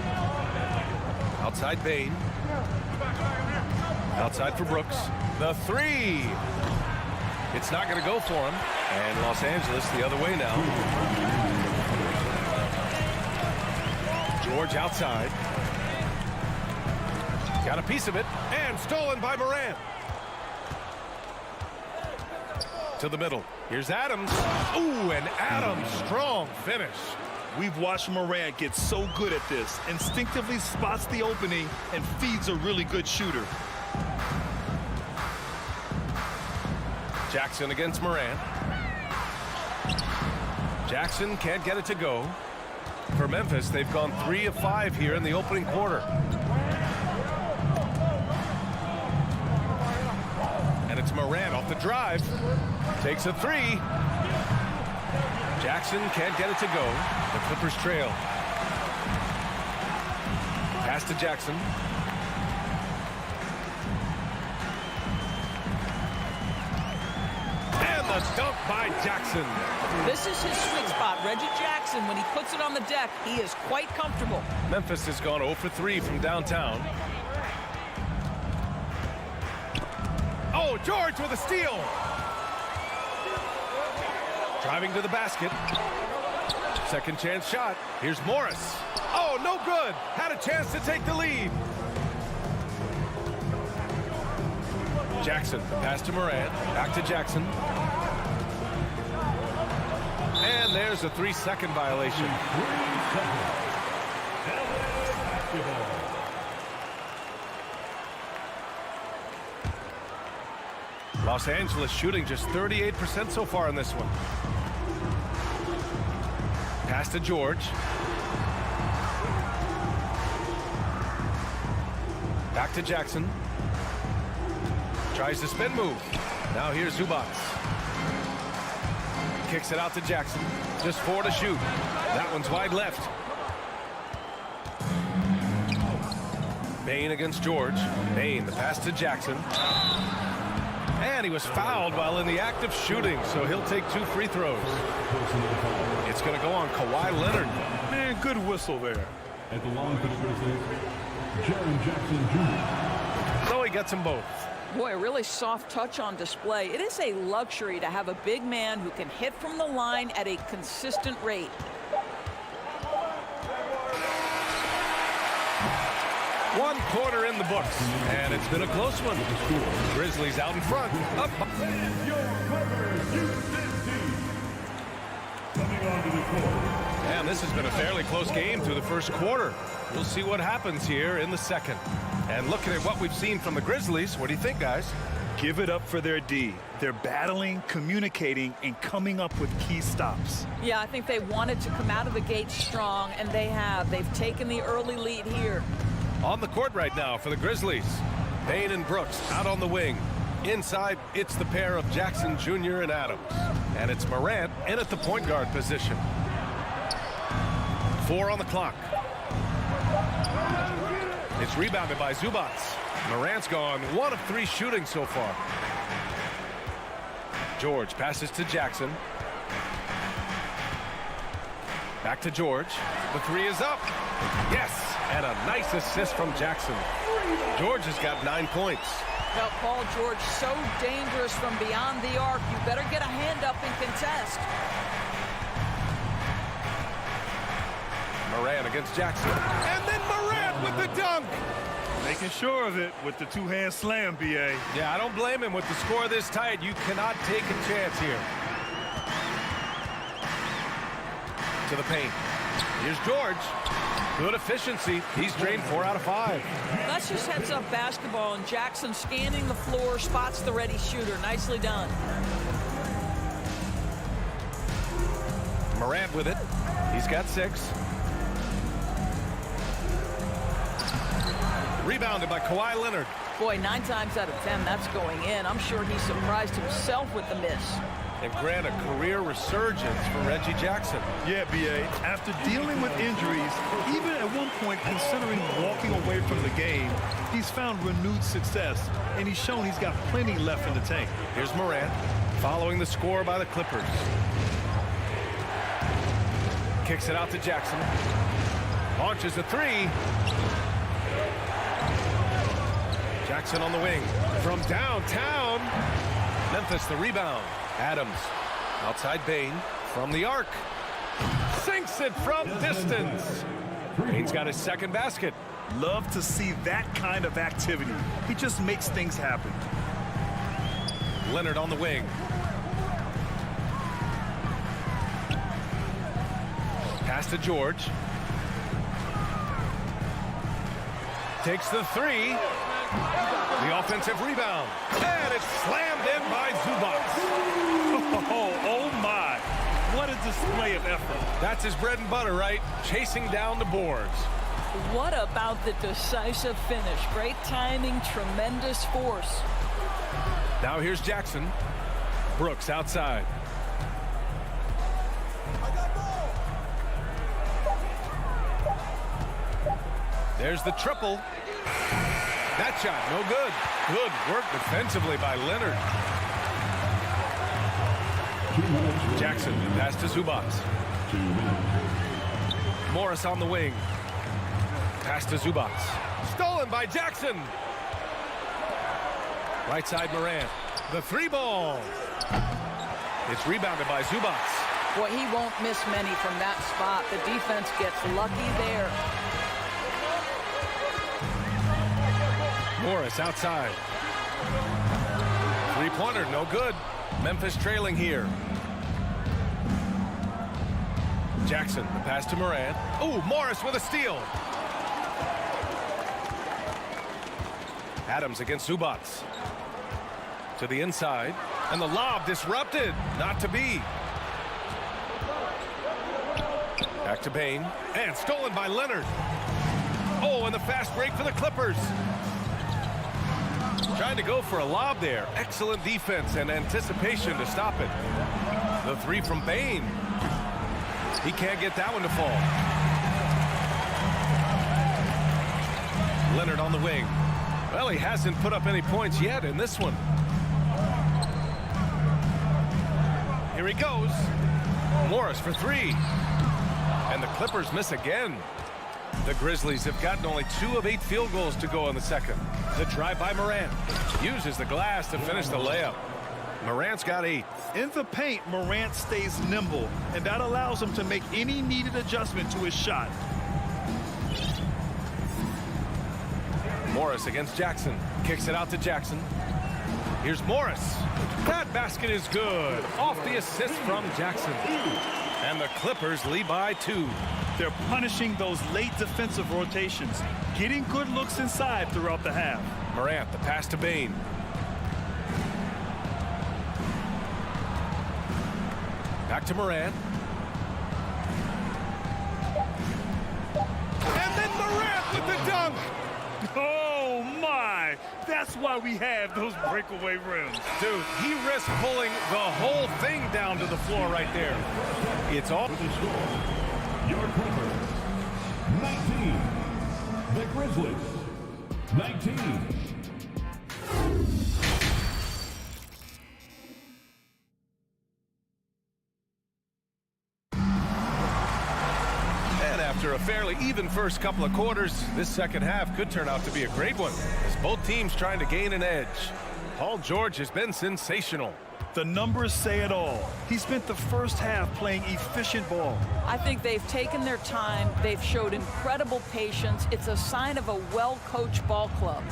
Speaker 1: Outside Bain. Outside for Brooks. The three. It's not going to go for him. And Los Angeles the other way now. George outside. Got a piece of it, and stolen by Morant. To the middle. Here's Adams. Ooh, and Adams, strong finish.
Speaker 3: We've watched Morant get so good at this. Instinctively spots the opening and feeds a really good shooter.
Speaker 1: Jackson against Morant. Jackson can't get it to go. For Memphis, they've gone 3 of 5 here in the opening quarter. And it's Morant off the drive. Takes a three. Jackson can't get it to go. The Clippers trail. Pass to Jackson. And the dunk by Jackson.
Speaker 13: This is his sweet spot. Reggie Jackson, when he puts it on the deck, he is quite comfortable.
Speaker 1: Memphis has gone 0 for 3 from downtown. Oh, George with a steal. Driving to the basket. Second chance shot. Here's Morris. Oh, no good. Had a chance to take the lead. Jackson, pass to Morant. Back to Jackson. And there's a 3-second violation. Los Angeles shooting just 38% so far in this one. Pass to George. Back to Jackson. Tries the spin move. Now here's Zubac. Kicks it out to Jackson. Just 4 to shoot. That one's wide left. Bain against George. Bain, the pass to Jackson. And he was fouled while in the act of shooting, so he'll take 2 free throws. It's going to go on Kawhi Leonard.
Speaker 3: Man, good whistle there.
Speaker 4: At the line for the Grizzlies, Jaren Jackson Jr.
Speaker 1: So he gets them both.
Speaker 13: Boy, a really soft touch on display. It is a luxury to have a big man who can hit from the line at a consistent rate.
Speaker 1: One quarter in the books, and it's been a close one. Grizzlies out in front. Up. And this has been a fairly close game through the first quarter. We'll see what happens here in the second. And looking at what we've seen from the Grizzlies, what do you think, guys?
Speaker 3: Give it up for their D. They're battling, communicating, and coming up with key stops.
Speaker 13: Yeah, I think they wanted to come out of the gate strong, and they have. They've taken the early lead here.
Speaker 1: On the court right now for the Grizzlies. Bain and Brooks out on the wing. Inside, it's the pair of Jackson Jr. and Adams. And it's Morant in at the point guard position. 4 on the clock. It's rebounded by Zubac. Morant's gone 1 of 3 shooting so far. George passes to Jackson. Back to George. The 3 is up. Yes, and a nice assist from Jackson. George has got 9 points.
Speaker 13: Well, Paul George, so dangerous from beyond the arc. You better get a hand up and contest.
Speaker 1: Morant against Jackson. And then Morant with the dunk.
Speaker 3: Making sure of it with the 2-hand slam, B.A.
Speaker 1: Yeah, I don't blame him. With the score this tight, you cannot take a chance here. To the paint. Here's George. Good efficiency. He's drained 4 out of 5.
Speaker 13: That's just heads-up basketball, and Jackson scanning the floor, spots the ready shooter. Nicely done.
Speaker 1: Morant with it. He's got 6. Rebounded by Kawhi Leonard.
Speaker 13: Boy, 9 times out of 10, that's going in. I'm sure he surprised himself with the miss.
Speaker 1: and grant a career resurgence for Reggie Jackson.
Speaker 3: Yeah, B.A. After dealing with injuries, even at one point considering walking away from the game, he's found renewed success, and he's shown he's got plenty left in the tank.
Speaker 1: Here's Morant, following the score by the Clippers. Kicks it out to Jackson. Launches a three. Jackson on the wing. From downtown. Memphis the rebound. Adams outside Bane from the arc. Sinks it from distance. Bane's got his second basket.
Speaker 3: Love to see that kind of activity. He just makes things happen.
Speaker 1: Leonard on the wing. Pass to George. Takes the three. The offensive rebound. And it's slammed in by Zubac.
Speaker 3: Oh my. What a display of effort.
Speaker 1: That's his bread and butter, right? Chasing down the boards.
Speaker 13: What about the decisive finish? Great timing, tremendous force.
Speaker 1: Now here's Jackson. Brooks outside. There's the triple. That shot, no good. Good work defensively by Leonard. Jackson, pass to Zubac. Morris on the wing. Pass to Zubac. Stolen by Jackson. Right side Morant. The three ball. It's rebounded by Zubac.
Speaker 13: Boy, he won't miss many from that spot. The defense gets lucky there.
Speaker 1: Morris outside. Three-pointer, no good. Memphis trailing here. Jackson, the pass to Morant. Ooh, Morris with a steal. Adams against Zubac. To the inside. And the lob disrupted. Not to be. Back to Bane. And stolen by Leonard. Oh, and the fast break for the Clippers. Trying to go for a lob there. Excellent defense and anticipation to stop it. The three from Bane. He can't get that one to fall. Leonard on the wing. Well, he hasn't put up any points yet in this one. Here he goes. Morris for three. And the Clippers miss again. The Grizzlies have gotten only 2 of 8 field goals to go in the second. The drive by Morant. Uses the glass to finish the layup. Morant's got 8.
Speaker 3: In the paint, Morant stays nimble, and that allows him to make any needed adjustment to his shot.
Speaker 1: Morris against Jackson. Kicks it out to Jackson. Here's Morris. That basket is good. Off the assist from Jackson. And the Clippers lead by 2.
Speaker 3: They're punishing those late defensive rotations, getting good looks inside throughout the half.
Speaker 1: Morant, the pass to Bane. Back to Morant. And then Morant with the dunk.
Speaker 3: Oh my, that's why we have those breakaway rims.
Speaker 1: Dude, he risked pulling the whole thing down to the floor right there. It's all.
Speaker 4: Your Clippers, 19. The Grizzlies, 19.
Speaker 1: And after a fairly even first couple of quarters, this second half could turn out to be a great one, as both teams trying to gain an edge. Paul George has been sensational.
Speaker 3: The numbers say it all. He spent the first half playing efficient ball.
Speaker 13: I think they've taken their time. They've showed incredible patience. It's a sign of a well-coached ball club.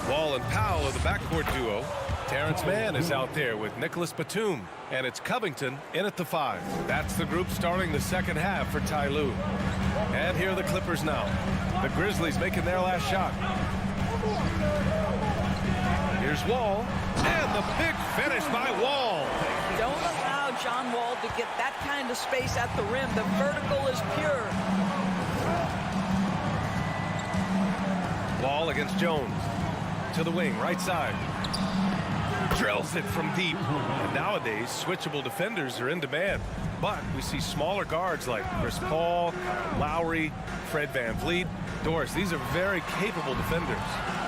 Speaker 1: Wall and Powell are the backcourt duo. Terrence Mann is out there with Nicholas Batum. And it's Covington in at the 5. That's the group starting the second half for Ty Lue. And here are the Clippers now. The Grizzlies making their last shot. Here's Wall. And the big finish by Wall.
Speaker 13: Don't allow John Wall to get that kind of space at the rim. The vertical is pure.
Speaker 1: Wall against Jones. To the wing, right side. drills it from deep. And nowadays, switchable defenders are in demand. But we see smaller guards like Chris Paul, Lowry, Fred VanVleet. Doris, these are very capable defenders.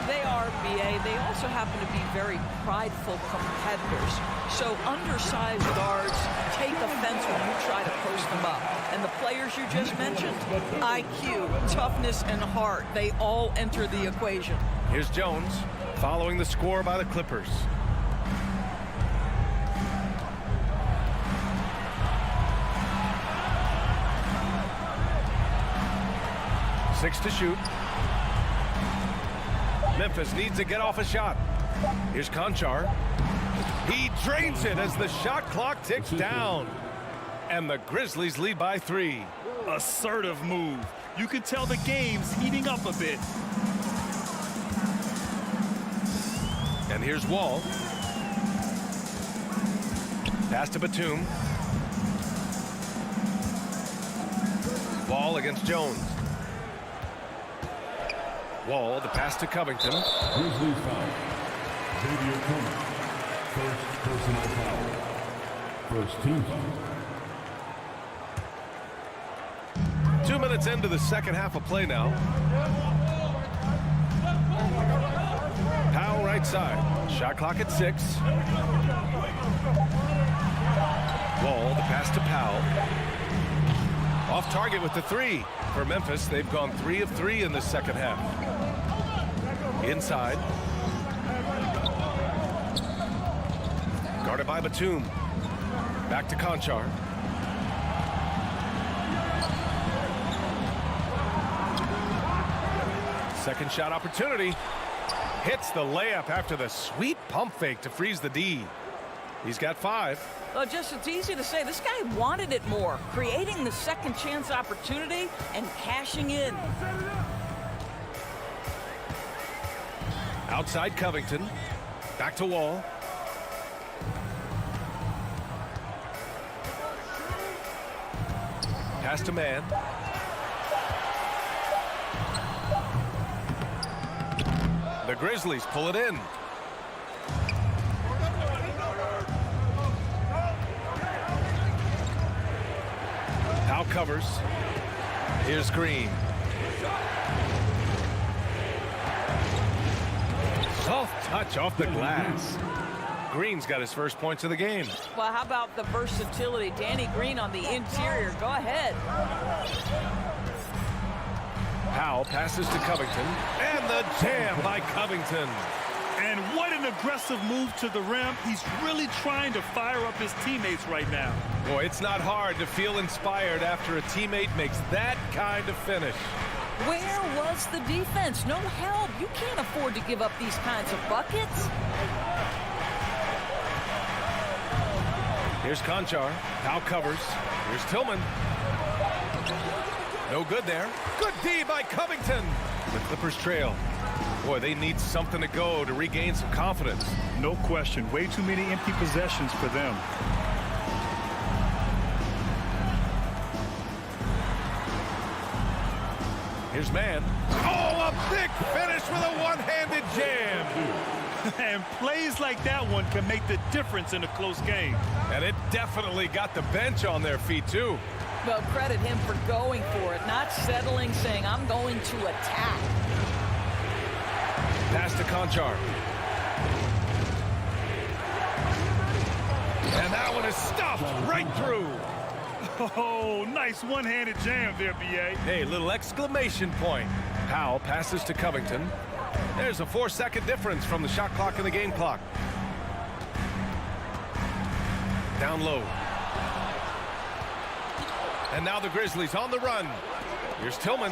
Speaker 13: They are, BA. They also happen to be very prideful competitors. So undersized guards take offense when you try to post them up. And the players you just mentioned, IQ, toughness, and heart, they all enter the equation.
Speaker 1: Here's Jones following the score by the Clippers. Six to shoot. Memphis needs to get off a shot. Here's Conchar. He drains it as the shot clock ticks down. And the Grizzlies lead by 3.
Speaker 3: Assertive move. You can tell the game's heating up a bit.
Speaker 1: And here's Wall. Pass to Batum. Wall against Jones. Wall, the pass to Covington.
Speaker 4: Grizzlies foul. Xavier Tillman. First personal foul. First team foul.
Speaker 1: 2 minutes into the second half of play now. Powell right side. Shot clock at 6. Wall, the pass to Powell. Off target with the 3. For Memphis, they've gone 3 of 3 in the second half. Inside. Guarded by Batum. Back to Conchar. Second shot opportunity. Hits the layup after the sweet pump fake to freeze the D. He's got 5.
Speaker 13: Well, just it's easy to say this guy wanted it more, creating the second chance opportunity and cashing in.
Speaker 1: Outside Covington. Back to Wall. Pass to Man. The Grizzlies pull it in. Powell covers. Here's Green. Soft touch off the glass. Green's got his first points of the game.
Speaker 13: Well, how about the versatility? Danny Green on the interior. Go ahead.
Speaker 1: Powell passes to Covington. And the jam by Covington.
Speaker 3: And what an aggressive move to the rim. He's really trying to fire up his teammates right now.
Speaker 1: Boy, it's not hard to feel inspired after a teammate makes that kind of finish.
Speaker 13: Where was the defense? No help. You can't afford to give up these kinds of buckets.
Speaker 1: Here's Conchar. Powell covers. Here's Tillman. No good there. Good D by Covington. The Clippers trail. Boy, they need something to go to regain some confidence.
Speaker 3: No question. Way too many empty possessions for them.
Speaker 1: Here's Man. Oh, a big finish with a one-handed jam.
Speaker 3: And plays like that one can make the difference in a close game.
Speaker 1: And it definitely got the bench on their feet, too.
Speaker 13: Well, credit him for going for it, not settling, saying, I'm going to attack.
Speaker 1: Pass to Conchar. And that one is stuffed right through.
Speaker 3: Oh, nice one-handed jam there, B.A.
Speaker 1: Hey, little exclamation point. Powell passes to Covington. There's a 4-second difference from the shot clock and the game clock. Down low. And now the Grizzlies on the run. Here's Tillman.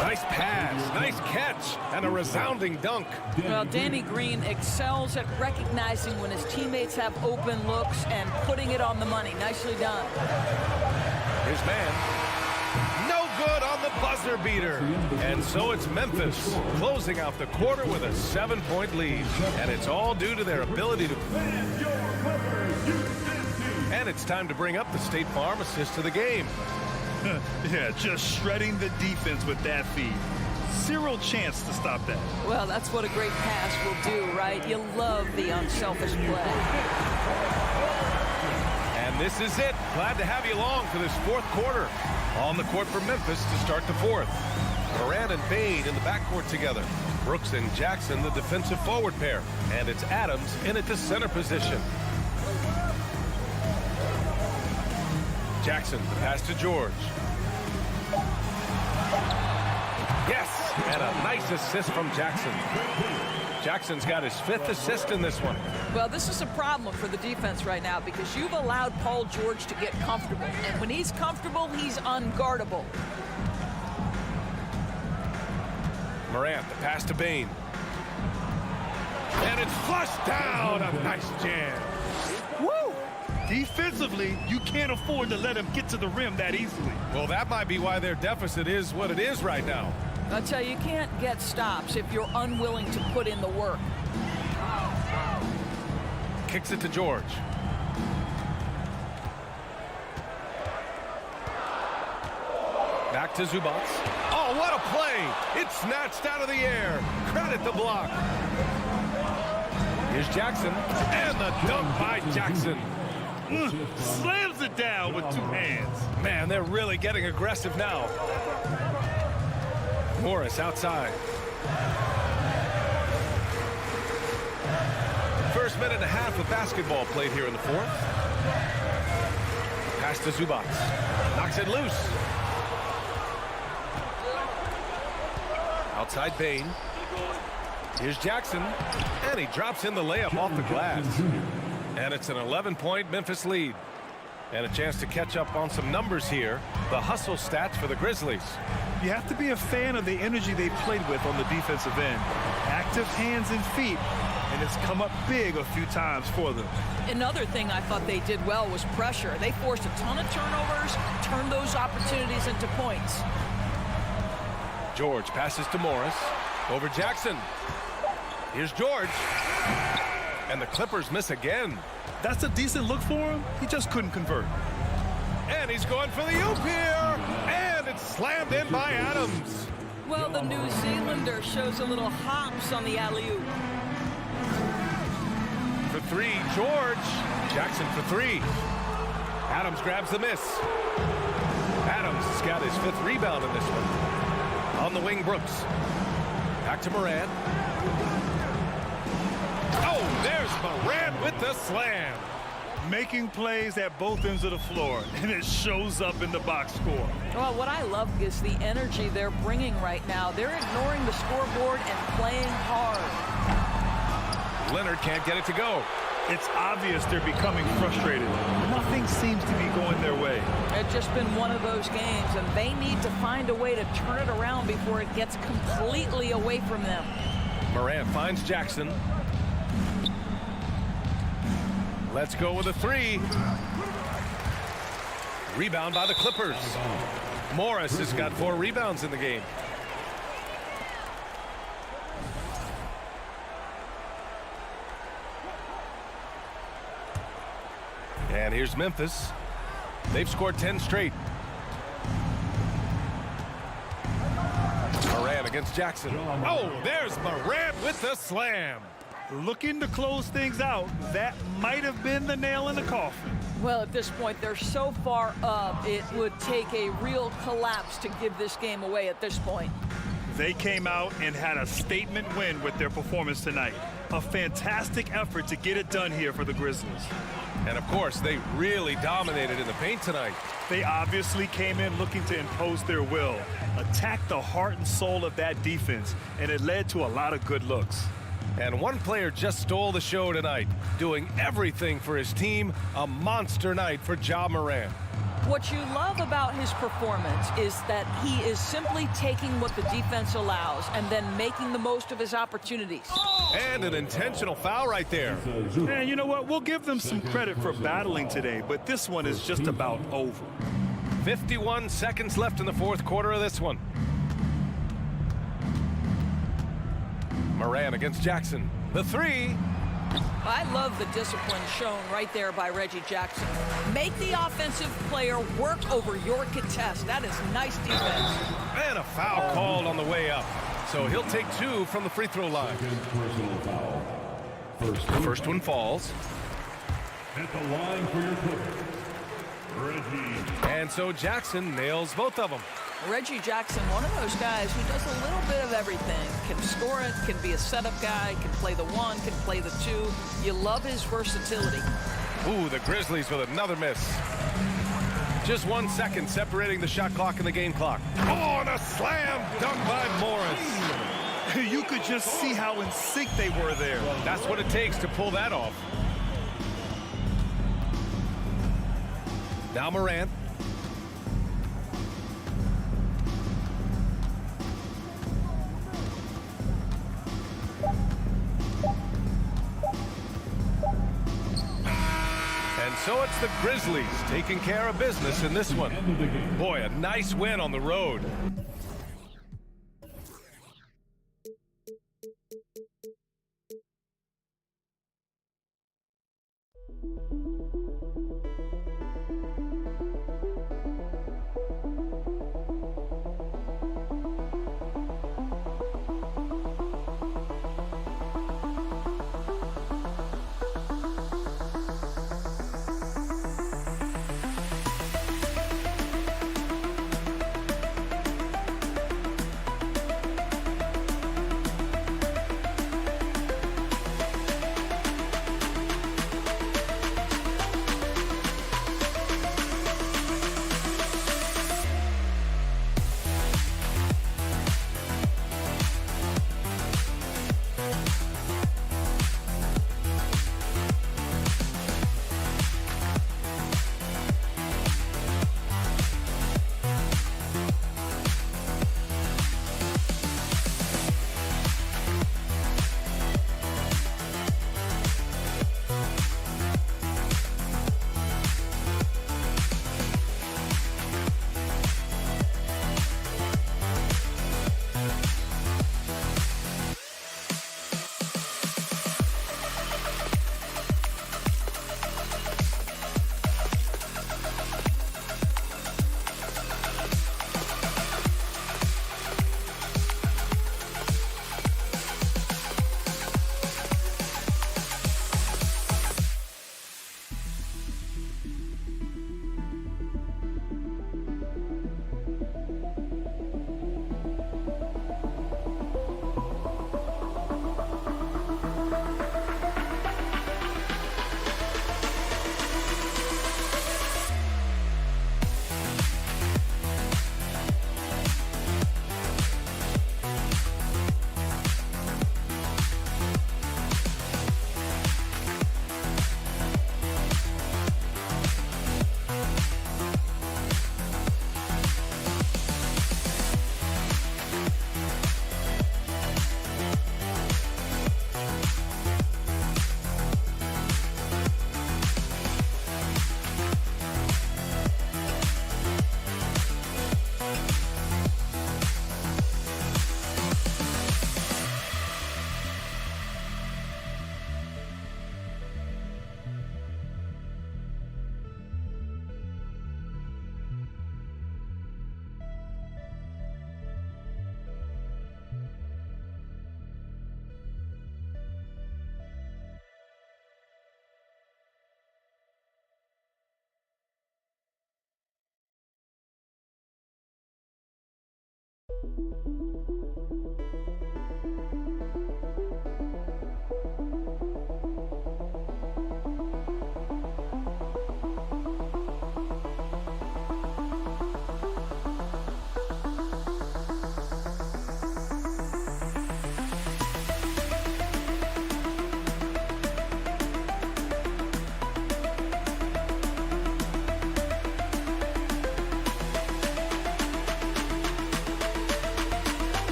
Speaker 1: Nice pass, nice catch, and a resounding dunk.
Speaker 13: Well, Danny Green excels at recognizing when his teammates have open looks and putting it on the money. Nicely done.
Speaker 1: Here's Man. No good on the buzzer beater. And so it's Memphis closing out the quarter with a 7-point lead. And it's all due to their ability to... And it's time to bring up the State Farm assist to the game.
Speaker 3: Yeah, just shredding the defense with that feed. Zero chance to stop that.
Speaker 13: Well, that's what a great pass will do, right? You love the unselfish play.
Speaker 1: And this is it. Glad to have you along for this fourth quarter. On the court for Memphis to start the fourth. Morant and Bane in the backcourt together. Brooks and Jackson, the defensive forward pair. And it's Adams in at the center position. Jackson, the pass to George. Yes, and a nice assist from Jackson. Jackson's got his 5th assist in this one.
Speaker 13: Well, this is a problem for the defense right now because you've allowed Paul George to get comfortable. And when he's comfortable, he's unguardable.
Speaker 1: Morant, the pass to Bane. And it's flushed down. A nice jam.
Speaker 3: Woo! Defensively, you can't afford to let him get to the rim that easily.
Speaker 1: Well, that might be why their deficit is what it is right now.
Speaker 13: I'll tell you, you can't get stops if you're unwilling to put in the work.
Speaker 1: Kicks it to George. Back to Zubats. Oh, what a play! It's snatched out of the air. Credit the block. Here's Jackson. And the dunk by Jackson.
Speaker 3: Slams it down with 2 hands.
Speaker 1: Man, they're really getting aggressive now. Morris outside. First minute and a half of basketball played here in the fourth. Pass to Zubats. Knocks it loose. Outside Bane. Here's Jackson. And he drops in the layup off the glass. And it's an 11-point Memphis lead. And a chance to catch up on some numbers here. The hustle stats for the Grizzlies.
Speaker 3: You have to be a fan of the energy they played with on the defensive end. Active hands and feet, and it's come up big a few times for them.
Speaker 13: Another thing I thought they did well was pressure. They forced a ton of turnovers, turned those opportunities into points.
Speaker 1: George passes to Morris. Over Jackson. Here's George. And the Clippers miss again.
Speaker 3: That's a decent look for him. He just couldn't convert.
Speaker 1: And he's going for the oop here. And it's slammed in by Adams.
Speaker 13: Well, the New Zealander shows a little hops on the alley-oop.
Speaker 1: For 3, George. Jackson for 3. Adams grabs the miss. Adams has got his 5th rebound in this one. On the wing, Brooks. Back to Morant. Oh, there's Morant with the slam.
Speaker 3: Making plays at both ends of the floor, and it shows up in the box score.
Speaker 13: Well, what I love is the energy they're bringing right now. They're ignoring the scoreboard and playing hard.
Speaker 1: Leonard can't get it to go.
Speaker 3: It's obvious they're becoming frustrated. Nothing seems to be going their way.
Speaker 13: It's just been one of those games, and they need to find a way to turn it around before it gets completely away from them.
Speaker 1: Morant finds Jackson. Let's go with a 3. Rebound by the Clippers. Morris has got 4 rebounds in the game. And here's Memphis. They've scored 10 straight. Morant against Jackson. Oh, there's Morant with the slam.
Speaker 3: Looking to close things out. That might have been the nail in the coffin.
Speaker 13: Well, at this point, they're so far up, it would take a real collapse to give this game away at this point.
Speaker 3: They came out and had a statement win with their performance tonight. A fantastic effort to get it done here for the Grizzlies.
Speaker 1: And, of course, they really dominated in the paint tonight.
Speaker 3: They obviously came in looking to impose their will, attack the heart and soul of that defense, and it led to a lot of good looks.
Speaker 1: And one player just stole the show tonight, doing everything for his team. A monster night for Ja Morant.
Speaker 13: What you love about his performance is that he is simply taking what the defense allows and then making the most of his opportunities.
Speaker 1: And an intentional foul right there.
Speaker 3: And you know what? We'll give them some credit for battling today, but this one is just about over.
Speaker 1: 51 seconds left in the fourth quarter of this one. Morant against Jackson. The 3.
Speaker 13: I love the discipline shown right there by Reggie Jackson. Make the offensive player work over your contest. That is nice defense.
Speaker 1: And a foul called on the way up. So he'll take 2 from the free throw line.
Speaker 4: Personal foul.
Speaker 1: First one falls.
Speaker 4: At the line for your clippers, Reggie.
Speaker 1: And so Jackson nails both of them.
Speaker 13: Reggie Jackson, one of those guys who does a little bit of everything. Can score it, can be a setup guy, can play the 1, can play the 2. You love his versatility.
Speaker 1: Ooh, the Grizzlies with another miss. Just 1 second separating the shot clock and the game clock. Oh, and a slam dunk by Morris.
Speaker 3: You could just see how in sync they were there.
Speaker 1: That's what it takes to pull that off. Now Morant. And so it's the Grizzlies taking care of business in this one. Boy, a nice win on the road.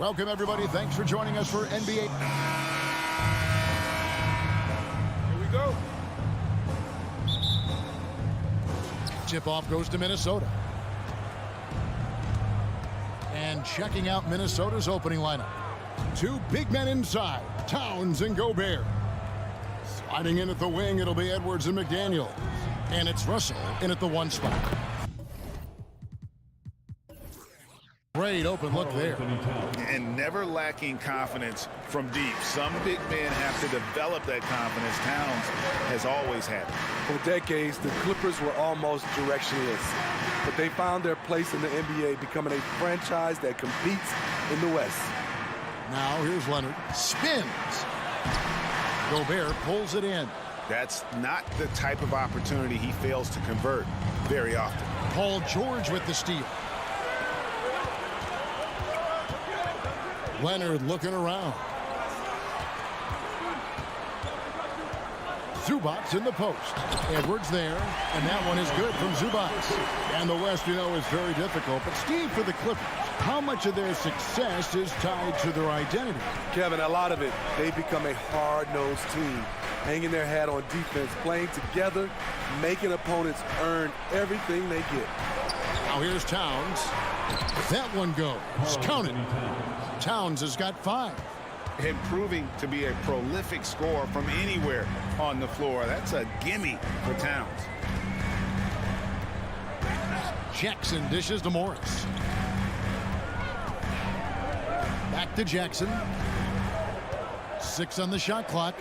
Speaker 5: Welcome, everybody. Thanks for joining us for NBA.
Speaker 2: Here we go.
Speaker 5: Tip-off goes to Minnesota. And checking out Minnesota's opening lineup. Two big men inside, Towns and Gobert. Sliding in at the wing, it'll be Edwards and McDaniel. And it's Russell in at the 1 spot. Great open look there.
Speaker 7: And never lacking confidence from deep. Some big men have to develop that confidence. Towns has always had it.
Speaker 2: For decades, the Clippers were almost directionless, but they found their place in the NBA, becoming a franchise that competes in the West.
Speaker 5: Now here's Leonard. Spins. Gobert pulls it in.
Speaker 7: That's not the type of opportunity he fails to convert very often.
Speaker 5: Paul George with the steal. Leonard looking around. Zubac in the post. Edwards there, and that one is good from Zubac. And the West, you know, is very difficult. But Steve, for the Clippers, how much of their success is tied to their identity?
Speaker 2: Kevin, a lot of it. They've become a hard-nosed team, hanging their hat on defense, playing together, making opponents earn everything they get.
Speaker 5: Now here's Towns. That one goes. Count it. Towns has got 5.
Speaker 7: And proving to be a prolific scorer from anywhere on the floor. That's a gimme for Towns.
Speaker 5: Jackson dishes to Morris. Back to Jackson. 6 on the shot clock.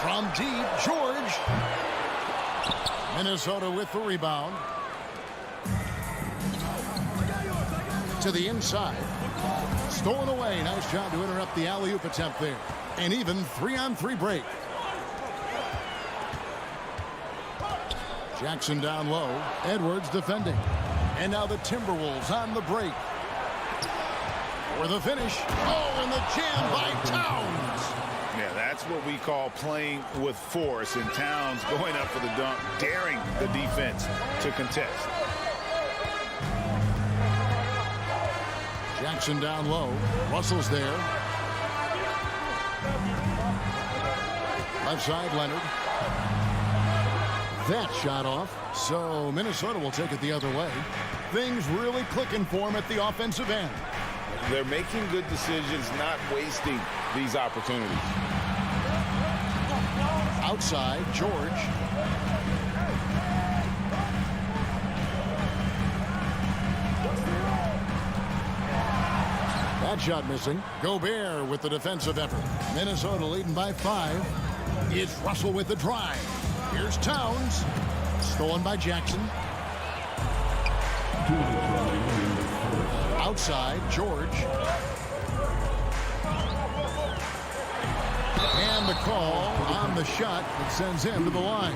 Speaker 5: From deep, George. Minnesota with the rebound. To the inside. Stolen away. Nice job to interrupt the alley-oop attempt there. And even 3-on-3 break. Jackson down low. Edwards defending. And now the Timberwolves on the break. For the finish. Oh, and the jam by Towns.
Speaker 7: Yeah, that's what we call playing with force. And Towns going up for the dunk, daring the defense to contest.
Speaker 5: Jackson down low. Russell's there. Left side, Leonard. That shot off. So Minnesota will take it the other way. Things really clicking for him at the offensive end.
Speaker 7: They're making good decisions, not wasting these opportunities.
Speaker 5: Outside, George. That shot missing. Gobert with the defensive effort. Minnesota leading by 5. It's Russell with the drive. Here's Towns. Stolen by Jackson. Outside, George. And the call on the shot that sends him to the line.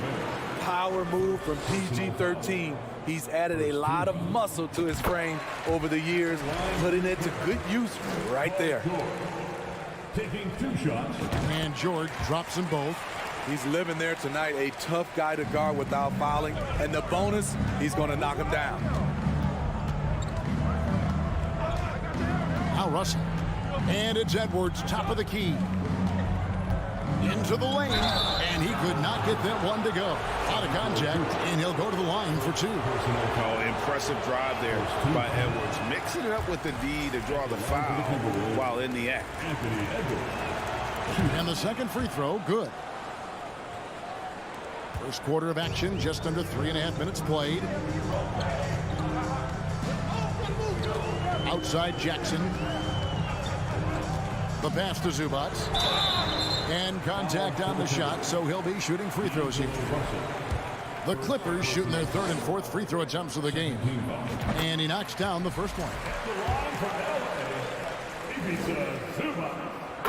Speaker 2: Power move from PG-13. He's added a lot of muscle to his frame over the years, putting it to good use right there.
Speaker 4: Taking 2 shots.
Speaker 5: And George drops them both.
Speaker 2: He's living there tonight, a tough guy to guard without fouling. And the bonus, he's going to knock him down.
Speaker 5: Now Russell. And it's Edwards, top of the key. Into the lane, and he could not get that one to go. Out of contact, and he'll go to the line for 2.
Speaker 7: Oh, impressive drive there by Edwards. Mixing it up with the D to draw the foul while in the act.
Speaker 5: And the second free throw, good. First quarter of action, just under 3.5 minutes played. Outside Jackson. The pass to Zubac. And contact on the shot, so he'll be shooting free throws here. The Clippers shooting their 3rd and 4th free throw attempts of the game. And he knocks down the first one.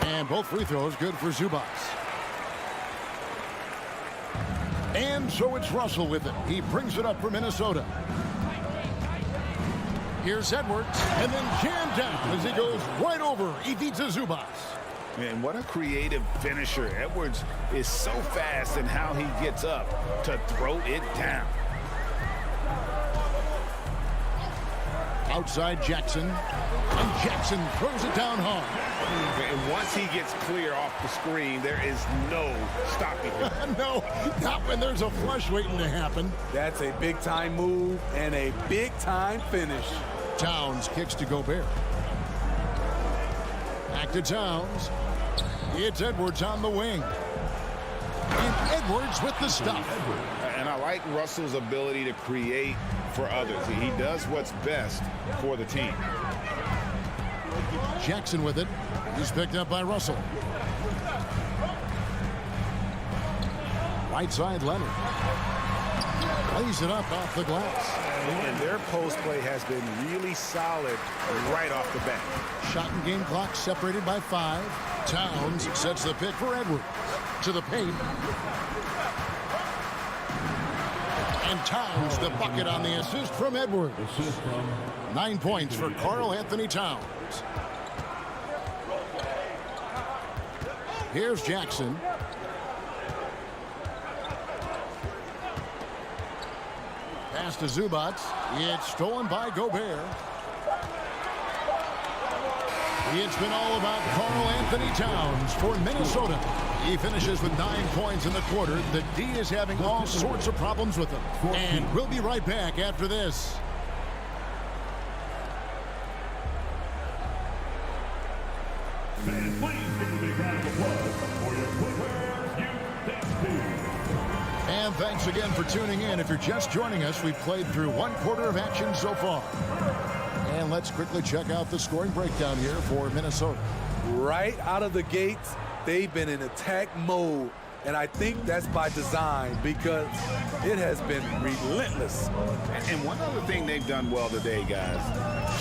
Speaker 5: And both free throws good for Zubac. And so it's Russell with it. He brings it up for Minnesota. Here's Edwards, and then jammed down as he goes right over Ivica Zubac.
Speaker 7: And what a creative finisher. Edwards is so fast in how he gets up to throw it down.
Speaker 5: Outside Jackson. And Jackson throws it down hard.
Speaker 10: And once he gets clear off the screen, there is no stopping him.
Speaker 5: No, not when there's a flush waiting to happen.
Speaker 2: That's a big-time move and a big-time finish.
Speaker 5: Towns kicks to Gobert. Back to Towns. It's Edwards on the wing. And Edwards with the stop.
Speaker 7: And I like Russell's ability to create for others. He does what's best for the team.
Speaker 5: Jackson with it. He's picked up by Russell. Right side Leonard. Lays it up off the glass.
Speaker 10: And their post play has been really solid right off the bat.
Speaker 5: Shot and game clock separated by 5. Towns sets the pick for Edwards. To the paint. And Towns the bucket on the assist from Edwards. 9 points for Karl Anthony Towns. Here's Jackson. Pass to Zubats. It's stolen by Gobert. It's been all about Karl Anthony Towns for Minnesota. He finishes with 9 points in the quarter. The D is having all sorts of problems with him. And we'll be right back after this. And thanks again for tuning in. If you're just joining us, we've played through 1 quarter of action so far. And let's quickly check out the scoring breakdown here for Minnesota.
Speaker 2: Right out of the gates, they've been in attack mode. And I think that's by design because it has been relentless.
Speaker 7: And one other thing they've done well today, guys,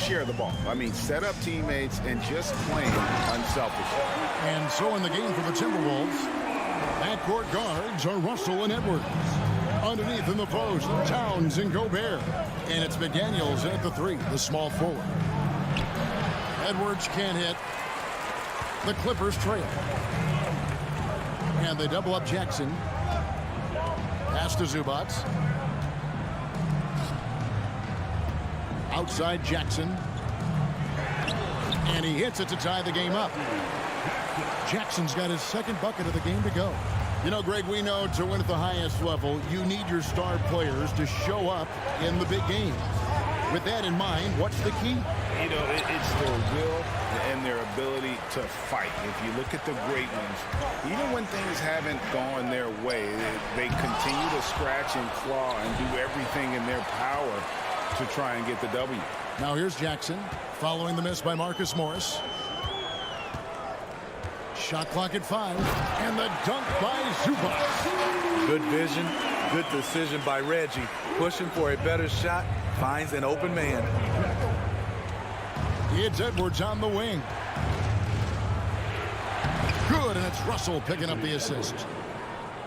Speaker 7: share the ball. I mean, set up teammates and just playing unselfishly.
Speaker 5: And so in the game for the Timberwolves, backcourt guards are Russell and Edwards. Underneath in the post, Towns and Gobert. And it's McDaniels in at the 3, the small forward. Edwards can't hit. The Clippers trail. And they double up Jackson. Pass to Zubats. Outside Jackson. And he hits it to tie the game up. Jackson's got his 2nd bucket of the game to go. You know, Greg, we know to win at the highest level, you need your star players to show up in the big games. With that in mind, what's the key?
Speaker 7: You know, it's their will and their ability to fight. If you look at the great ones, even when things haven't gone their way, they continue to scratch and claw and do everything in their power to try and get the W.
Speaker 5: Now here's Jackson following the miss by Marcus Morris. Shot clock at 5, and the dunk by Zubats.
Speaker 2: Good vision, good decision by Reggie. Pushing for a better shot, finds an open man.
Speaker 5: It's Edwards on the wing. Good, and it's Russell picking up the assist.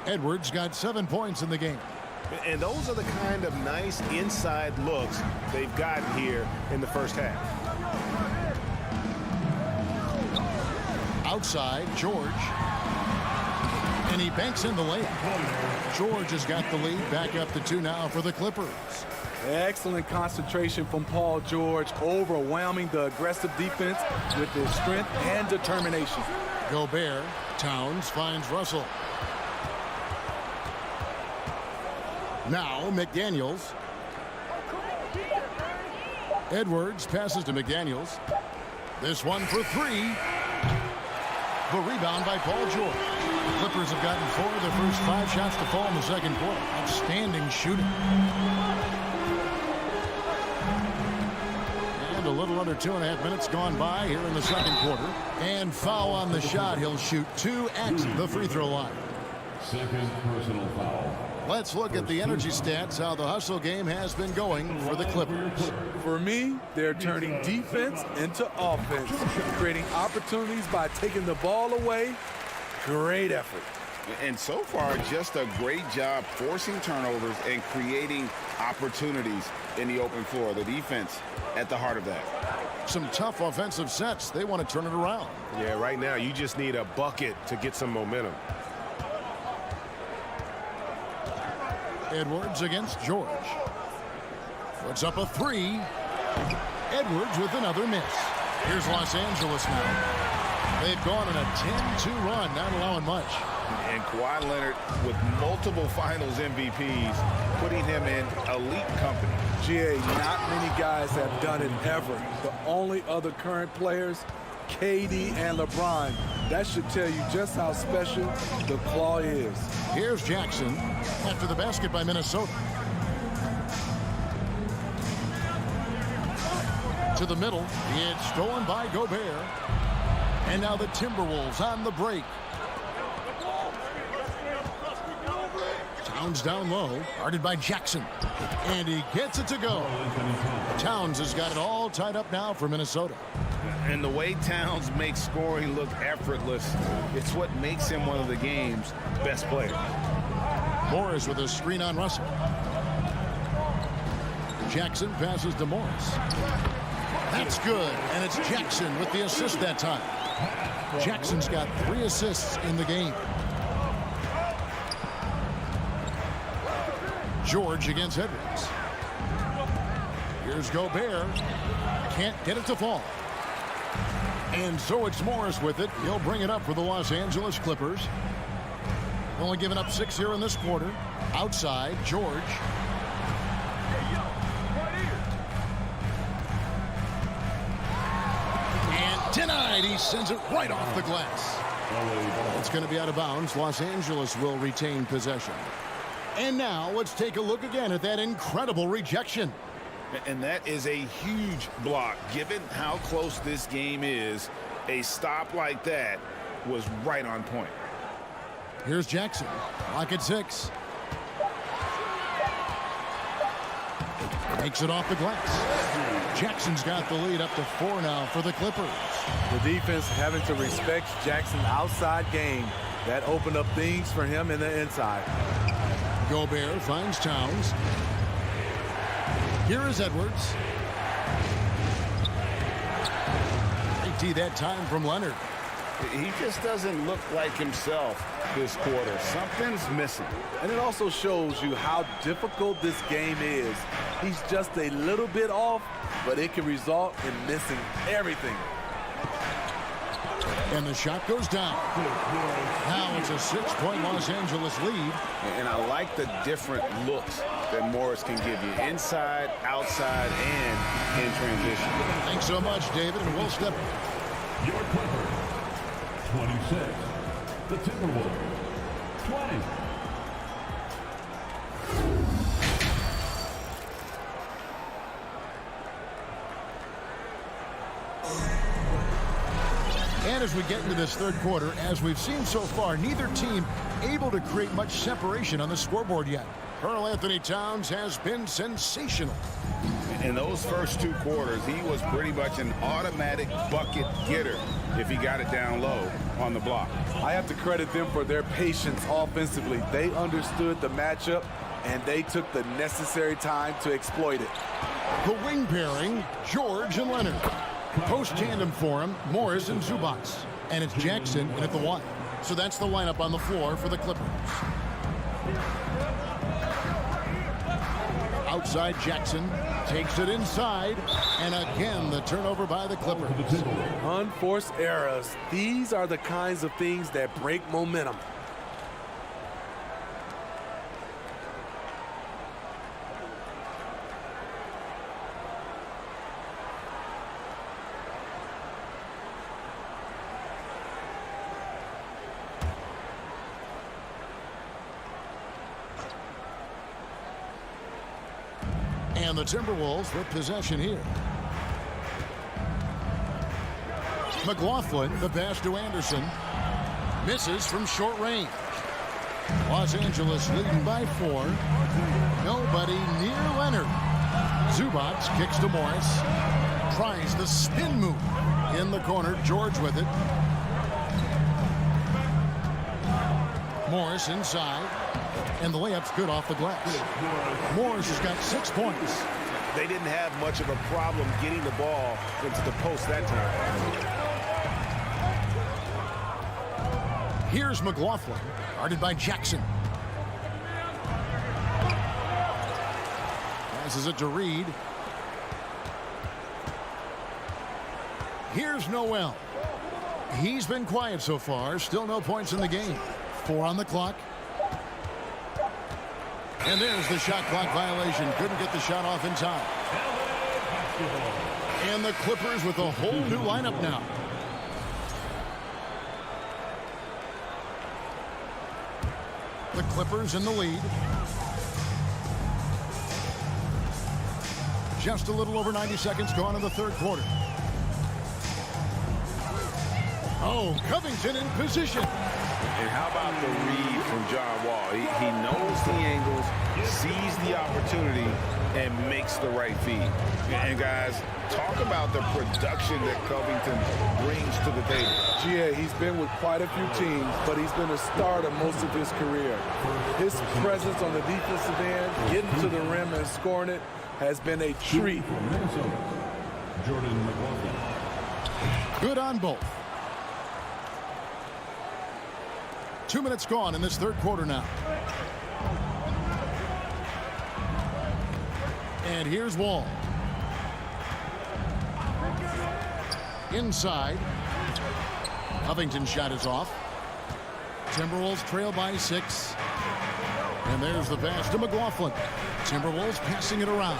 Speaker 5: Edwards got 7 points in the game.
Speaker 10: And those are the kind of nice inside looks they've gotten here in the first half.
Speaker 5: Outside, George. And he banks in the layup. George has got the lead. Back up to 2 now for the Clippers.
Speaker 2: Excellent concentration from Paul George, overwhelming the aggressive defense with his strength and determination.
Speaker 5: Gobert. Towns finds Russell. Now McDaniels. Edwards passes to McDaniels. This one for 3. The rebound by Paul George. The Clippers have gotten 4 of their first 5 shots to fall in the second quarter. Outstanding shooting. And a little under 2.5 minutes gone by here in the second quarter. And foul on the shot. He'll shoot 2 at the free throw line.
Speaker 4: Second personal foul.
Speaker 5: Let's look at the energy stats, how the hustle game has been going for the Clippers.
Speaker 2: For me, they're turning defense into offense, creating opportunities by taking the ball away. Great effort.
Speaker 7: And so far, just a great job forcing turnovers and creating opportunities in the open floor. The defense at the heart of that.
Speaker 5: Some tough offensive sets. They want to turn it around.
Speaker 10: Yeah, right now you just need a bucket to get some momentum.
Speaker 5: Edwards against George. Puts up a 3. Edwards with another miss. Here's Los Angeles now. They've gone on a 10-2 run, not allowing much.
Speaker 7: And Kawhi Leonard with multiple finals MVPs, putting him in elite company.
Speaker 2: GA, not many guys have done it ever. The only other current players, KD and LeBron. That should tell you just how special the Claw is.
Speaker 5: Here's Jackson after the basket by Minnesota. To the middle. It's stolen by Gobert. And now the Timberwolves on the break. Towns down low, guarded by Jackson. And he gets it to go. Towns has got it all tied up now for Minnesota.
Speaker 7: And the way Towns makes scoring look effortless, it's what makes him one of the game's best players.
Speaker 5: Morris with a screen on Russell. Jackson passes to Morris. That's good, and it's Jackson with the assist that time. Jackson's got 3 assists in the game. George against Edwards. Here's Gobert. Can't get it to fall. And so it's Morris with it. He'll bring it up for the Los Angeles Clippers. Only giving up 6 here in this quarter. Outside, George. And denied. He sends it right off the glass. It's going to be out of bounds. Los Angeles will retain possession. And now let's take a look again at that incredible rejection.
Speaker 7: And that is a huge block. Given how close this game is, a stop like that was right on point.
Speaker 5: Here's Jackson. Clock at 6. Makes it off the glass. Jackson's got the lead up to 4 now for the Clippers.
Speaker 2: The defense having to respect Jackson's outside game. That opened up things for him in the inside.
Speaker 5: Gobert finds Towns. Here is Edwards. Big that time from Leonard.
Speaker 7: He just doesn't look like himself this quarter. Something's missing.
Speaker 2: And it also shows you how difficult this game is. He's just a little bit off, but it can result in missing everything.
Speaker 5: And the shot goes down. Now it's a 6-point Los Angeles lead.
Speaker 7: And I like the different looks that Morris can give you. Inside, outside, and in transition.
Speaker 5: Thanks so much, David, and we'll step.
Speaker 4: Your Clippers, 26. The Timberwolves, 20.
Speaker 5: And as we get into this third quarter, as we've seen so far, neither team able to create much separation on the scoreboard yet. Karl Anthony Towns has been sensational.
Speaker 7: In those first 2 quarters, he was pretty much an automatic bucket getter if he got it down low on the block.
Speaker 2: I have to credit them for their patience offensively. They understood the matchup, and they took the necessary time to exploit it.
Speaker 5: The wing pairing, George and Leonard. Post tandem for him, Morris and Zubac. And it's Jackson in at the 1. So that's the lineup on the floor for the Clippers. Outside Jackson takes it inside, and again the turnover by the Clippers.
Speaker 2: Unforced errors. These are the kinds of things that break momentum.
Speaker 5: And the Timberwolves with possession here. McLaughlin, the pass to Anderson. Misses from short range. Los Angeles leading by 4. Nobody near Leonard. Zubac kicks to Morris. Tries the spin move. In the corner, George with it. Morris inside. And the layup's good off the glass. Morris has got 6 points.
Speaker 7: They didn't have much of a problem getting the ball into the post that time.
Speaker 5: Here's McLaughlin, guarded by Jackson. Passes it to Reed. Here's Noel. He's been quiet so far. Still no points in the game. 4 on the clock. And there's the shot clock violation. Couldn't get the shot off in time. And the Clippers with a whole new lineup now. The Clippers in the lead. Just a little over 90 seconds gone in the third quarter. Oh, Covington in position.
Speaker 7: And how about the read from John Wall? He knows the angles, sees the opportunity, and makes the right feed. And guys, talk about the production that Covington brings to the table.
Speaker 2: Yeah, he's been with quite a few teams, but he's been a starter most of his career. His presence on the defensive end, getting to the rim and scoring it, has been a treat.
Speaker 5: Good on both. 2 minutes gone in this third quarter now. And here's Wall. Inside. Covington's shot is off. Timberwolves trail by 6. And there's the pass to McLaughlin. Timberwolves passing it around.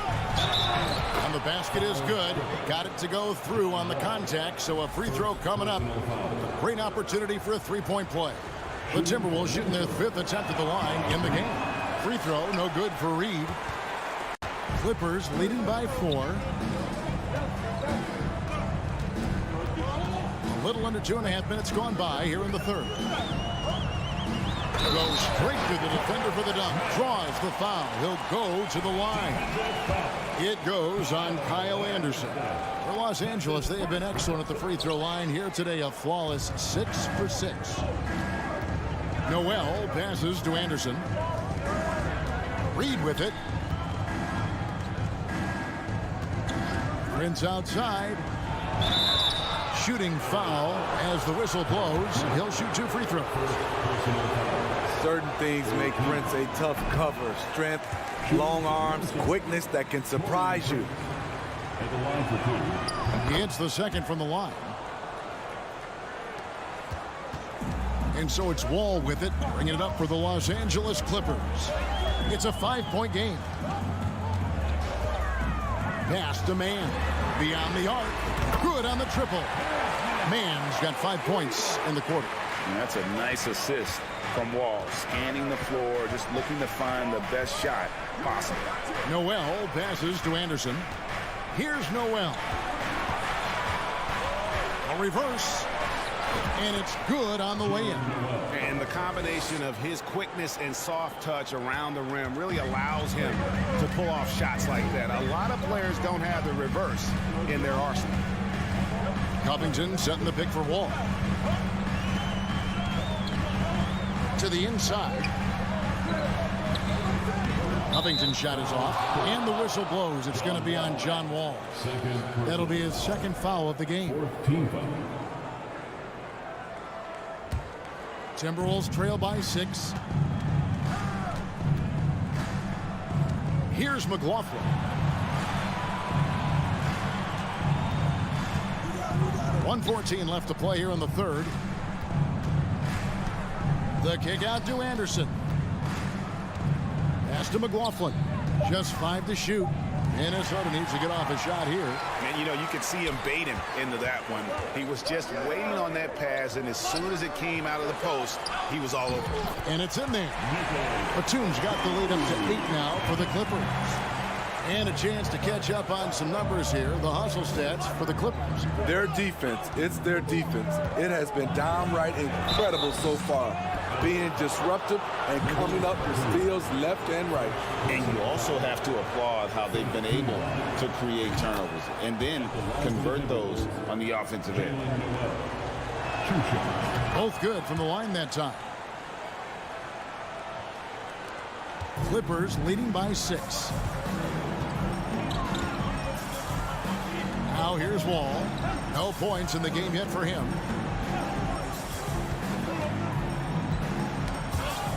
Speaker 5: And the basket is good. Got it to go through on the contact, so a free throw coming up. Great opportunity for a three-point play. The Timberwolves shooting their 5th attempt at the line in the game. Free throw, no good for Reed. Clippers leading by 4. A little under 2.5 minutes gone by here in the third. Goes straight to the defender for the dunk. Draws the foul. He'll go to the line. It goes on Kyle Anderson. For Los Angeles, they have been excellent at the free throw line here today. A flawless 6 for 6. Noel passes to Anderson. Reed with it. Prince outside. Shooting foul as the whistle blows. He'll shoot 2 free throws.
Speaker 2: Certain things make Prince a tough cover. Strength, long arms, quickness that can surprise you.
Speaker 5: He hits the second from the line. And so it's Wall with it, bringing it up for the Los Angeles Clippers. It's a 5-point game. Pass to Mann. Beyond the arc. Good on the triple. Mann's got 5 points in the quarter.
Speaker 7: And that's a nice assist from Wall. Scanning the floor, just looking to find the best shot possible.
Speaker 5: Noel passes to Anderson. Here's Noel. A reverse. And it's good on the way in.
Speaker 10: And the combination of his quickness and soft touch around the rim really allows him to pull off shots like that. A lot of players don't have the reverse in their arsenal.
Speaker 5: Covington setting the pick for Wall. To the inside. Covington's shot is off. And the whistle blows. It's going to be on John Wall. That'll be his second foul of the game. Timberwolves trail by 6. Here's McLaughlin. 1:14 left to play here in the third. The kick out to Anderson. Pass to McLaughlin. Just 5 to shoot. Minnesota needs to get off a shot here.
Speaker 10: And, you know, you could see him baiting into that one. He was just waiting on that pass, and as soon as it came out of the post, he was all over.
Speaker 5: And it's in there. Batum's got the lead up to 8 now for the Clippers. And a chance to catch up on some numbers here. The hustle stats for the Clippers.
Speaker 2: Their defense, it's their defense. It has been downright incredible so far. Being disruptive and coming up with steals left and right.
Speaker 7: And you also have to applaud how they've been able to create turnovers and then convert those on the offensive end.
Speaker 5: Both good from the line that time. Clippers leading by 6. Now here's Wall. No points in the game yet for him.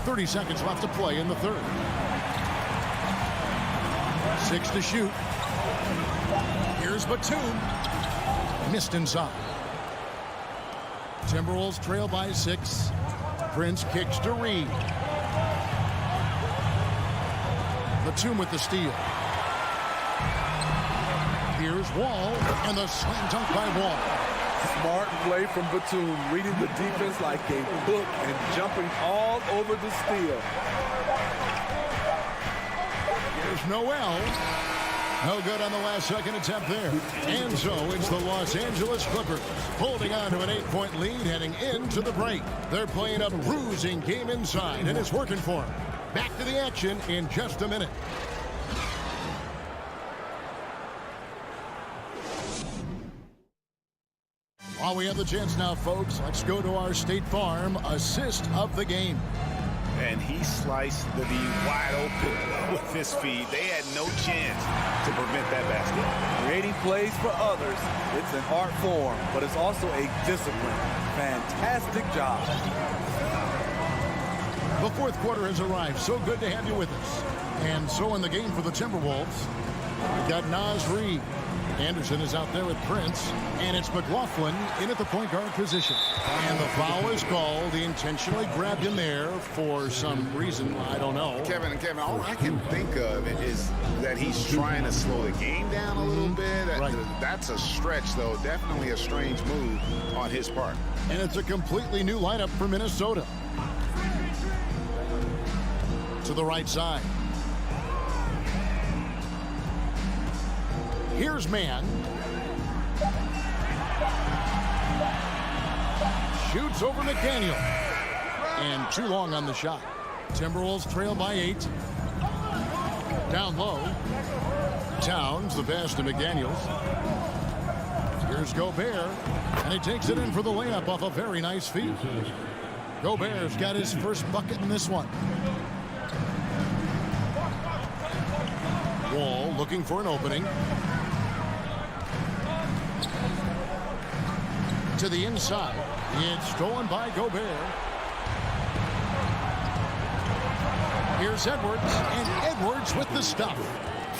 Speaker 5: 30 seconds left to play in the third. 6 to shoot. Here's Batum. Missed inside. Timberwolves trail by 6. Prince kicks to Reed. Batum with the steal. Here's Wall, and the slam dunk by Wall.
Speaker 2: Smart play from Batum, reading the defense like a book and jumping all over the steal.
Speaker 5: Here's Noel. No good on the last second attempt there. And so it's the Los Angeles Clippers holding on to an 8-point lead heading into the break. They're playing a bruising game inside, and it's working for them. Back to the action in just a minute. While we have the chance now, folks, let's go to our State Farm assist of the game.
Speaker 10: And he sliced the D wide open with his feed. They had no chance to prevent that basket.
Speaker 2: Creating plays for others, it's an art form, but it's also a discipline. Fantastic job.
Speaker 5: The fourth quarter has arrived. So good to have you with us. And so in the game for the Timberwolves, we've got Naz Reid. Anderson is out there with Prince, and it's McLaughlin in at the point guard position. And the foul is called. He intentionally grabbed him there for some reason. I don't know.
Speaker 10: Kevin, all I can think of is that he's trying to slow the game down a little bit.
Speaker 5: Right.
Speaker 10: That's a stretch, though. Definitely a strange move on his part.
Speaker 5: And it's a completely new lineup for Minnesota. To the right side. Here's Mann. Shoots over McDaniel. And too long on the shot. Timberwolves trail by 8. Down low. Towns, the pass to McDaniels. Here's Gobert. And he takes it in for the layup off a very nice feed. Gobert's got his first bucket in this one. Wall looking for an opening. To the inside. It's stolen by Gobert. Here's Edwards, and Edwards with the stuff.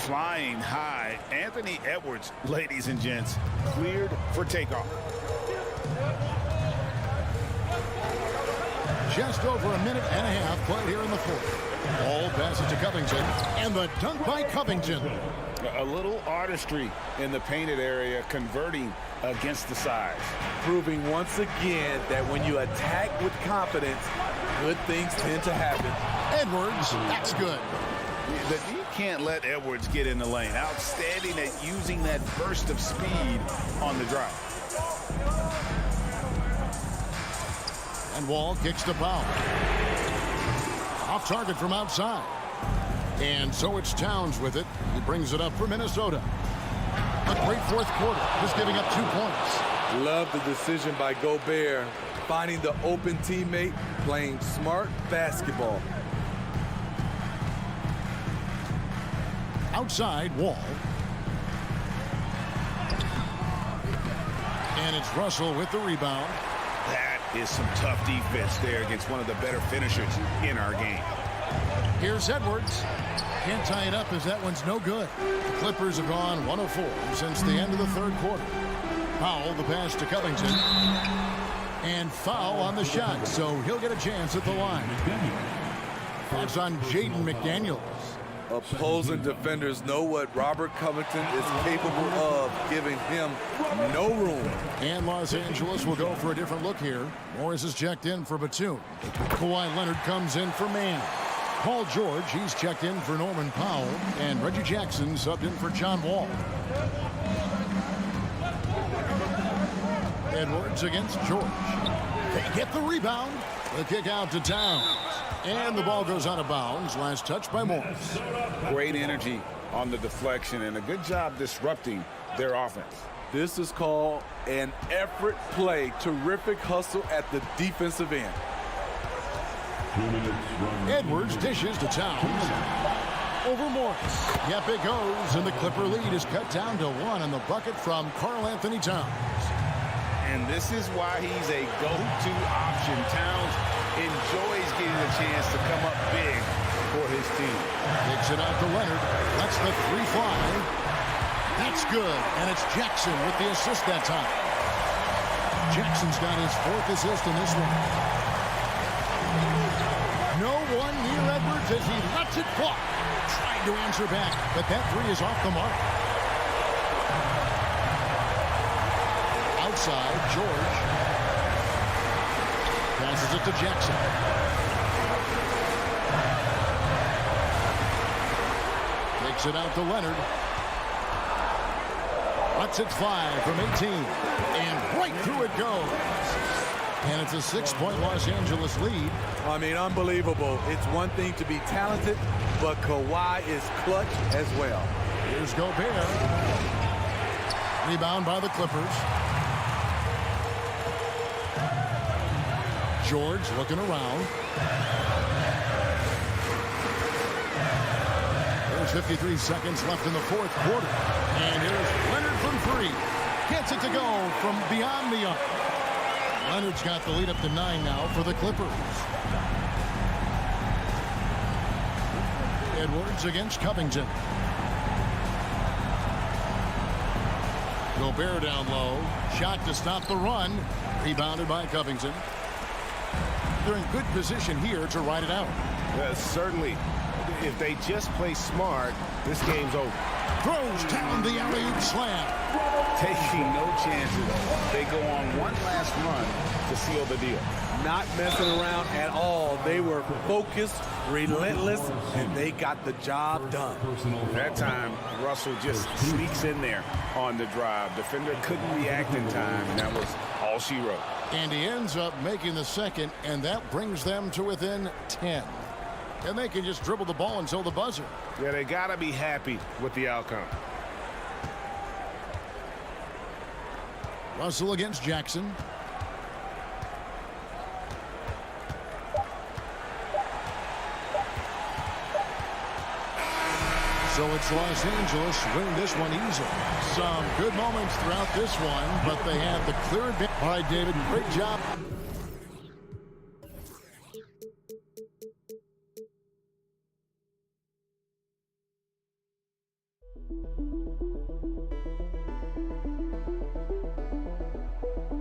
Speaker 10: Flying high. Anthony Edwards, ladies and gents, cleared for takeoff.
Speaker 5: Just over a minute and a half played here in the fourth. Ball passes to Covington, and the dunk by Covington.
Speaker 10: A little artistry in the painted area, converting against the size.
Speaker 2: Proving once again that when you attack with confidence, good things tend to happen.
Speaker 5: Edwards, that's good.
Speaker 10: You can't let Edwards get in the lane. Outstanding at using that burst of speed on the drive.
Speaker 5: And Wall kicks to foul. Off target from outside. And so it's Towns with it. He brings it up for Minnesota. A great fourth quarter, just giving up 2 points.
Speaker 2: Love the decision by Gobert, finding the open teammate, playing smart basketball.
Speaker 5: Outside, Wall. And it's Russell with the rebound.
Speaker 10: That is some tough defense there against one of the better finishers in our game.
Speaker 5: Here's Edwards. Can't tie it up as that one's no good. The Clippers have gone 1 of 4 since the end of the third quarter. Powell, the pass to Covington. And foul on the shot, so he'll get a chance at the line. That's on Jaden McDaniels.
Speaker 2: Opposing defenders know what Robert Covington is capable of, giving him no room.
Speaker 5: And Los Angeles will go for a different look here. Morris is checked in for Batum. Kawhi Leonard comes in for Mann. Paul George, he's checked in for Norman Powell. And Reggie Jackson subbed in for John Wall. Edwards against George. They get the rebound. The kick out to Towns. And the ball goes out of bounds. Last touch by Morris.
Speaker 10: Great energy on the deflection and a good job disrupting their offense.
Speaker 2: This is called an effort play. Terrific hustle at the defensive end.
Speaker 5: Edwards dishes to Towns. Over Morris. Yep, it goes. And the Clipper lead is cut down to 1 on the bucket from Karl Anthony Towns.
Speaker 10: And this is why he's a go-to option. Towns enjoys getting a chance to come up big for his team.
Speaker 5: Kicks it out to Leonard. That's the 3 fly. That's good. And it's Jackson with the assist that time. Jackson's got his 4th assist in this one. No one near Edwards as he lets it fly. Trying to answer back, but that 3 is off the mark. Outside, George. Passes it to Jackson. Takes it out to Leonard. Lets it fly from 18. And right through it goes. And it's a 6-point Los Angeles lead.
Speaker 2: I mean, unbelievable. It's one thing to be talented, but Kawhi is clutch as well.
Speaker 5: Here's Gobert. Rebound by the Clippers. George looking around. There's 53 seconds left in the 4th quarter. And here's Leonard from 3. Gets it to go from beyond the arc. Leonard's got the lead up to 9 now for the Clippers. Edwards against Covington. Gobert down low. Shot to stop the run. Rebounded by Covington. They're in good position here to ride it out.
Speaker 10: Certainly. If they just play smart, this game's over.
Speaker 5: Throws down the alley-oop slam.
Speaker 7: Taking no chances. They go on one last run to seal the deal.
Speaker 2: Not messing around at all. They were focused, relentless, and they got the job done.
Speaker 10: That time, Russell just sneaks in there on the drive. Defender couldn't react in time, and that was all she wrote.
Speaker 5: And he ends up making the second, and that brings them to within 10. And they can just dribble the ball until the buzzer.
Speaker 10: Yeah, they got to be happy with the outcome.
Speaker 5: Russell against Jackson. So it's Los Angeles winning this one easily. Some good moments throughout this one, but they have the clear advantage. All right, David, great job.